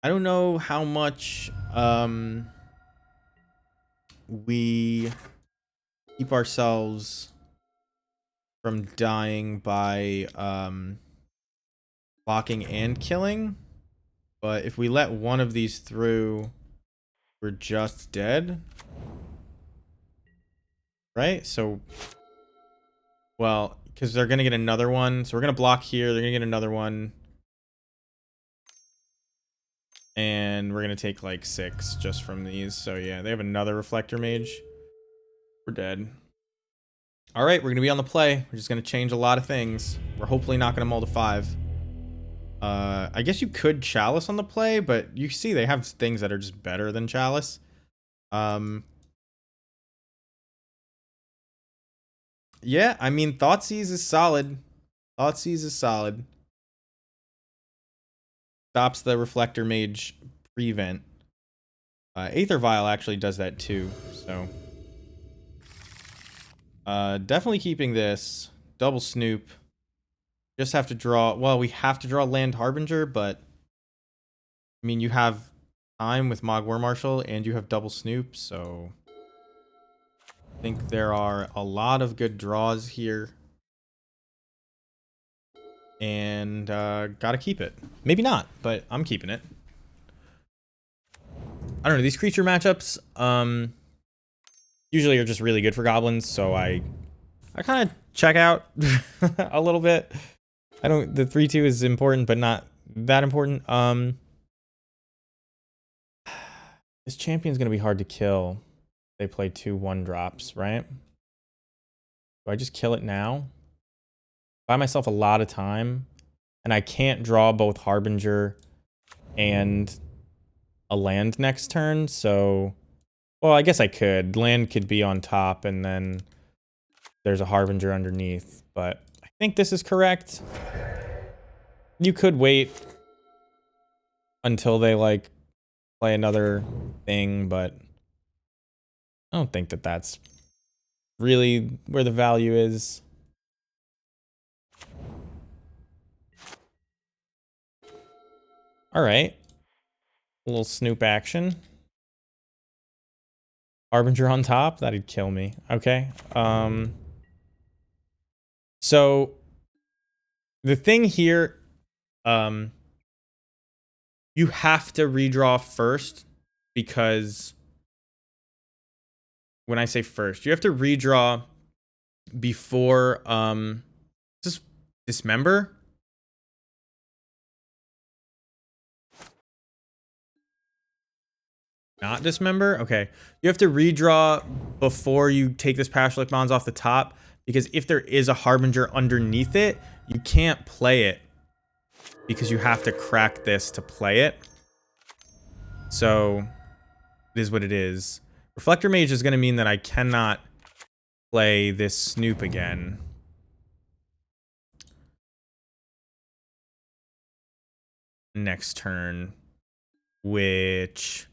I don't know how much we keep ourselves from dying by blocking and killing, but if we let one of these through, we're just dead. right? So, well, because they're going to get another one. So we're going to block here. They're going to get another one. And we're going to take like 6 just from these. So yeah, they have another reflector mage. We're dead. All right, we're going to be on the play. We're just going to change a lot of things. We're hopefully not going to mull to 5. I guess you could Chalice on the play, but you see they have things that are just better than Chalice. Yeah, I mean, Thoughtseize is solid. Thoughtseize is solid. Stops the Reflector Mage prevent. Aether Vial actually does that too, so. Definitely keeping this. Double Snoop. Just have to draw, well, we have to draw Land Harbinger, but I mean, you have time with Mogg War Marshal and you have double Snoop, so I think there are a lot of good draws here. And gotta keep it. Maybe not, but I'm keeping it. I don't know, these creature matchups usually are just really good for goblins, so I kind of check out a little bit. The 3-2 is important, but not that important. This champion's gonna be hard to kill. They play 2 1-drops, right? Do I just kill it now? Buy myself a lot of time, and I can't draw both Harbinger and a land next turn, so... Well, I guess I could. Land could be on top, and then there's a Harbinger underneath, but I think this is correct. You could wait until they, like, play another thing, but I don't think that that's really where the value is. All right. A little Snoop action. Harbinger on top? That'd kill me. Okay. So the thing here, you have to redraw first, because when I say first, you have to redraw before just Dismember. Not Dismember? Okay. You have to redraw before you take this Pashalik Mons off the top, because if there is a Harbinger underneath it, you can't play it, because you have to crack this to play it. So it is what it is. Reflector Mage is going to mean that I cannot play this Snoop again. Next turn, which...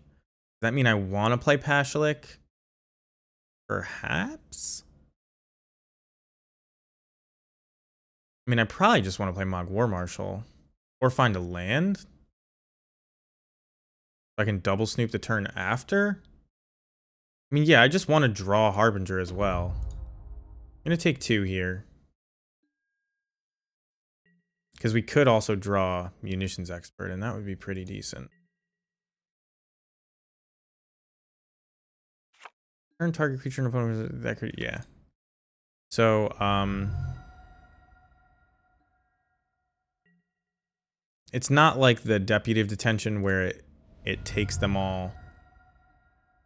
Does that mean I want to play Pashalik? Perhaps? I mean, I probably just want to play Mogg War Marshal. Or find a land. I can double Snoop the turn after. I mean, yeah, I just want to draw Harbinger as well. I'm going to take 2 here. Because we could also draw Munitions Expert, and that would be pretty decent. Turn target creature and opponent that could, yeah. So, it's not like the Deputy of Detention where it takes them all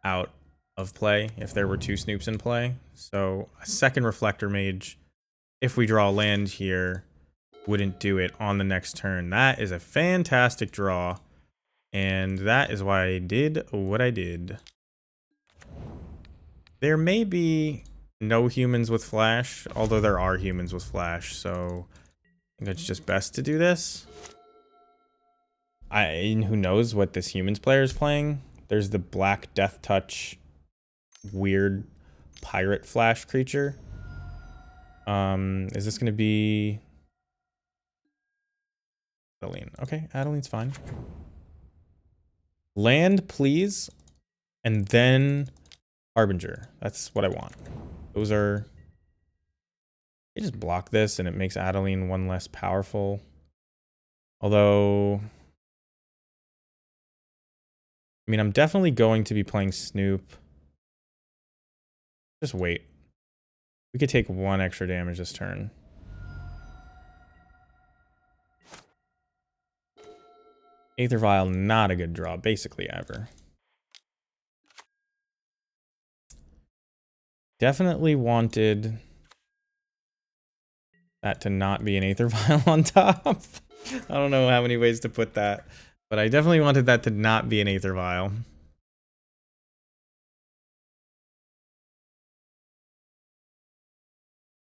out of play if there were 2 Snoops in play. So a second Reflector Mage, if we draw land here, wouldn't do it on the next turn. That is a fantastic draw, and that is why I did what I did. There may be no humans with Flash, although there are humans with Flash, so I think it's just best to do this. Who knows what this humans player is playing? There's the Black Death Touch weird pirate Flash creature. Is this going to be Adeline? Okay, Adeline's fine. Land, please, and then Harbinger. That's what I want. Those are... I just block this and it makes Adeline 1 less powerful. Although... I mean, I'm definitely going to be playing Snoop. Just wait. We could take 1 extra damage this turn. Aether Vial, not a good draw, basically ever. Definitely wanted that to not be an Aether Vial on top. I don't know how many ways to put that, but I definitely wanted that to not be an Aether Vial.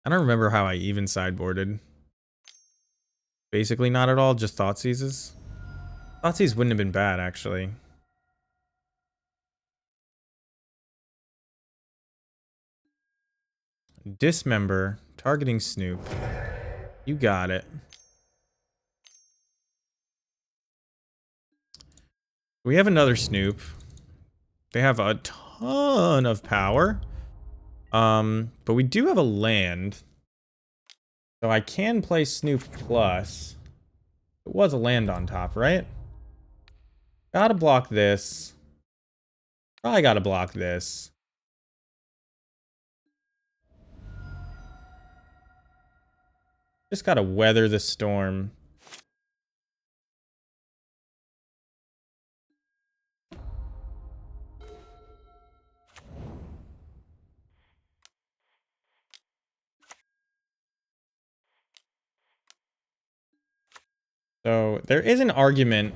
I don't remember how I even sideboarded. Basically not at all, just Thoughtseizes. Thoughtseize wouldn't have been bad, actually. Dismember, targeting Snoop. You got it. We have another Snoop. They have a ton of power. But we do have a land. So I can play Snoop Plus. It was a land on top, right? Gotta block this. Probably gotta block this. Just gotta weather the storm. So there is an argument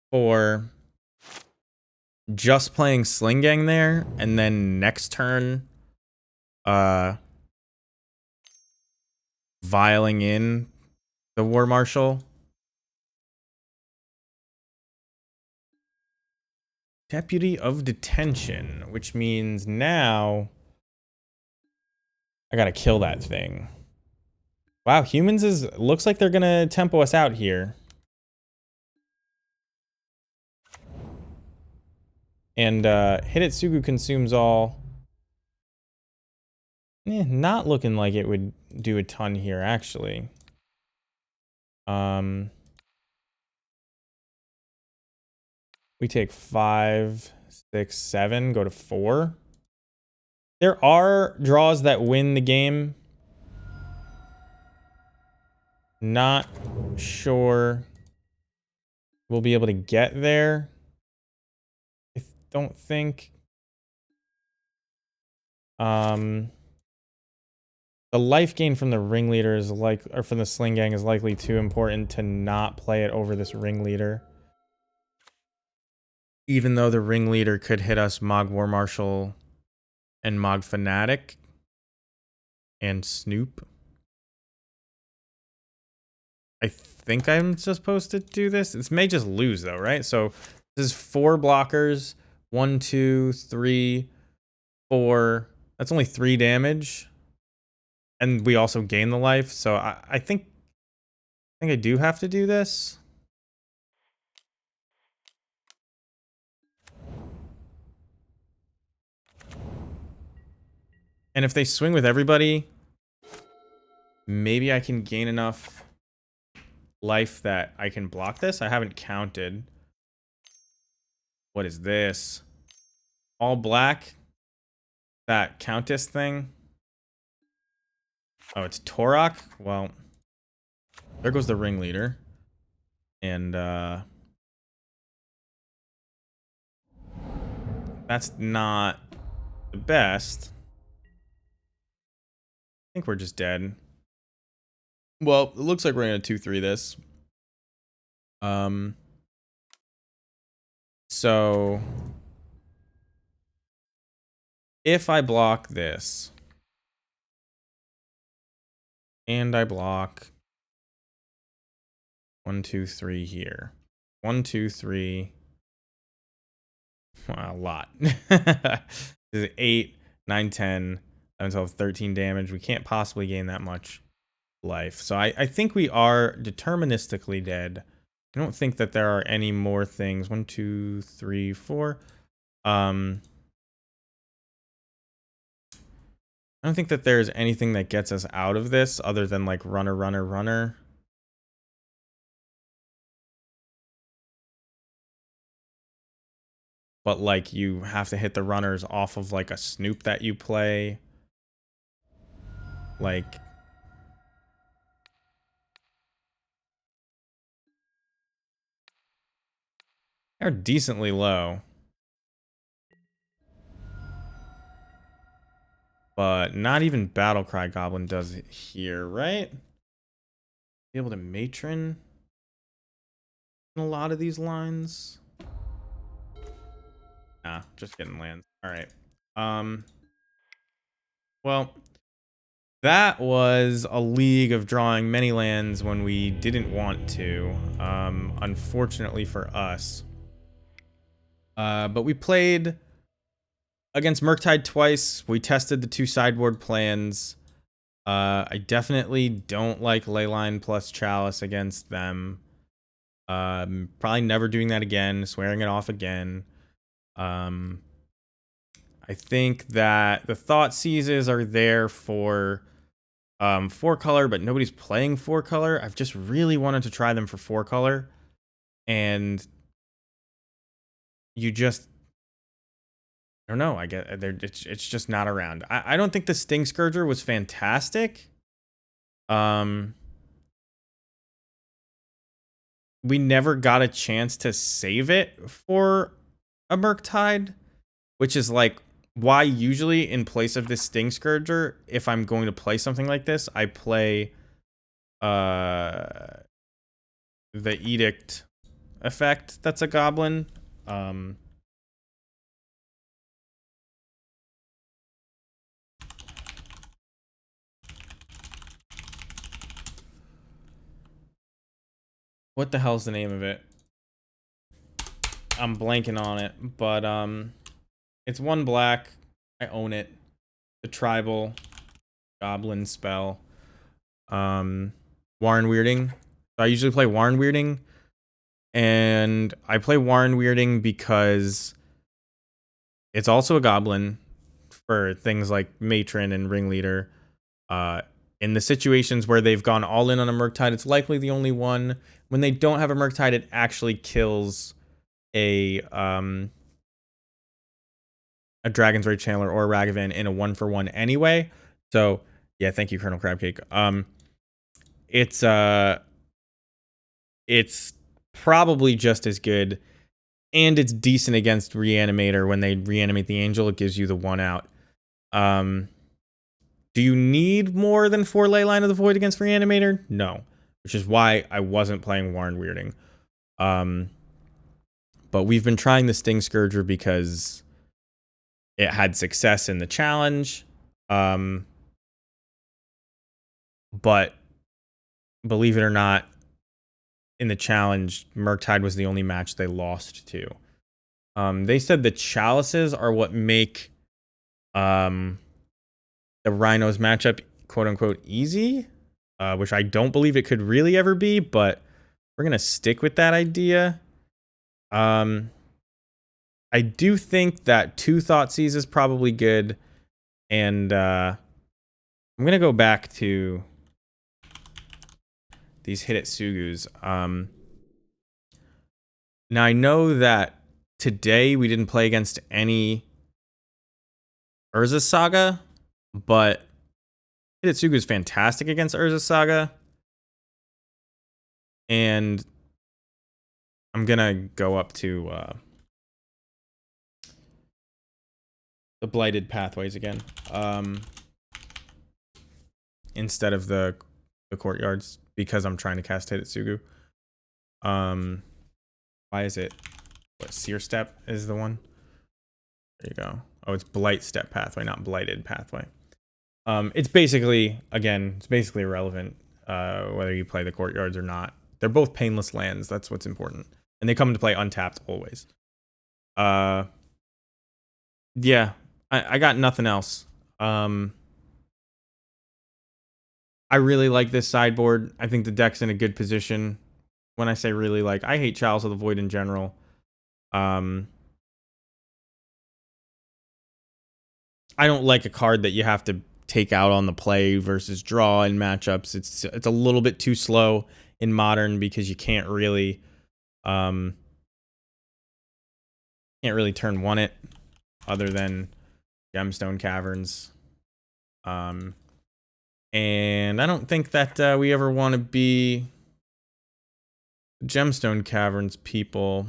for just playing Sling Gang there, and then next turn, vialing in the War Marshal. Deputy of Detention, which means now I gotta kill that thing. Wow, humans looks like they're gonna tempo us out here. And Hidetsugu consumes all. Not looking like it would do a ton here, actually. We take 5, 6, 7, go to 4. There are draws that win the game. Not sure we'll be able to get there. I don't think. The life gain from the ringleader is or from the Sling Gang is likely too important to not play it over this ringleader. Even though the ringleader could hit us Mog War Marshal and Mog Fanatic and Snoop. I think I'm supposed to do this. This may just lose though, right? So this is 4 blockers. 1, 2, 3, 4. That's only 3 damage. And we also gain the life. So I think I do have to do this. And if they swing with everybody, maybe I can gain enough life that I can block this. I haven't counted. What is this? All black? That Countess thing? Oh, it's Torok? Well, there goes the ringleader. And, that's not the best. I think we're just dead. Well, it looks like we're gonna 2-3 this. So if I block this and I block 1, 2, 3 here. 1, 2, 3. Wow, a lot. This is 8, 9, 10, 11, 12, 13 damage. We can't possibly gain that much life. So I think we are deterministically dead. I don't think that there are any more things. 1, 2, 3, 4. I don't think that there's anything that gets us out of this other than like runner, runner, runner. But like you have to hit the runners off of like a Snoop that you play. Like, they're decently low. But not even Battlecry Goblin does it here, right? Be able to matron in a lot of these lines. Nah, just getting lands. All right. Well, that was a league of drawing many lands when we didn't want to. Unfortunately for us. But we played against Murktide twice. We tested the 2 sideboard plans. I definitely don't like Leyline plus Chalice against them. Probably never doing that again, swearing it off again. I think that the Thought Seizes are there for 4-color, but nobody's playing 4-color. I've just really wanted to try them for 4-color, and you just, I don't know. I get it's just not around. I don't think the Sting Scourger was fantastic. We never got a chance to save it for a Murktide, which is like why usually in place of this Sting Scourger, if I'm going to play something like this, I play the Edict effect that's a goblin. What the hell's the name of it? I'm blanking on it, but it's 1 black. I own it. The tribal goblin spell. Warren Weirding. I usually play Warren Weirding, and I play Warren Weirding because it's also a goblin for things like Matron and Ringleader. In the situations where they've gone all in on a Murktide, it's likely the only one. When they don't have a Murktide, it actually kills a Dragon's Rage Channeler or a Ragavan in a 1-for-1 anyway. So yeah, thank you, Colonel Crabcake. It's probably just as good, and it's decent against Reanimator. When they reanimate the Angel, it gives you the 1 out. Do you need more than 4 Leyline of the Void against Reanimator? No, which is why I wasn't playing Warren Weirding. But we've been trying the Sting Scourger because it had success in the challenge. But believe it or not, in the challenge, Murktide was the only match they lost to. They said the Chalices are what make the Rhinos matchup quote unquote easy, which I don't believe it could really ever be, but we're gonna stick with that idea. I do think that 2 Thoughtseize is probably good, and I'm gonna go back to these Hitotsugus. Now I know that today we didn't play against any Urza Saga, but Hitotsugu is fantastic against Urza Saga, and I'm gonna go up to the Blighted Pathways again, instead of the Courtyards, because I'm trying to cast Hitotsugu. Why is it? What, Seer Step is the one? There you go. Oh, it's Blight Step Pathway, not Blighted Pathway. It's basically, again, it's basically irrelevant whether you play the Courtyards or not. They're both painless lands. That's what's important. And they come into play untapped always. Yeah, I got nothing else. I really like this sideboard. I think the deck's in a good position. When I say really like, I hate Chalice of the Void in general. I don't like a card that you have to take out on the play versus draw in matchups. It's a little bit too slow in Modern because you can't really turn 1 it other than Gemstone Caverns. And I don't think that we ever want to be Gemstone Caverns people.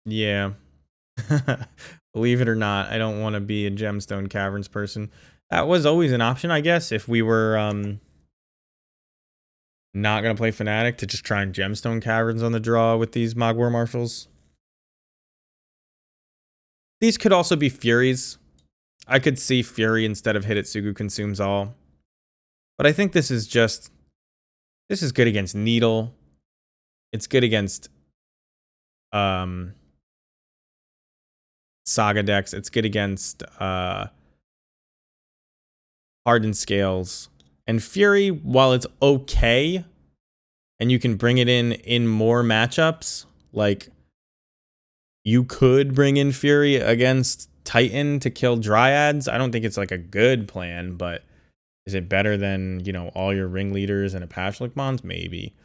Yeah. Believe it or not, I don't want to be a Gemstone Caverns person. That was always an option, I guess, if we were not going to play Fnatic, to just try and Gemstone Caverns on the draw with these Mogwar Marshals. These could also be Furies. I could see Fury instead of Hidetsugu Consumes All. But I think this is good against Needle. It's good against Saga decks. It's good against Hardened Scales. And Fury, while it's okay, and you can bring it in more matchups, like you could bring in Fury against Titan to kill Dryads. I don't think it's like a good plan, but is it better than, all your ringleaders and Apashlik Mons? Maybe.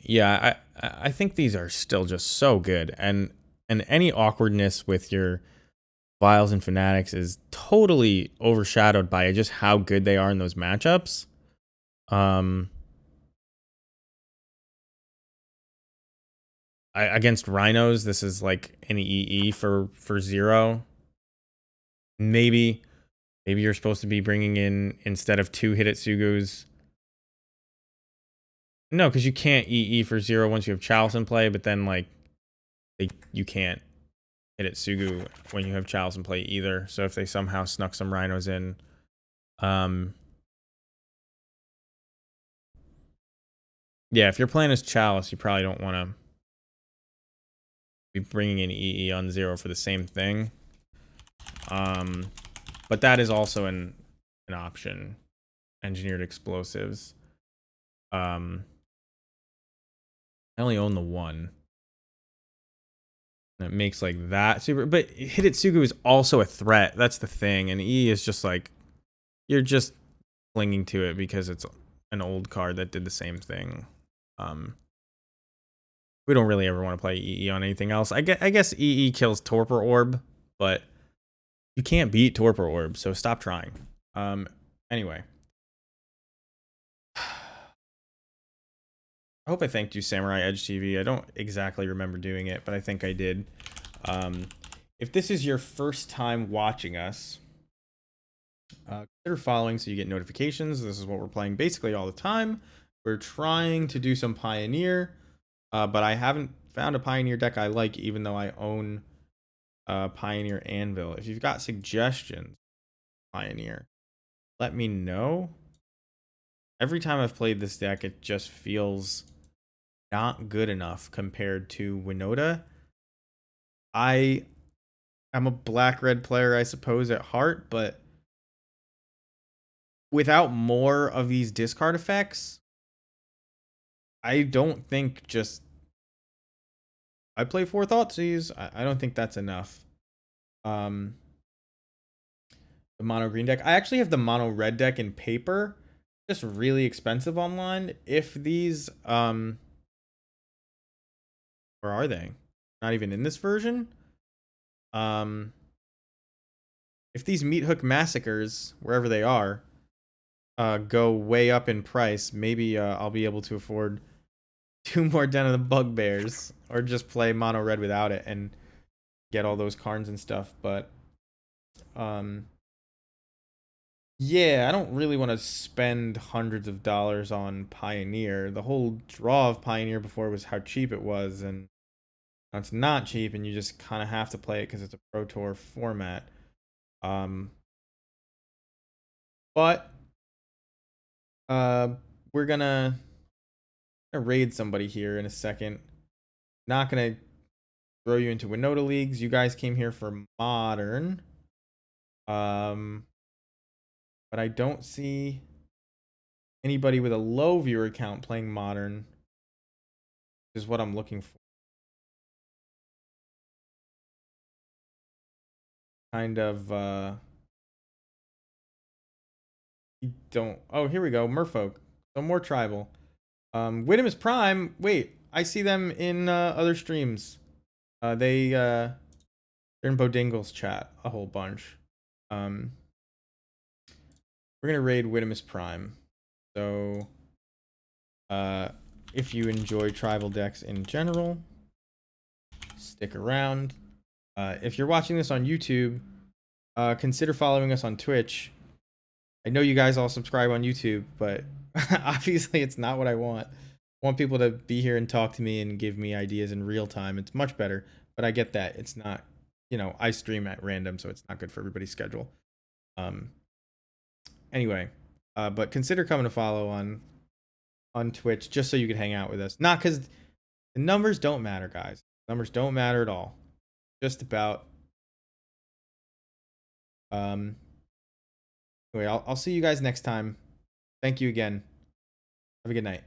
Yeah, I think these are still just so good, and any awkwardness with your Vials and Fanatics is totally overshadowed by just how good they are in those matchups. Against Rhinos, this is like an EE for 0. Maybe you're supposed to be bringing in, instead of 2 Hidetsugus. No, because you can't EE for 0 once you have Chalice in play, but then like you can't Hidetsugu when you have Chalice in play either. So if they somehow snuck some Rhinos in, yeah, if your plan is Chalice, you probably don't want to be bringing in EE on 0 for the same thing. But that is also an option. Engineered Explosives. I only own the 1. That makes like that super, but Hidetsugu is also a threat. That's the thing, and E is just like, you're just clinging to it because it's an old card that did the same thing. We don't really ever want to play EE on anything else. I guess EE kills Torpor Orb, but you can't beat Torpor Orb, so stop trying. Anyway. I hope I thanked you, Samurai Edge TV. I don't exactly remember doing it, but I think I did. If this is your first time watching us, consider following so you get notifications. This is what we're playing basically all the time. We're trying to do some Pioneer, but I haven't found a Pioneer deck I like, even though I own Pioneer Anvil. If you've got suggestions, Pioneer, let me know. Every time I've played this deck, it just feels not good enough compared to Winota. I am a black-red player, I suppose, at heart, but without more of these discard effects, I don't think just... I play 4 Thoughtseize. I don't think that's enough. The mono green deck. I actually have the mono red deck in paper. Just really expensive online. If these... where are they? Not even in this version? If these Meat Hook Massacres, wherever they are, go way up in price, maybe I'll be able to afford 2 more Den of the Bugbears, or just play mono red without it and get all those cards and stuff. But yeah, I don't really want to spend hundreds of dollars on Pioneer. The whole draw of Pioneer before was how cheap it was, and now it's not cheap, and you just kind of have to play it because it's a Pro Tour format. But we're gonna raid somebody here in a second. Not gonna throw you into Winota leagues. You guys came here for Modern. But I don't see anybody with a low viewer count playing Modern, which is what I'm looking for. Kind of, you don't... Oh, here we go. Merfolk. Some more tribal. Widom is Prime. Wait, I see them in other streams. They're They're in Bodingle's chat a whole bunch. We're gonna raid Widomus Prime. So if you enjoy tribal decks in general, stick around. If you're watching this on YouTube, consider following us on Twitch. I know you guys all subscribe on YouTube, but obviously it's not what I want. I want people to be here and talk to me and give me ideas in real time. It's much better, but I get that. It's not, you know, I stream at random, so it's not good for everybody's schedule. Anyway, but consider coming to follow on Twitch just so you can hang out with us. Not because the numbers don't matter, guys. Numbers don't matter at all. Just about. Anyway, I'll see you guys next time. Thank you again. Have a good night.